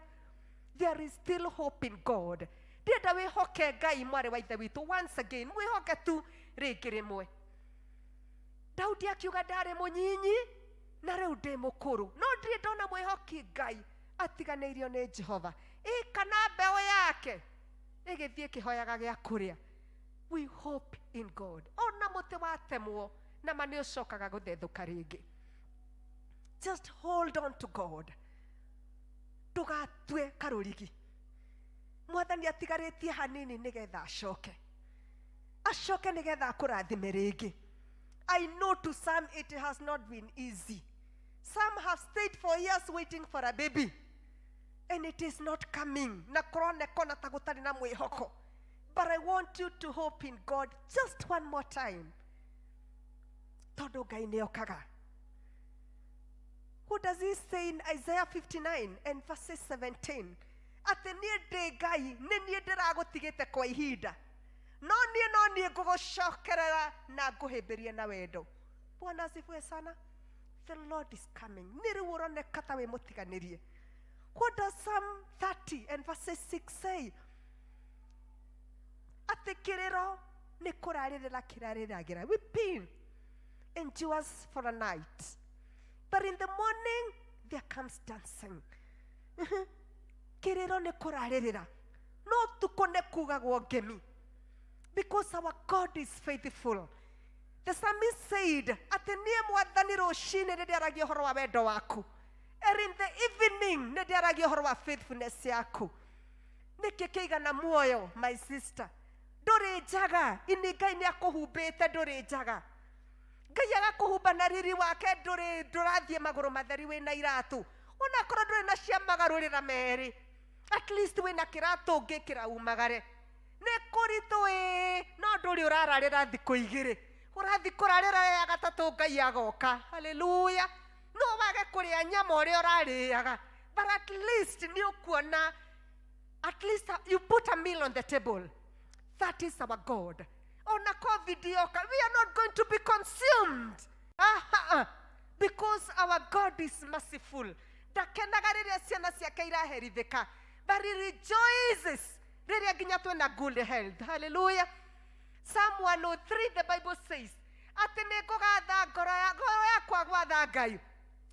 There is still hope in God. Ndĩenda wĩhoke Ngai mwarĩ wa ithe witũ. Once again, wĩhoke tu rĩngĩ rĩmwe. Daudi akiuga ndarĩ mũnyinyi na rĩu ndĩ mũkũrũ. No ndirĩ ndona mwĩhoki Ngai atiganĩirio nĩ Jehova. Kana mbeũ yake ĩgĩthiĩ kĩhoyaga gĩa kũrĩa. We hope in God. Ona mũtĩ watemwo na ma nĩ ũcokaga gũthethũka rĩngĩ. Just hold on to God. Ndũgatue karũrigi. Mwathani atigarĩtie hanini nĩgetha acoke. Acoke nĩgetha akũrathime rĩngĩ. I know to some it has not been easy. Some have stayed for years waiting for a baby. And it is not coming. Na kũroneka na ta gũtarĩ na mwĩhoko. But I want you to hope in God just one more time. Tondũ Ngai nĩ okaga. Who does he say in Isaiah 59 and verses 17? Atĩ niĩ ndĩ Ngai, nĩ niĩ ndĩragũtigĩte kwa ihinda. No niĩ ngũgũcokerera na ngũhĩmbĩrie na wendo. Bwana asifiwe sana. The Lord is coming. Nĩ rĩu ũroneka ta wĩ mũtiganĩrie. What does Psalm 30 and verses 6 say? Atĩ kĩrĩro nĩ kũrarĩrĩra kĩrarĩragĩra. Weeping endures for a night. But in the morning, there comes dancing. Kĩrĩro nĩ kũrarĩrĩra. No tukũ nĩ kugagwo ngemi. Because our God is faithful. The psalmist said, atĩ niĩ Mwathani rũcinĩ nĩ ndĩaragia ũhoro wa wendo waku. And in the evening, nĩ ndĩaragia ũhoro wa faithfulness yaku. Nĩkĩ kĩigana muoyo, my sister. Ndũrĩ njaga, ini Ngai nĩ akũhumbĩte ndũrĩ njaga. Ngai agakũhumba na riri wake ndũrathiĩ magũrũ matheri wĩna iratũ. Onakorwo ndũrĩ na cia magarũrĩra merĩ. At least wĩna kĩratũ ũngĩkĩra umagare. Nĩ kũritũ no ndũrĩ ũrararĩra thikũ igĩrĩ. Ũrathiĩ kũrarĩra ya gatatũ Ngai agoka. Hallelujah. No wage kũrĩa nyama ũrĩa ũrarĩaga. But at least nĩ ũkuona, at least you put a meal on the table. That is our God. Ona COVID yoka, we are not going to be consumed. Because our God is merciful. Ndakenaga rĩrĩa ciana ciake iraherithĩka. But he rejoices rĩrĩa nginya twĩna good health. Hallelujah. Psalm 103, the Bible says, atĩ nĩ ngũgatha ngoro yakwa gwatha Ngai.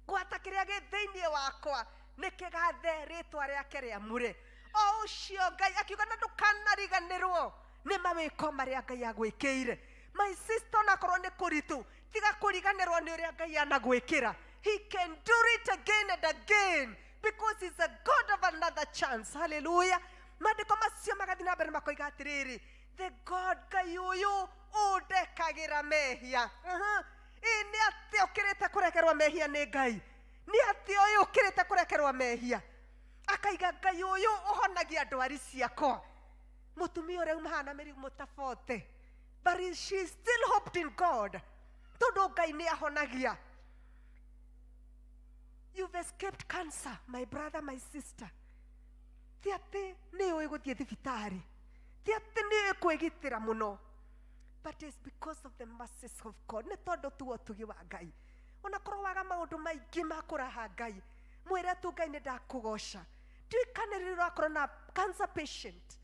Gwata kĩrĩa gĩ thĩinĩ wakwa nĩ kĩgathe rĩtwa rĩake rĩamũre. O ũcio Ngai akiuga na ndũkanariganĩrwo nĩ mawĩko marĩa Ngai agwĩkĩire. My sister, onakorwo nĩ kũritũ, tiga kũriganĩrwo nĩ ũrĩa Ngai anagwĩkĩra. He can do it again and again because he's a God of another chance. Hallelujah. Maandĩko macio magathiĩ na mbere makoiga atĩrĩrĩ, the God Ngai ũyũ ũndekagĩra mehia. Nĩ atĩ ũkĩrĩte kũrekerwo mehia nĩ Ngai. Nĩ atĩ ũyũ ũkĩrĩte kũrekerwo mehia. Akaiga Ngai ũyũ ũhonagia ndwari ciakwa. Mũtumia ũrĩa umahana mĩrimũ tofauti. But she still hoped in God. Tondũ Ngai nĩ ahonagia. You've escaped cancer, my brother, my sister. Ti ati ni oi guthie thibitari. Ti ati ni kwigitira muno. But it's because of the mercies of God. Nĩ tondũ tu ũtugi wa Ngai. Ona korwo waga maũndũ maingĩ ma kũraha Ngai. Mwĩre tu Ngai nĩ ndakũgoca. Ndiũikanĩrĩrwo akorwo na cancer patient.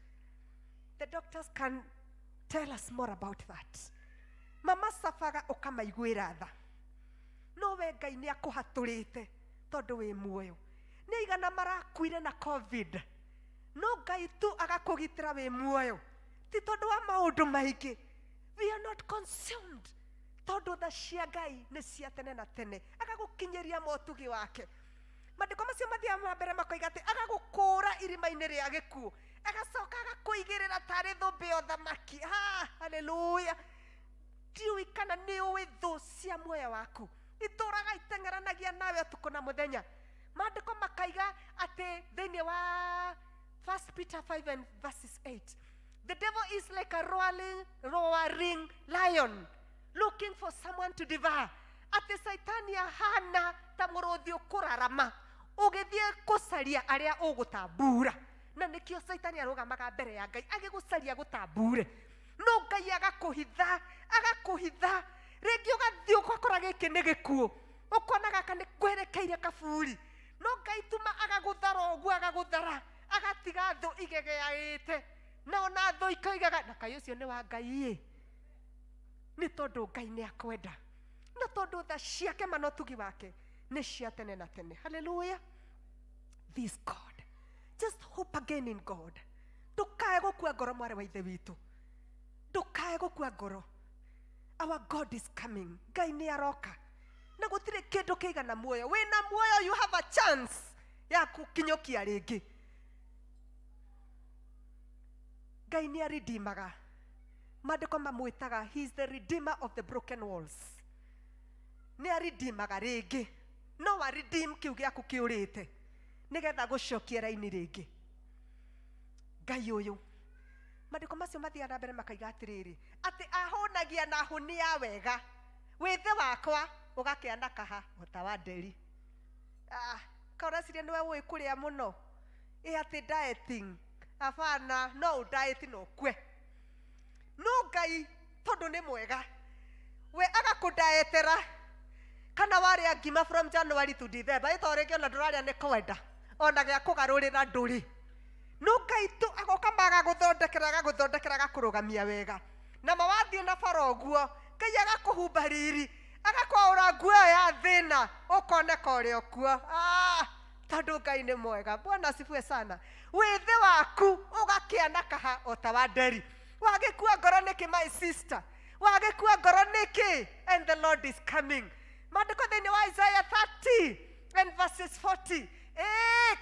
The doctors can tell us more about that. Mama safaga ũkamaiguĩra tha. No we Ngai nĩ akũhatũrĩte tondũ wĩ muoyo. Nĩ igana marakuire na COVID. No Ngai tu agakũgitĩra wĩ muoyo. Ti tondũ wa maũndũ maingĩ. We are not consumed. Tondũ tha cia Ngai nĩ cia tene na tene. Agagũkinyĩria motugi wake. Maandĩko macio mathiaga na mbere makoiga atĩ agagũkũũra irima-inĩ rĩa gĩkuũ. Agacoka agakũigĩrĩra tarĩ thũmbĩ ya ũthamaki. Hallelujah. Ndiũĩ kana nĩ ũĩ thũ cia muoyo waku. Itũũraga iteng'eranagia nawe ũtukũ na mũthenya. Maandĩko makaiga atĩ thĩinĩ wa 1 Peter 5 and verses 8. The devil is like a roaring lion looking for someone to devour. Ati saitani ahana ta mũrũthi ũkũrarama ũgĩthiĩ kũcaria arĩa ũgũtambura. Na nĩkĩo saitani arũgamaga mbere ya Ngai agĩgũcaria gũtambure. No Ngai agakũhitha. Rĩngĩ ũgathiĩ ũgakora gĩkĩ nĩ gĩkuũ. Ũkona gaka nĩ kwerekeire kaburi. No Ngai tuma agagũthara ũguo agagũthara. Agatiga thũ igegeaĩte. Na ona thũ ikoigaga na Ngai ũcio nĩ wa Ngai. Nĩ tondũ Ngai nĩ akwenda. Na tondũ tha ciake manotugi wake nĩ cia tene na tene. Hallelujah. This God. Just hope again in God. Ndũkae gũkua ngoro mwarĩ wa ithe witũ. Ndũkae gũkua ngoro. Our God is coming. Ngai nĩ aroka. Na gũtirĩ kĩndũ kĩigana muoyo. Wĩna muoyo, you have a chance ya gũkinyũkia rĩngĩ. Ngai nĩ aridimaga. Maandĩko mamwĩtaga, he is the redeemer of the broken walls. Nĩ aridimaga rĩngĩ. No wa redeem kĩu gĩaku kĩũrĩte nĩgetha gũcokia raini rĩngĩ. Ngai ũyũ. Maandĩko macio mathiaga na mbere makaiga atĩrĩrĩ, atĩ ahũnagia na hũnia wega. Wĩthĩ wakwa ũgakĩana kaha ota wa nderi. Kaũraciria nĩwe ũĩ kũrĩa mũno. Atĩ dieting. Hapana, no diet no kwe. No Ngai tondũ nĩ mwega. We agakũdietera. Kana warĩa ngima from January to December. Ĩto rĩngĩ ona ndũrarĩa nĩ kwenda. Ona gĩa kũgarũrĩra ndũrĩ. No Ngai tu agoka agagũthondekera agakũrũgamia wega. Na mawathiĩ na bara ũguo. Ngai agakũhumba riri. Agakwaũra nguo ya thĩna. Ũkoneka ũrĩ o kuo. Tondũ Ngai nĩ mwega. Bwana asifiwe sana. Wĩthĩ waku ũgakĩana kaha ota wa nderi. Wagĩkua ngoro nĩkĩ my sister? Wagĩkua ngoro nĩkĩ? And the Lord is coming. Maandĩko thĩinĩ wa Isaiah 30 and verses 40.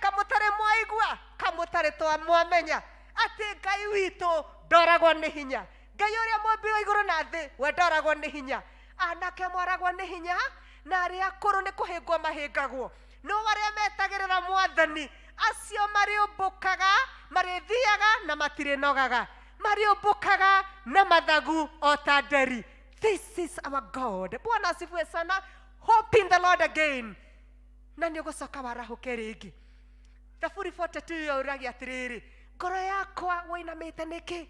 Kamũtarĩ mwaigua, kamũtarĩ twamwamenya. Atĩ Ngai witũ ndoragwo nĩ hinya. Ngai ũrĩa mũmbi wa igũrũ na thĩ, we ndoragwo nĩ hinya. Anake moragwo nĩ hinya, na arĩa akũrũ nĩ kũhĩngwo mahĩngagwo. No arĩa metagĩrĩra Mwathani, acio marĩũmbũkaga, marĩthiaga na matirĩnogaga. Marĩũmbũkaga na mathagu o ta nderi. This is our God. Bwana asifiwe sana. Hope in the Lord again. Na nĩ ũgũcoka warahũke rĩngĩ. Thaburi 42 yũragia atĩrĩrĩ, ngoro yakwa wĩinamĩte nĩkĩ?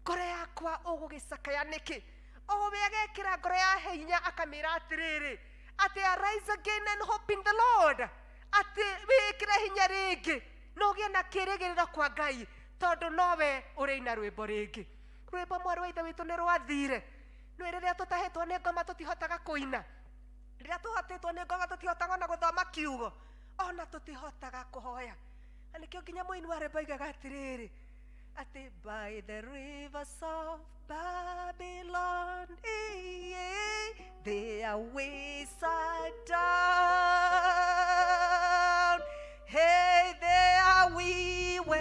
Ngoro yakwa ũgũgĩcakaya nĩkĩ? O we agekĩra ngoro ya hinya akamĩra atĩrĩrĩ, atĩ arise again and hope in the Lord. Atĩ wĩkĩre hinya rĩngĩ na ũgĩe na kĩĩrĩgĩrĩro kwa Ngai, tondũ nowe ũrĩina rwĩmbo rĩngĩ. Rwĩmbo mwarĩ wa ithe witũ nĩ rwathire. Nĩ rĩrĩa tũtahĩtwo nĩ ngoma tũtihotaga kũina. Rĩrĩa tũhotĩtwo nĩ ngoma tũtihotaga na gũthoma kiugo. Ona tũtihotaga kũhoya. Na nĩkĩo nginya mũini wa rwĩmbo aigaga atĩrĩrĩ, atĩ by the rivers of Babylon, their ways are down. Hey, there we wept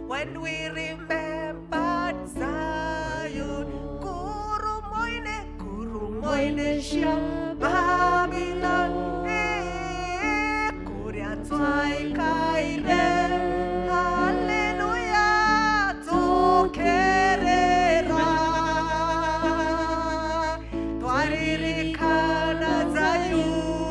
when we remembered Zion. Kurumoine shia Babylon, kuria twai kaire. Hallelujah, tokerera. Twaririkana Zion.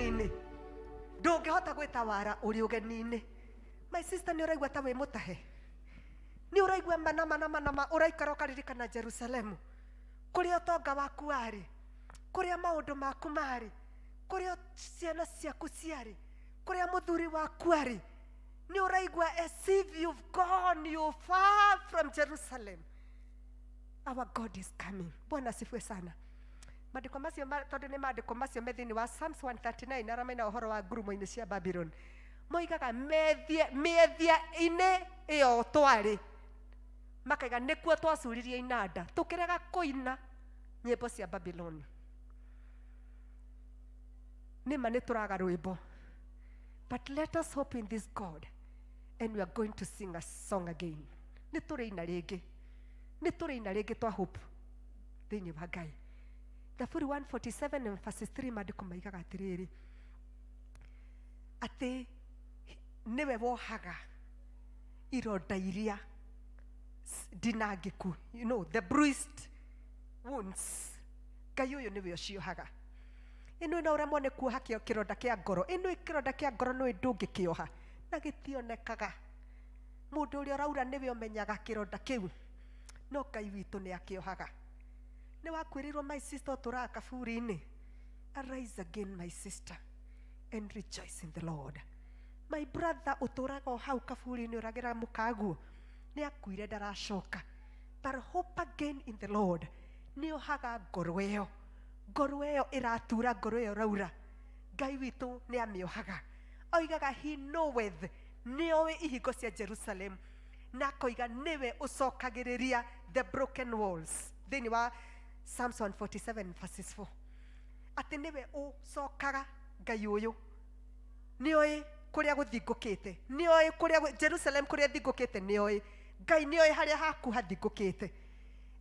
ugeni-inĩ ndũngĩhota gwĩta wara ũrĩ ũgeni-inĩ. My sister, nĩ ũraigua ta wĩ mũtahe? Nĩ ũraigua manama ũraikara ũkaririkana Jerusalemu, kũrĩa ũtonga waku warĩ, kũrĩa maũndũ maku marĩ, kũrĩa ciana ciaku ciarĩ, kũrĩa mũthuri waku arĩ. Nĩ ũraigua as if you've gone, you're far from Jerusalem. Our God is coming. Bwana asifiwe sana. Maandĩko macio tondũ nĩ maandĩko macio me thĩinĩ wa Psalms 139 arĩa mena ũhoro wa ngurumo-inĩ cia Babylon. Moigaga mĩethia-inĩ ĩyo twarĩ, makaiga nĩkuo twacuririe inanda tũkĩrega kũina nyĩmbo cia Babylon. Nĩma nĩ tũraga rwĩmbo, but let us hope in this God and we are going to sing a song again. Nĩ tũrĩina rĩngĩ twa hope thĩinĩ wa Ngai. Zaburi 147 and verses 3 maandĩko maigaga atĩrĩrĩ, atĩ nĩwe wohaga ironda iria ndinangĩku, you know, the bruised wounds. Ngai ũyũ nĩwe ũciohaga. Ĩno ĩna ũremwo nĩ kuoha kĩronda kĩa ngoro. Ĩno kĩronda kĩa ngoro nĩ ndũngĩkĩoha na gĩtionekaga. Mũndũ ũrĩa ũraura nĩwe ũmenyaga kĩronda kĩu, no Ngai witũ nĩ akĩohaga. Nĩ wakwĩrĩrwo my sister ũtũraga kaburi-inĩ, arise again my sister and rejoice in the Lord. My brother ũtũraga o hau kaburi-inĩ ũragĩra mũkaguo, nĩ akuire ndaracoka, but hope again in the Lord nĩ ohaga ngoro ĩyo. Ngoro ĩyo ĩratura, ngoro ĩyo raura, Ngai witũ nĩ amĩohaga. Oigaga he knoweth, nĩoĩ ihingo cia Jerusalem, na akoiga nĩwe ũcokagĩrĩria the broken walls. Thĩinĩ wa Psalms 147 verses 4. Atĩ nĩwe ũcokaga Ngai ũyũ. Nĩoĩ kũrĩa gũthingũkĩte, nĩoĩ kũrĩa Jerusalem kũrĩa thingũkĩte, nĩoĩ Ngai nĩoĩ harĩa haku hathingũkĩte.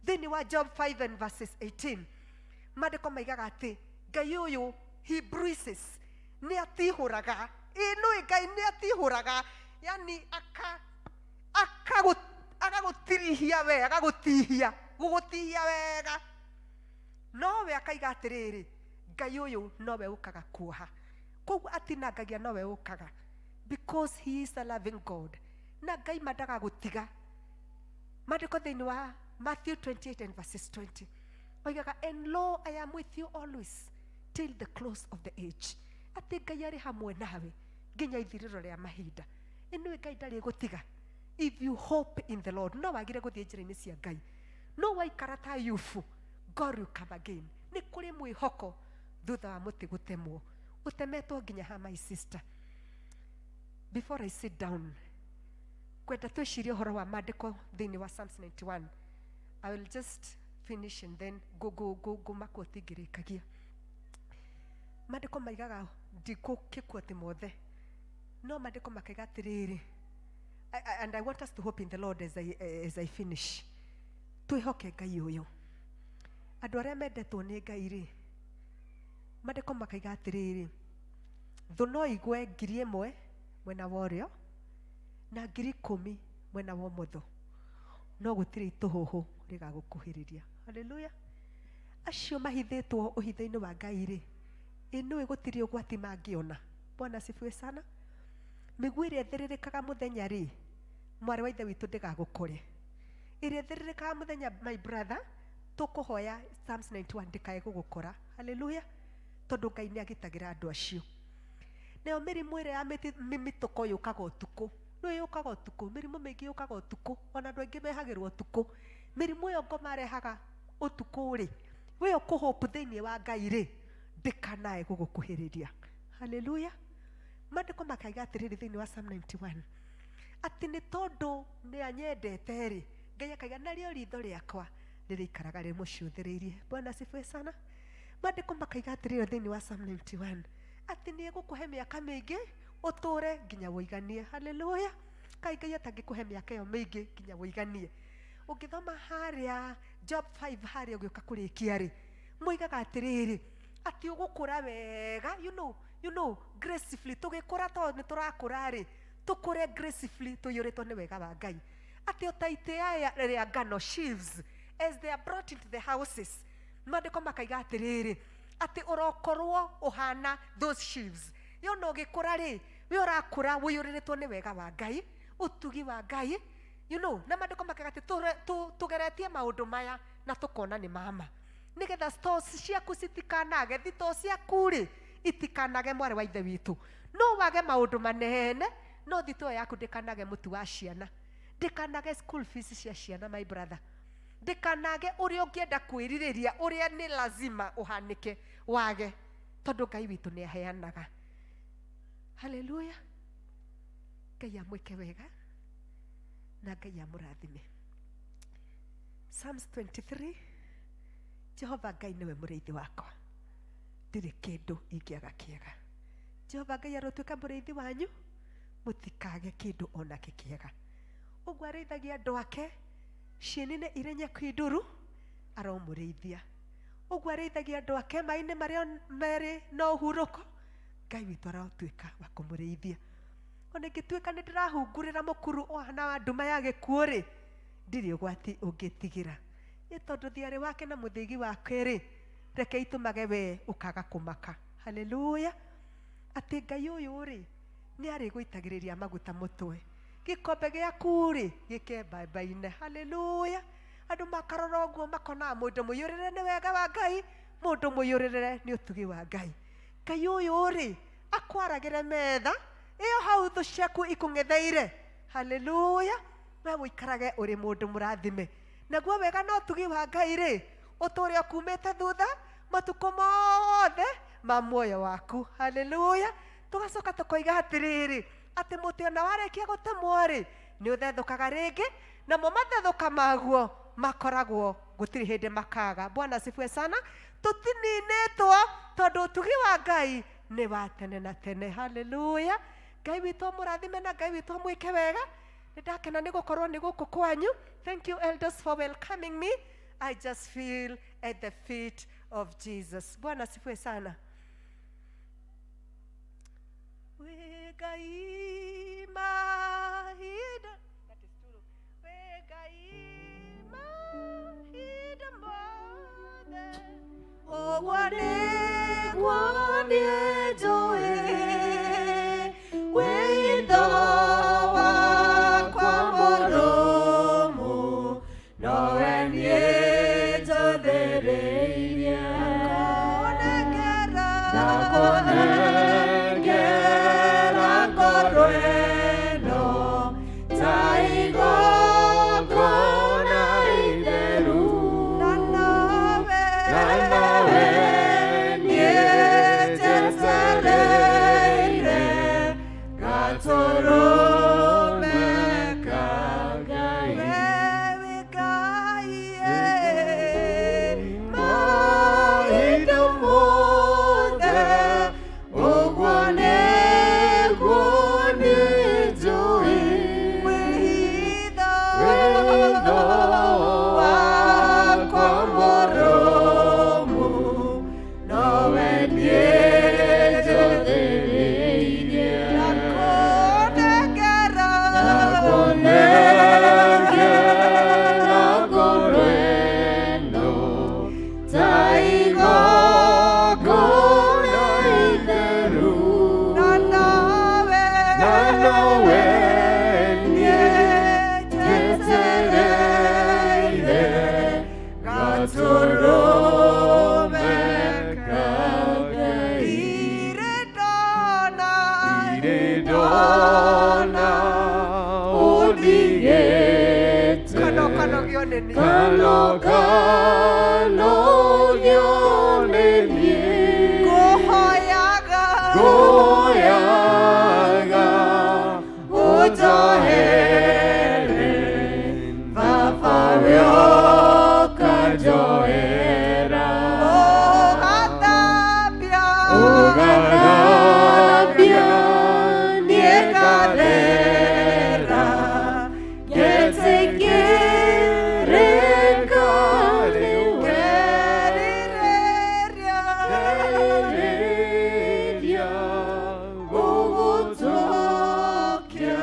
Thĩinĩ wa Job 5 and verses 18 maandĩko maigaga atĩ Ngai ũyũ he bruises, nĩ atihũraga. Nĩoĩ Ngai nĩ atihũraga, yani agagũtirihia wega, agagũtihia, gũgũtihia wega. Nowe akaiga atĩrĩrĩ, Ngai ũyũ nowe ũkaga kuoha. Koguo atinangagia nowe ũkaga, because he is a loving God. Na Ngai mandaga gũtiga. Maandĩko thĩinĩ wa Matthew 28 and verses 20 oigaga, and lo, I am with you always till the close of the age. Atĩ Ngai arĩ hamwe nawe nginya ithirĩro rĩa mahinda. Ĩno Ngai ndarĩ gũtiga. If you hope in the Lord, no wagire gũthiĩ njĩra-inĩ cia Ngai, no waikara ta Ayubu, God will come again. Nĩ kũrĩ mwĩhoko thutha wa mũtĩ gũtemwo. Ũtemetwo nginya ha, my sister. Before I sit down, kwenda twĩcirie ũhoro wa maandĩko thĩinĩ wa Psalms 91. I will just finish and then go makoti ngĩrĩkagia. Maandĩko maigaga ndikũkĩkuote mothe, no maandĩko makaiga atĩrĩrĩ, and I want us to hope in the Lord as I finish. Twĩhoke Ngai ũyũ. Andũ arĩa mendetwo nĩ Ngai rĩ, maandĩko makaiga atĩrĩrĩ, thũ no igwe 1,000 mwena wa ũrĩo na 10,000 mwena wa ũmotho, no gũtirĩ itũhũhũ rĩgagũkuhĩrĩria. Haleluya. Acio mahithĩtwo ũhitho-inĩ wa Ngai rĩ, ĩnũĩ gũtirĩ ũgwati mangĩona. Bwana asifiwe sana. Mĩguĩ ĩrĩa ĩthĩrĩrĩkaga mũthenya rĩ, mwarĩ wa ithe witũ ndĩgagũkore. Ĩrĩa ĩthĩrĩrĩkaga mũthenya, my brother, tũkũhoya Psalms 91 ndĩkae gũgũkora. Haleluya. Tondũ Ngai nĩ agitagĩra andũ acio. Nayo mĩrimũ ĩrĩa ya mĩtũko yũkaga ũtukũ, nĩ yũkaga ũtukũ. Mĩrimũ mĩingĩ yũkaga ũtukũ, ona andũ aingĩ mehagĩrwo ũtukũ. Mĩrimũ ĩyo ngoma arehaga ũtukũ rĩ, we ũkũhope thĩinĩ wa Ngai rĩ, ndĩkanae gũgũkuhĩrĩria. Haleluya. Maandĩko makaiga atĩrĩrĩ thĩinĩ wa Psalm 91 atĩ nĩ tondũ nĩ anyendete rĩ, Ngai akaiga narĩo ritho rĩakwa rĩrĩikaraga rĩmũcũthĩrĩirie. Bwana asifiwe sana. Maandĩko makaiga atĩrĩrĩ thĩinĩ wa Psalm 91 atĩ nĩ egũkũhe mĩaka mĩingĩ ũtũre nginya woiganie. Haleluya. Kaĩ Ngai atangĩkũhe mĩaka ĩyo mĩingĩ nginya woiganie? Ũngĩthoma harĩa Job 5 harĩa ũgĩũka kũrĩkia rĩ, moigaga atĩrĩrĩ, atĩ ũgũkũra wega, you know, gracefully. Tũgĩkũra tondũ nĩ tũrakũra rĩ, tũkũre gracefully tũiyũrĩtwo nĩ wega wa Ngai. Atĩ o ta itĩa rĩa ngano, sheaves, as they are brought into the houses. Maandĩko makaiga atĩrĩrĩ, ati urokorwo uhana those sheaves yo no gikura ri we urakura wiyuriritwo ni wega wa Ngai utugi wa Ngai you know na mandiko makagati tugeretie maundu maya na tukona ni mama nigetha stores ciaku citikanage thito ciaku ri itikanage mwari wa ithe witu no wage maundu manene no thito yaku ndikanage mutu wa ciana ndikanage school fees cia ciana my brother ndikanage uria ungienda kwiririria uria ni lazima uhanike wage tondu Ngai witu ni aheanaga haleluya Ngai amwike wega na Ngai amurathime Psalms 23 Jehova Ngai niwe muriithi wakwa ndiri kindu ingiaga kiega Jehova Ngai arotuika muriithi wanyu mutikage kindu ona kikiega uguo areithagia andu ake cienine irenye kwinduru aromurithia uguo areithagia andu ake maine maria meri no huruko Ngai witu arotuika wa kumurithia ona ngituika ni ndirahungurira mukuru ohana wa nduma ya gikuo ri ndiri ugwati ungitigira ni tondu thiari wake na muthigi wake ri reke itumage we ukaga kumaka haleluya ati Ngai uyu ri ni ari guitagiriria maguta mutwe gikombe giaku ri gikembaimbaine haleluya andu makarora uguo makona mundu muyurire ni wega wa Ngai mundu muyurire ni utugi wa Ngai Ngai uyu ri akwaragire metha iyo hau thu ciaku ikungetheire haleluya we wikarage uri mundu murathime naguo wega no tugi wa Ngai ri uturi okumite thutha matuko mothe ma muoyo waku haleluya tugacoka tukoiga atiriri ati muti ona warekia gutemwo ri ni uthethukaga ringi namo mathethuka maguo makoragwo gutiri hindi makaga Bwana asifiwe sana tutininitwo tondu utugi wa Ngai ni wa tene na tene haleluya Ngai witu murathime na Ngai witu mwike wega ndakena ni gukorwo ni guku kwanyu thank you elders for welcoming me I just feel at the feet of Jesus Bwana asifiwe sana we Ngai mahida that is true we Ngai mahida mothe ogwane gwane joe we dawa kwa moromo no enye jodereia konegera korweno taigo kona itheru nanawe nietetereire gatorome kagai wewe Ngai mahinda mothe ogwane joi wehitho wakwa moromu nowe niejothereirie nakonengera korwendo taigogona itheru nanawe niejetereire gatorome kagai iredona udigete kano gioneni goyaga ujohere baba wioka joera ugathabia niegathera getigirika gerireria gugutukia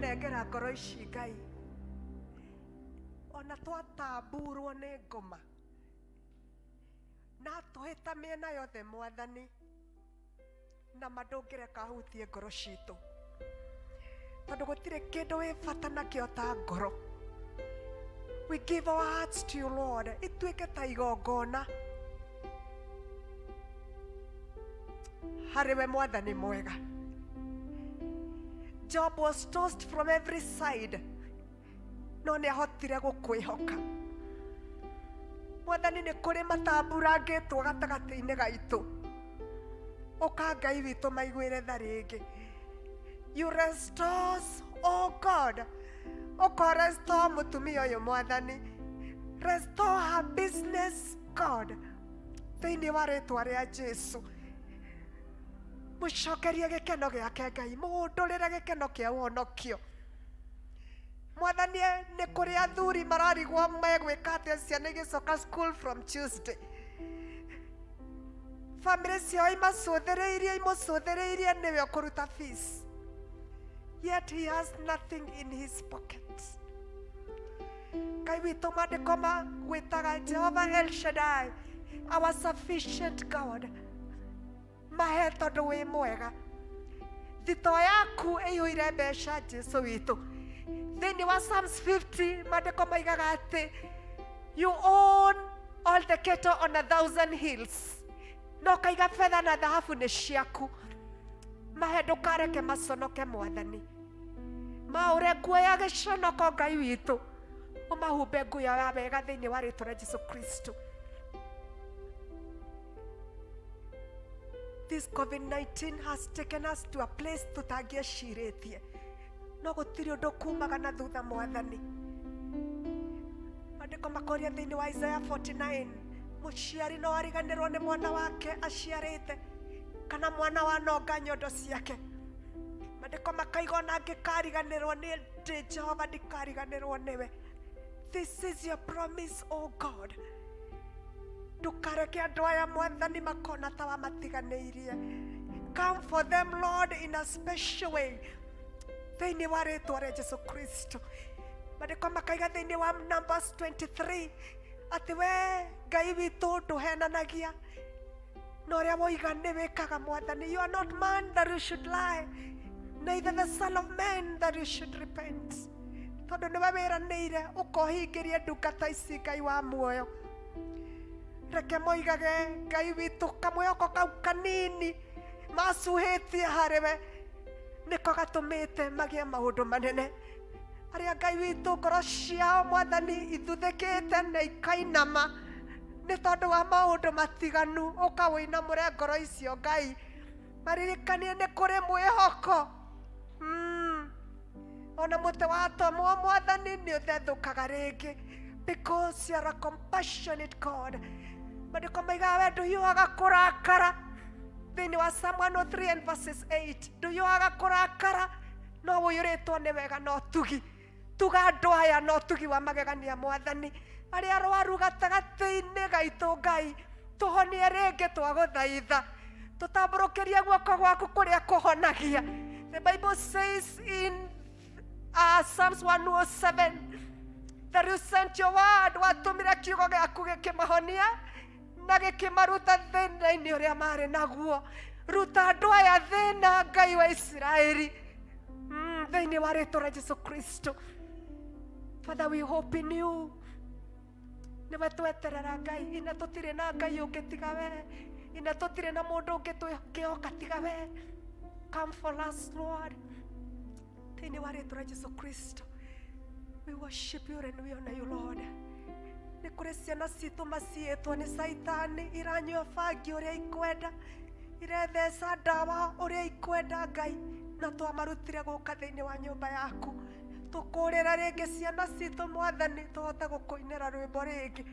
tũnengera ngoro ici Ngai ona twatamburwo nĩ ngoma na tũhĩta mĩena yothe Mwathani na mandũngĩreka hutie ngoro citũ tondũ gũtirĩ kĩndũ wĩ bata nakĩo ta ngoro. We give our hearts to you, Lord. Ituĩke ta igongona harĩ we Mwathani mwega. Job was tossed from every side no nĩ ahotire gũkwĩhoka. Mwathani nĩ kũrĩ matambũrangĩtwo gatagatĩ-inĩ gaitũ. Ũka Ngai witũ maiguĩre tha rĩngĩ. You restore us, oh God. Oko restore mũtumia ũyũ Mwathani. Restore her business, God. Thĩinĩ wa rĩtwa rĩa Jesu. Mũcokerie gĩkeno gĩake Ngai. Mũhũndũrĩre gĩkeno kĩa ũhonokio. Mwathani nĩ kũrĩ athuri mararigwo megwĩka atĩa ciana igĩcoka school from Tuesday. Family ciao imũcũthĩrĩirie nĩwe ũkũruta fees. Yet he has nothing in his pocket. Ngai witũ maandĩko magwĩtaga Jehovah El Shaddai, our sufficient God. Mahe tondũ wĩ mwega. Thito yaku ĩihũire mbeca Jesu witũ. Thĩinĩ wa Psalms 50 maandĩko maigaga atĩ you own all the cattle on 1,000 hills. No kaiga fedha na dhahabu nĩ ciaku. Mahe ndũkareke maconoke Mwathani. Maũre nguo ya gĩconoko Ngai witũ. Ũmahumbe nguo ya wega thĩinĩ wa rĩtwa rĩa Jesu Kristo. This COVID-19 has taken us to a place tũtangĩecirĩtie. No gũtirĩ ũndũ kumaga na thutha Mwathani. Maandĩko makoria thĩinĩ wa Isaiah 49. Mũciari no ariganĩrwo nĩ mwana wake aciarĩte kana mwana wa nonga nyondo ciake. Maandĩko makaiga ona angĩkariganĩrwo nĩ ndĩ Jehova ndikariganĩrwo nĩwe. This is your promise, oh God. Ndũkareke andũ aya Mwathani makona ta wamatiganĩirie. Come for them, Lord, in a special way. Thĩinĩ wa rĩtwa rĩa Jesu Kristo. Maandĩko makaiga thĩinĩ wa Numbers 23 atĩ we Ngai witũ ndũhenanagia na ũrĩa woiga nĩ wĩkaga Mwathani. You are not man that you should lie, neither the son of man that you should repent. Tondũ nĩwe wĩranĩire ũkohingĩrie ndungata ici Ngai wa muoyo. Reke moigage Ngai witũ kamwĩhoko kau kanini macuhĩtie harĩ we nĩko gatũmĩte magĩe maũndũ manene. Arĩa Ngai witũ ngoro ciao Mwathani ithuthĩkĩte na ikainama nĩ tondũ wa maũndũ matiganu, ũkawĩinamũre ngoro icio Ngai. Maririkanie nĩ kũrĩ mwĩhoko. Ona mũtĩ watomwo Mwathani nĩ ũthethũkaga rĩngĩ, because you are a compassionate God. Maandĩko maigaga we ndũhiũhaga kũrakara. Thĩinĩ wa Psalm 103 and verses 8. Ndũhiũhaga kũrakara no ũiyũrĩtwo nĩ wega no tugi. Tuga andũ aya no tugi wa magegania Mwathani. Arĩa arwaru gatagatĩ-inĩ gaitũ Ngai tũhonie rĩngĩ twagũthaitha. Tũtambũrũkĩrie guoko gwaku kũrĩa kũhonagia. The Bible says in Psalms 107 that you sent your word, watũmire kiugo gĩaku gĩkĩmahonia na gĩkĩmaruta thĩna-inĩ ũrĩa marĩ naguo. Ruta andũ aya thĩna Ngai wa Isiraeli thĩinĩ wa rĩtwa rĩa Jesu Kristo. Father, we hope in you. Nĩwe tweterera Ngai, ina tũtirĩ na Ngai ũngĩ tiga we, ina tũtirĩ na mũndũ ũngĩ twĩhoka tiga we. Come for us, Lord. Thĩinĩ wa rĩtwa rĩa Jesu Kristo. We worship you and we honor you, Lord. Nĩ kũrĩ ciana citũ maciĩtwo nĩ Saitani, iranyua bangi ũrĩa ikwenda, iretheca ndawa ũrĩa ikwenda Ngai, na twamarutire gũka thĩinĩ wa nyũmba yaku. Tũkũrĩra rĩngĩ ciana citũ Mwathani, tũhote gũkũinĩra rwĩmbo rĩngĩ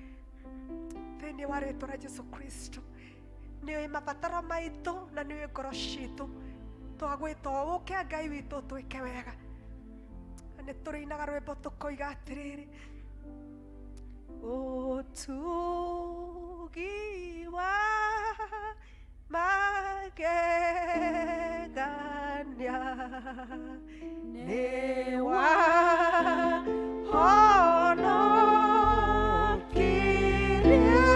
thĩinĩ wa rĩtwa rĩa Jesu Kristo. Nĩũĩ mabataro maitũ na nĩũĩ ngoro citũ. Twagwĩtwo ũke Ngai witũ twĩke wega. Nĩ tũrĩinaga rwĩmbo tũkoiga atĩrĩrĩ, ũtugi wa magegania Nia Newa Hono Kiria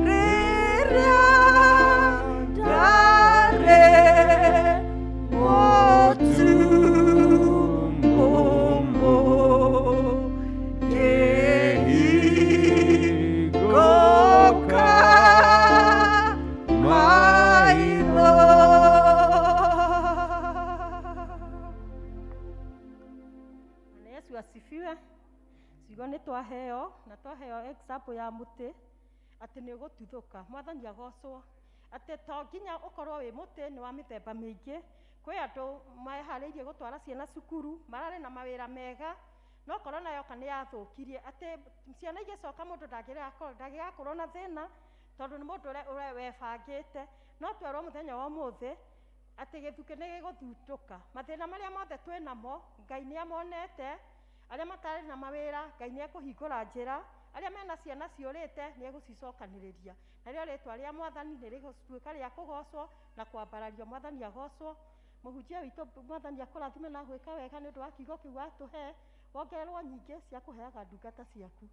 Rira Dare Motu Momo Yehi Goka My Na Yesu asifiwe. Sigo nĩ twaheo na twaheo example ya mũtĩ atĩ nĩ ũgũtuthũka. Mwathani agocwo atĩ to nginya ũkorwo wĩ mũtĩ nĩ wa mĩthemba mĩingĩ. Kwĩ andũ meharĩirie gũtwara ciana cukuru mararĩ na mawĩra mega no korona yoka nĩ yathũkirie atĩ ciana igĩcoka mũndũ ndagĩgakorwo na thĩna tondũ nĩ mũndũ ũrĩa webangĩte. No twerwo mũthenya wa ũmũthĩ atĩ gĩthukĩ nĩ gĩgũthutũka. Mathĩna marĩa mothe twĩ namo Ngai nĩ amonete. Arĩa matarĩ na mawĩra Ngai nĩ ekũhingũra njĩra. Arĩa mena ciana ciũrĩte nĩ egũcicokanĩrĩria. Narĩo rĩtwa rĩa Mwathani nĩ rĩgũtuĩka rĩa kũgocwo na kwambarario. Mwathani agocwo. Mũhunjia witũ Mwathani akũrathime na gwĩka wega nĩ ũndũ wa kiugo kĩu watũhe. Wongererwo nyingĩ cia kũheaga ndungata ciaku.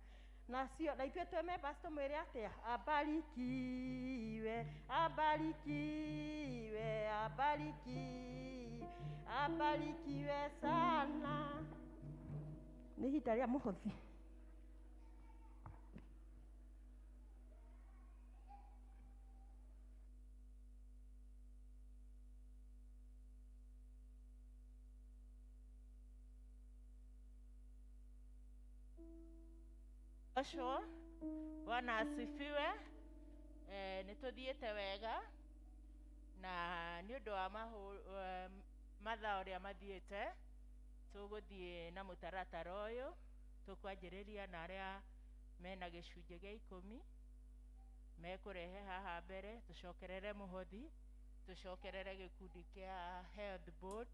Nacio na ithuĩ twĩ members tũmwĩre atĩa? Abarikiwe, abarikiwe, abarikiwe, abarikiwe sana. Nĩ ihinda rĩa mũhothi. Osho, Bwana asifiwe. Nĩtũthiĩte wega na nĩ ũndũ wa mathaa ũrĩa mathiĩte tũgũthiĩ na mũtaratara ũyũ. Tũkwanjĩrĩria na arĩa mena gĩcunjĩ gĩa 10 mekũrehe haha mbere. Tũcokerere mũhothi, tũcokerere gĩkundi kĩa health board.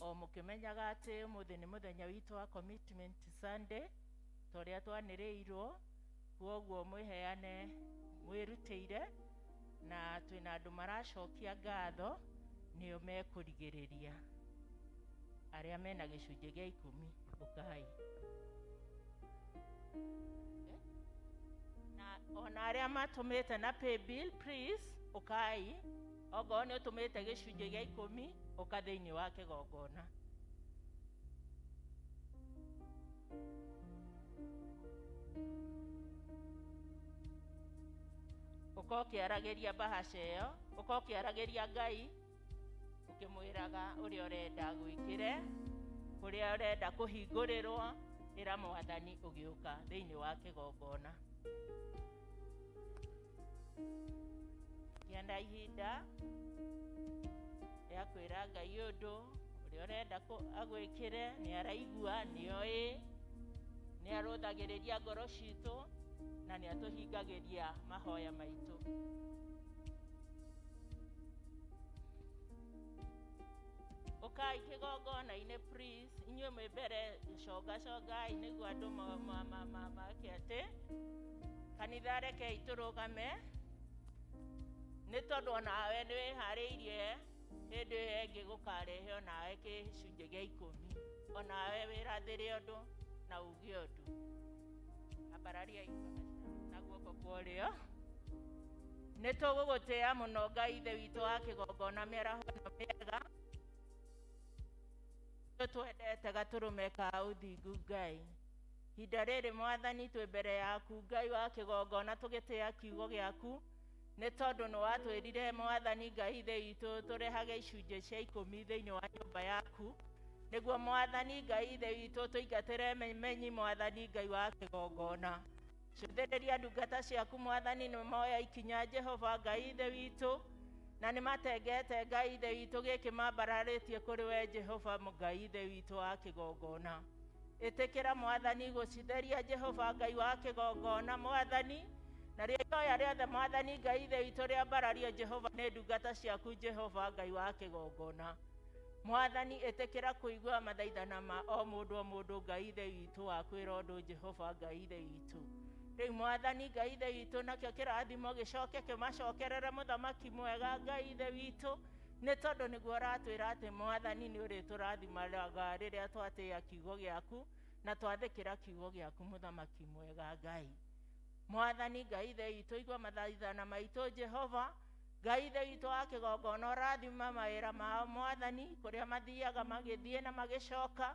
O mũkĩmenyaga atĩ ũmũthĩ nĩ mũthenya witũ wa commitment Sunday torĩa twanĩrĩirwo, kwoguo mwĩheane mwĩrutĩire na twĩna andũ maracokia ngatho nĩo mekũrigĩrĩria. Arĩa mena gĩcunjĩ gĩa 10 ũkai. Na ona arĩa matũmĩte na pay bill please ũkai. Ogo nĩ ũtũmĩte gĩcunjĩ gĩa 10 ũka thĩinĩ wa kĩgongona. Ũka ũkĩaragĩria bahasha ĩyo, ũka ũkĩaragĩria Ngai ũkĩmwĩraga ũrĩa ũrenda gwĩkĩre, ũrĩa ũrenda kũhingũrĩrwo, ĩra Mwathani ũgĩũka thĩinĩ wa kĩgongona. Gĩa na ihinda rĩa kwĩra Ngai ũndũ ũrĩa ũrenda agwĩkĩre. Nĩ araigua, nĩ oĩ, nĩ arũthagĩrĩria ngoro citũ na nĩ atũhingagĩria mahoya maitũ. Ũkai kĩgongona-inĩ please. Inyuĩ mwĩ mbere cogai nĩguo andũ makĩatĩ kanitha rekei tũrũgame nĩ tondũ onawe nĩ wĩharĩirie hĩndĩ ĩyo ĩngĩ gũkarehe onawe gĩcunjĩ gĩa 10. Onawe wĩrathĩre ũndũ na uge ũndũ. Ambararia na guoko kwa ũrĩo. Nĩ tũgũgũtĩĩa mũno Ngai Ithe witũ wa kĩgongona mĩaraho ĩno mĩega. Twendete gatũrũme ka ũthingu Ngai. Hinda rĩrĩ Mwathani twĩ mbere yaku Ngai wa kĩgongona tũgĩtĩĩa kiugo gĩaku. Nĩ tondũ nĩ watwĩrire Mwathani Ngai Ithe witũ tũrehage icunjĩ cia 10 thĩinĩ wa nyũmba yaku. Nĩguo Mwathani Ngai Ithe witũ tũingatĩre memenyi Mwathani Ngai wa kĩgongona. Cũthĩrĩria ndungata ciaku Mwathani nĩ moya ikinya Jehova Ngai Ithe witũ na nĩ matengete Ngai Ithe witũ gĩkĩ mambararĩtie kũrĩ we Jehova Ngai Ithe witũ wa kĩgongona. Ĩtĩkĩra Mwathani gũcitheria Jehova Ngai wa kĩgongona Mwathani. Na rĩoya rĩothe Mwathani Ngai Ithe witũ rĩambarario Jehova nĩ ndungata ciaku Jehova Ngai wa kĩgongona. Mwathani ĩtĩkĩra kũigua mathaithana ma o mũndũ Ngai Ithe witũ wa kwĩra ũndũ Jehova Ngai Ithe witũ. Rĩu Mwathani Ngai ithe witũ nakĩo kĩrathimo gĩcoke kĩmacokerere mũthamaki mwega Ngai ithe witũ, nĩ tondũ nĩguo ũratwĩra atĩ Mwathani nĩ ũrĩtũrathimaga rĩrĩa twatĩĩa kiugo gĩaku na twathĩkĩra kiugo gĩaku mũthamaki mwega Ngai. Mwathani Ngai ithe witũ, igua mathaithana maitũ Jehova. Ngai ithe witũ wa kĩgongona ũrathima mawĩra mao Mwathani, kũrĩa mathiaga magĩthiĩ na magĩcoka.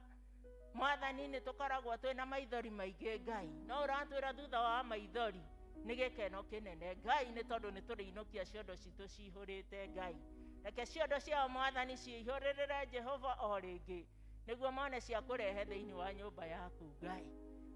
Mwathani nĩ tũkoragwo twĩna maithori maingĩ Ngai, no ũratwĩra thutha wa maithori nĩ gĩkeno kĩnene Ngai, nĩ tondũ nĩ tũrĩinũkia ciondo citũ cihũrĩte Ngai. Reke ciondo ciao Mwathani ciihũrĩrĩre Jehova o rĩngĩ, nĩguo mone cia kũrehe thĩinĩ wa nyũmba yaku Ngai.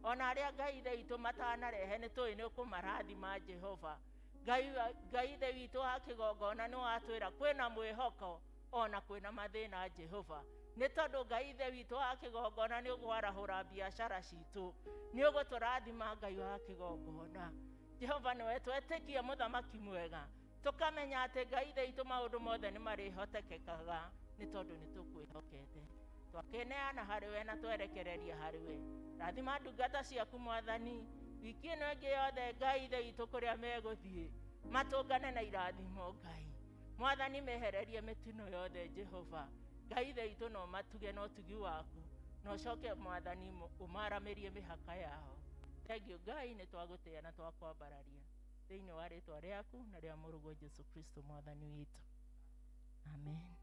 Ona arĩa Ngai ithe witũ matanarehe nĩ tũĩ nĩ ũkũmarathima Jehova. Ngai ithe witũ wa kĩgongona nĩ watwĩra kwĩna mwĩhoko ona kwĩna mathĩna Jehova, nĩ tondũ Ngai ithe witũ wa kĩgongona nĩ ũgwarahũra biacara citũ, nĩ ũgũtũrathima Ngai wa kĩgongona. Jehova nĩwe twetĩkia mũthamaki mwega, tũkamenya atĩ Ngai ithe witũ maũndũ mothe nĩ marĩhotekekaga nĩ tondũ nĩ tũkwĩhokete. Twakĩneana harĩwe na twerekereria harĩwe. Rathima ndungata ciaku Mwathani, wiki ĩno ĩngĩ yothe Ngai ithe witũ kũrĩa megũthiĩ matũngane na irathimo Ngai. Mwathani mehererie mĩtino yothe Jehova. Ngai ithe witũ no matuge na ũtugi waku, na ũcoke Mwathani ũmaramĩrie mĩhaka yao. Thengiũ Ngai, nĩ twagũtĩĩa na twakwambararia thĩinĩ wa rĩĩtwa rĩaku na rĩa mũrũguo Jesũ Kristo Mwathani witũ. Amen.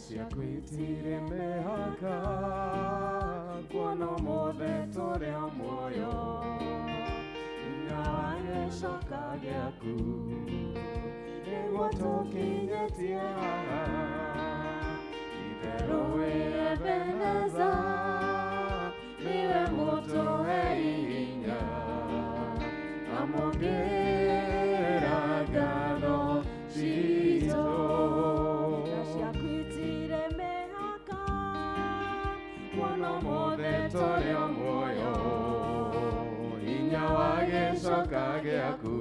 Ciakwitire mĩhaka kuona mothe tũrĩ o muoyo, hinya wa gĩcoka gĩaku nĩguo tũkinyĩtie haha. Itherũ wĩ Ebeneza, nĩwe mũtũhe hinya, amũkĩra ngatho citũ. Tũrĩ o muoyo, hinya wa gĩcoka gĩaku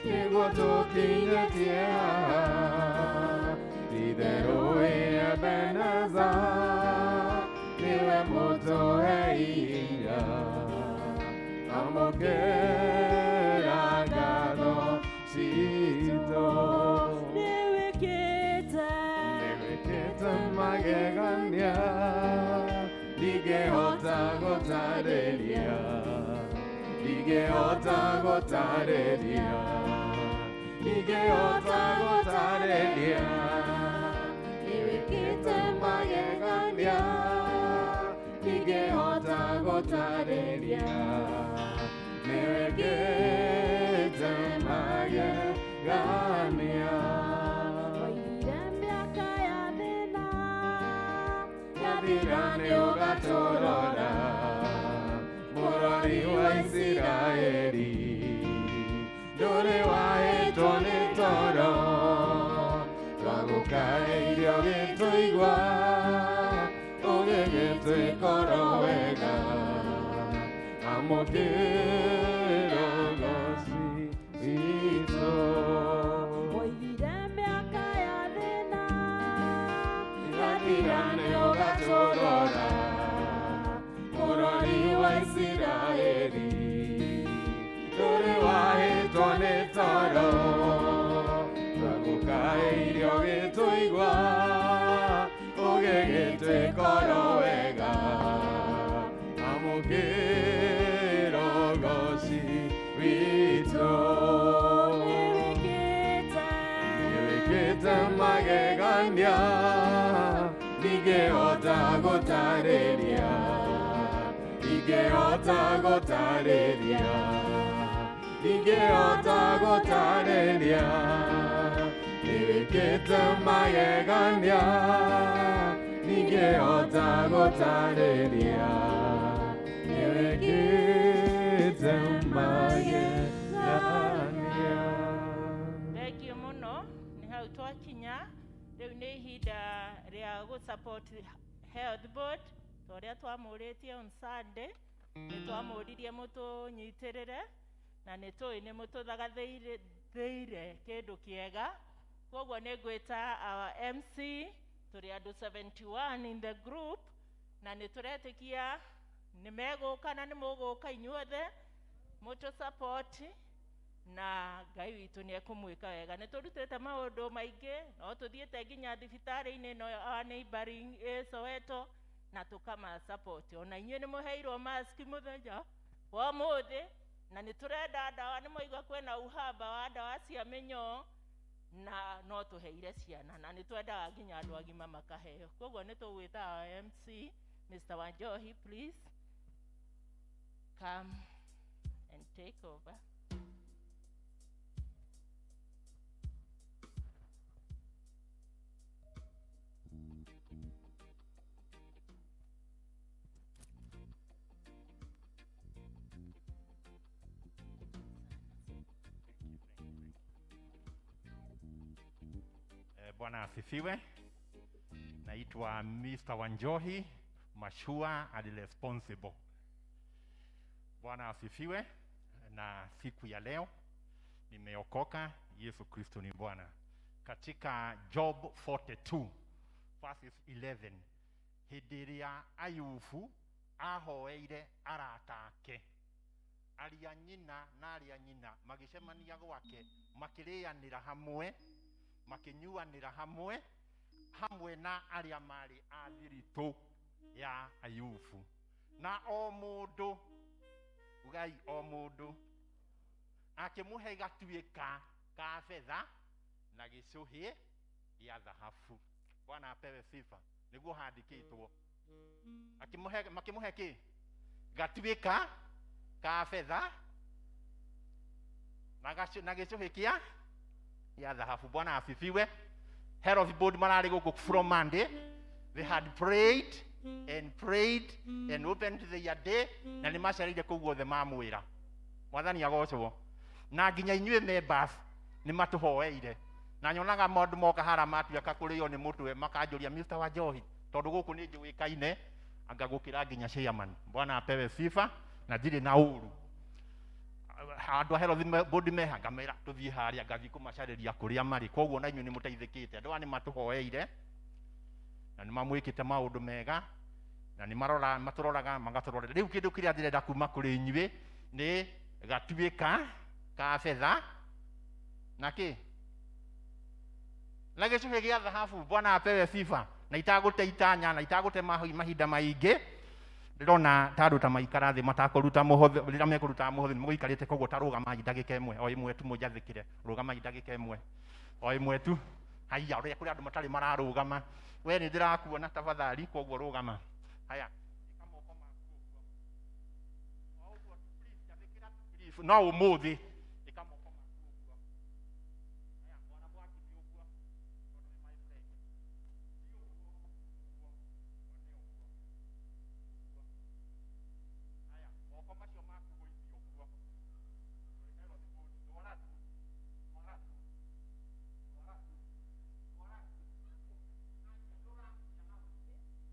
nĩguo tũkinyĩtie haha. Itherũ wĩ Ebeneza, nĩwe mũtũhe hinya, amũkĩra ngatho citũ. Nĩwĩkĩte magegania ndingĩhota gũtarĩria, ndingĩhota gũtarĩria, ndingĩhota gũtarĩria. Nĩwĩkĩte magegania ndingĩhota gũtarĩria, nĩwĩkĩte magegania. Nĩ ũgatũrora mũrori wa Isiraeli, ndũrĩ wahĩtwo nĩ toro, twagũkaĩire ũgĩtũigua, ũgĩgĩtwĩkora wega, amũkĩra ũgooci witũ. Woigire mĩaka ya thĩna yathira, nĩ ũgatũrora mũrori wa Isiraeli, ndũrĩ wahĩtwo nĩ toro, twagũkaĩire ũgĩtũigua, ũgĩgĩtwĩkora wega, amũkĩra ũgooci witũ. Nĩwĩkĩte magegania ingehota gũtarĩria, ingehota gũtarĩria, ingehota gũtarĩria, nĩwĩkĩte magegania, ingehota gũtarĩria, nĩwĩkĩte magegania. Thengio mũno nĩ hau twakinya rĩu nĩ ihinda rĩa gũ-support health board ta ũrĩa twamũrĩtie on Sunday. Nĩ twamũririe mũtũnyitĩrĩre na nĩ tũĩ nĩ mũtũthagathĩire kĩndũ kĩega, koguo nĩ ngwĩta our MC, tũrĩ andũ 71 in the group, na nĩ tũretĩkia nĩ megũka na nĩ mũgũka inyuothe mũtũ support, na Ngai witũ nĩ ekũmwĩka wega. Nĩ tũrutĩte maũndũ maingĩ, no tũthiĩte nginya thibitarĩ-inĩ ĩno ya neighboring Soweto na tũkama support. Ona inyuĩ nĩ mũheirwo mask mũthenya wa ũmũthĩ, na nĩ tũrenda ndawa, nĩ moigua kwĩna uhaba wa ndawa cia mĩnyoo, na no tũheire ciana, na nĩ twendaga nginya andũ agima makaheo. Koguo nĩ tũgwĩta MC Mr. Wanjohi, please come and take over. Bwana asifiwe. Naitwa Mr. Wanjohi, mature and responsible. Bwana asifiwe. Na siku ya leo nimeokoka, Yesu Kristo ni Bwana. Katika Job 42 verses 11, hidiria Ayubu ahoeire aratake, aria nyina na aria nyina magicemania gwake, makirianira hamwe, makinyuanira hamwe na aria mari a thiritũ ya Ayubu, na o mũndũ ugai o mũndũ akimuhe gatuĩka ka fedha na gĩcũhĩ gĩa thahabu. Bwana apewe sifa. Niguo handikĩtwo, makimuhe kĩ? Gatuĩka ka fedha na gĩcũhĩ kĩa thahabu. Bwana asifiwe. Health board marari gũkũ from Monday. They had prayed and opened their day, na nĩ macerire kũu guothe mamwĩra. Mwathani agocwo. Na nginya inyuĩ members nĩ matũhoeire, na nyonaga maũndũ moka hara matuĩka kũrĩo nĩ mũtwe makanjũria Mr. Wanjohi, tondũ gũkũ nĩ njũĩkaine anga gũkĩra nginya chairman. Bwana apewe sifa, na ndirĩ na ũru. Andũ a health board meha ngamera tũthiĩ harĩa ngathi kũmacarĩria kũrĩa marĩ, koguo na inyuĩ nĩ mũteithĩkĩte. Andũ aya nĩ matũhoeire na nĩ mamwĩkĩte maũndũ mega, na nĩ matũroraga magatũrorera. Rĩu kĩndũ kĩrĩa ndĩrenda kuma kũrĩ inyuĩ nĩ gatuĩka ka fedha na kĩ? Na gĩcũhĩ gĩa thahabu. Bwana apewe sifa. Na itagũte itanya na itagũte mahinda maingĩ, ndĩrona ta andũ ta maikara thĩ matakũruta mũhothi, rĩrĩa mekũruta mũhothi mũgĩikarĩte, koguo ta rũgamai ndagĩka ĩmwe, o ĩmwe tu mũnjathĩkĩre, rũgamai ndagĩka ĩmwe, o ĩmwe tu. Haya, ũrĩa kũrĩ andũ matarĩ mararũgama, we nĩ ndĩrakuona tafadhali, koguo rũgama. Haya, no ũmũthĩ